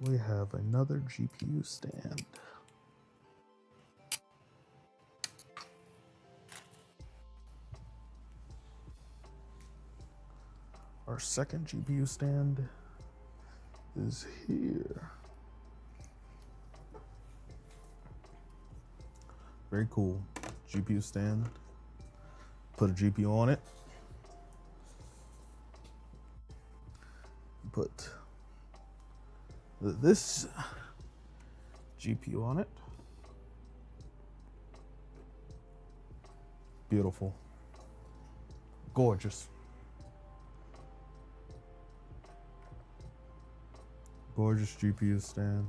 We have another GPU stand. Our second GPU stand is here. Very cool. GPU stand. Put a GPU on it. Put this GPU on it. Beautiful. Gorgeous. Gorgeous GPU stand.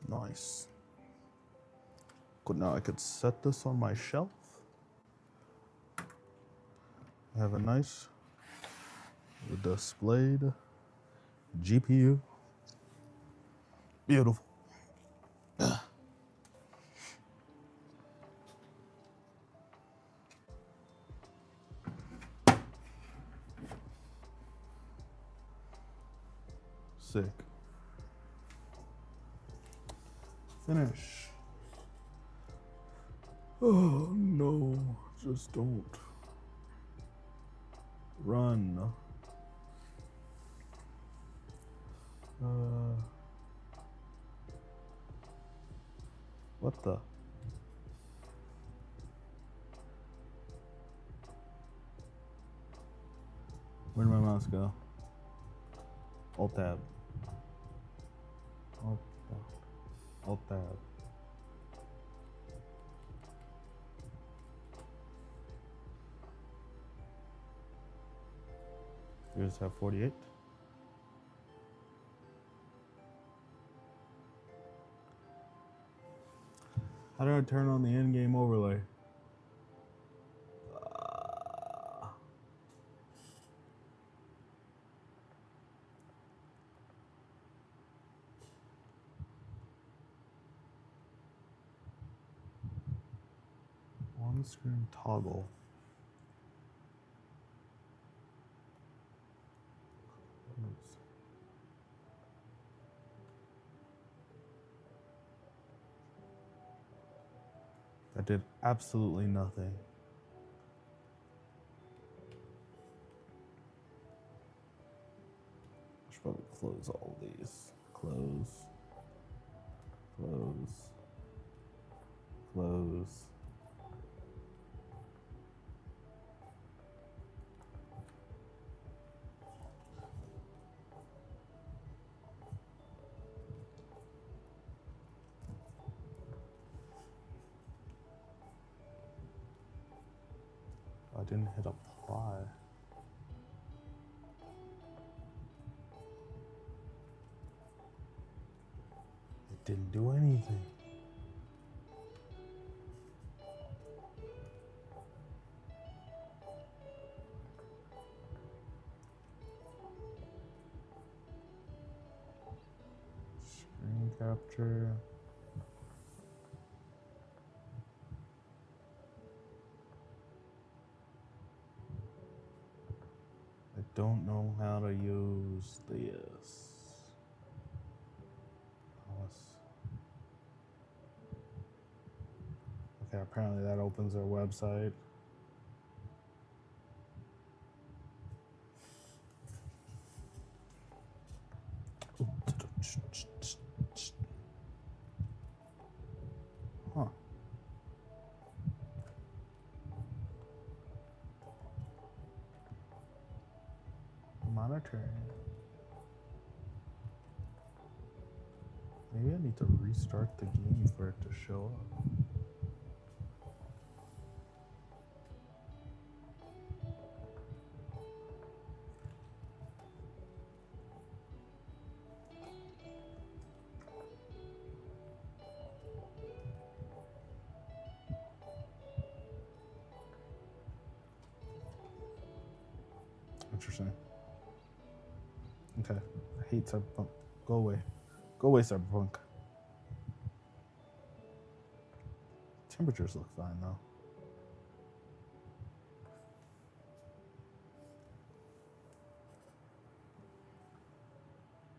Nice. Good. Now I could set this on my shelf. I have a nice displayed GPU. Beautiful. Sick. Finish. Oh no, just don't. Run. What the? Where'd my mouse go? Alt tab. Alt tab. Alt tab. You just have 48. How do I turn on the in-game overlay? On-screen toggle. That did absolutely nothing. I should probably close all these. Close. Close. Close. I didn't hit apply. It didn't do anything. Screen capture. I don't know how to use this. Okay, apparently that opens our website. Huh. Monitoring. Maybe I need to restart the game for it to show up. Interesting. Okay. I hate Cyberpunk. Go away. Go away, Cyberpunk. Temperatures look fine, though.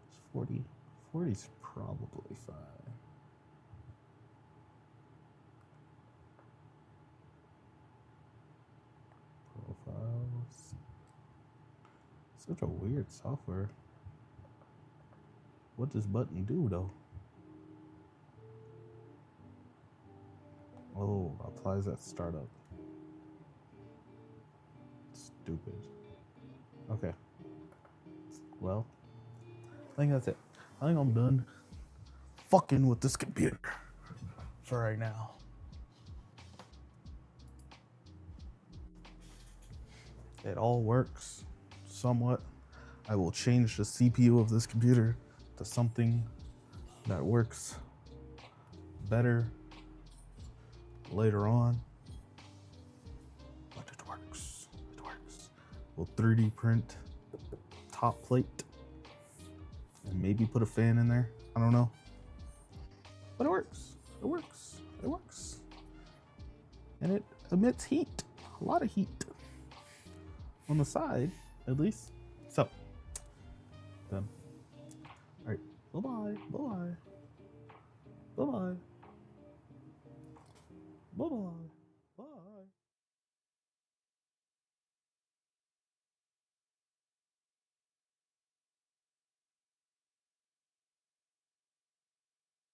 It's 40. 40's probably fine. Profiles. Such a weird software. What does button do, though? Oh, applies at startup. Stupid. Okay. Well, I think that's it. I think I'm done fucking with this computer for right now. It all works somewhat. I will change the CPU of this computer to something that works better later on. But it works. It works. We'll 3D print top plate and maybe put a fan in there. I don't know. But it works. It works. It works. And it emits heat. A lot of heat. On the side, at least. So, done. Alright. Bye-bye. Bye-bye. Bye-bye. Bye-bye.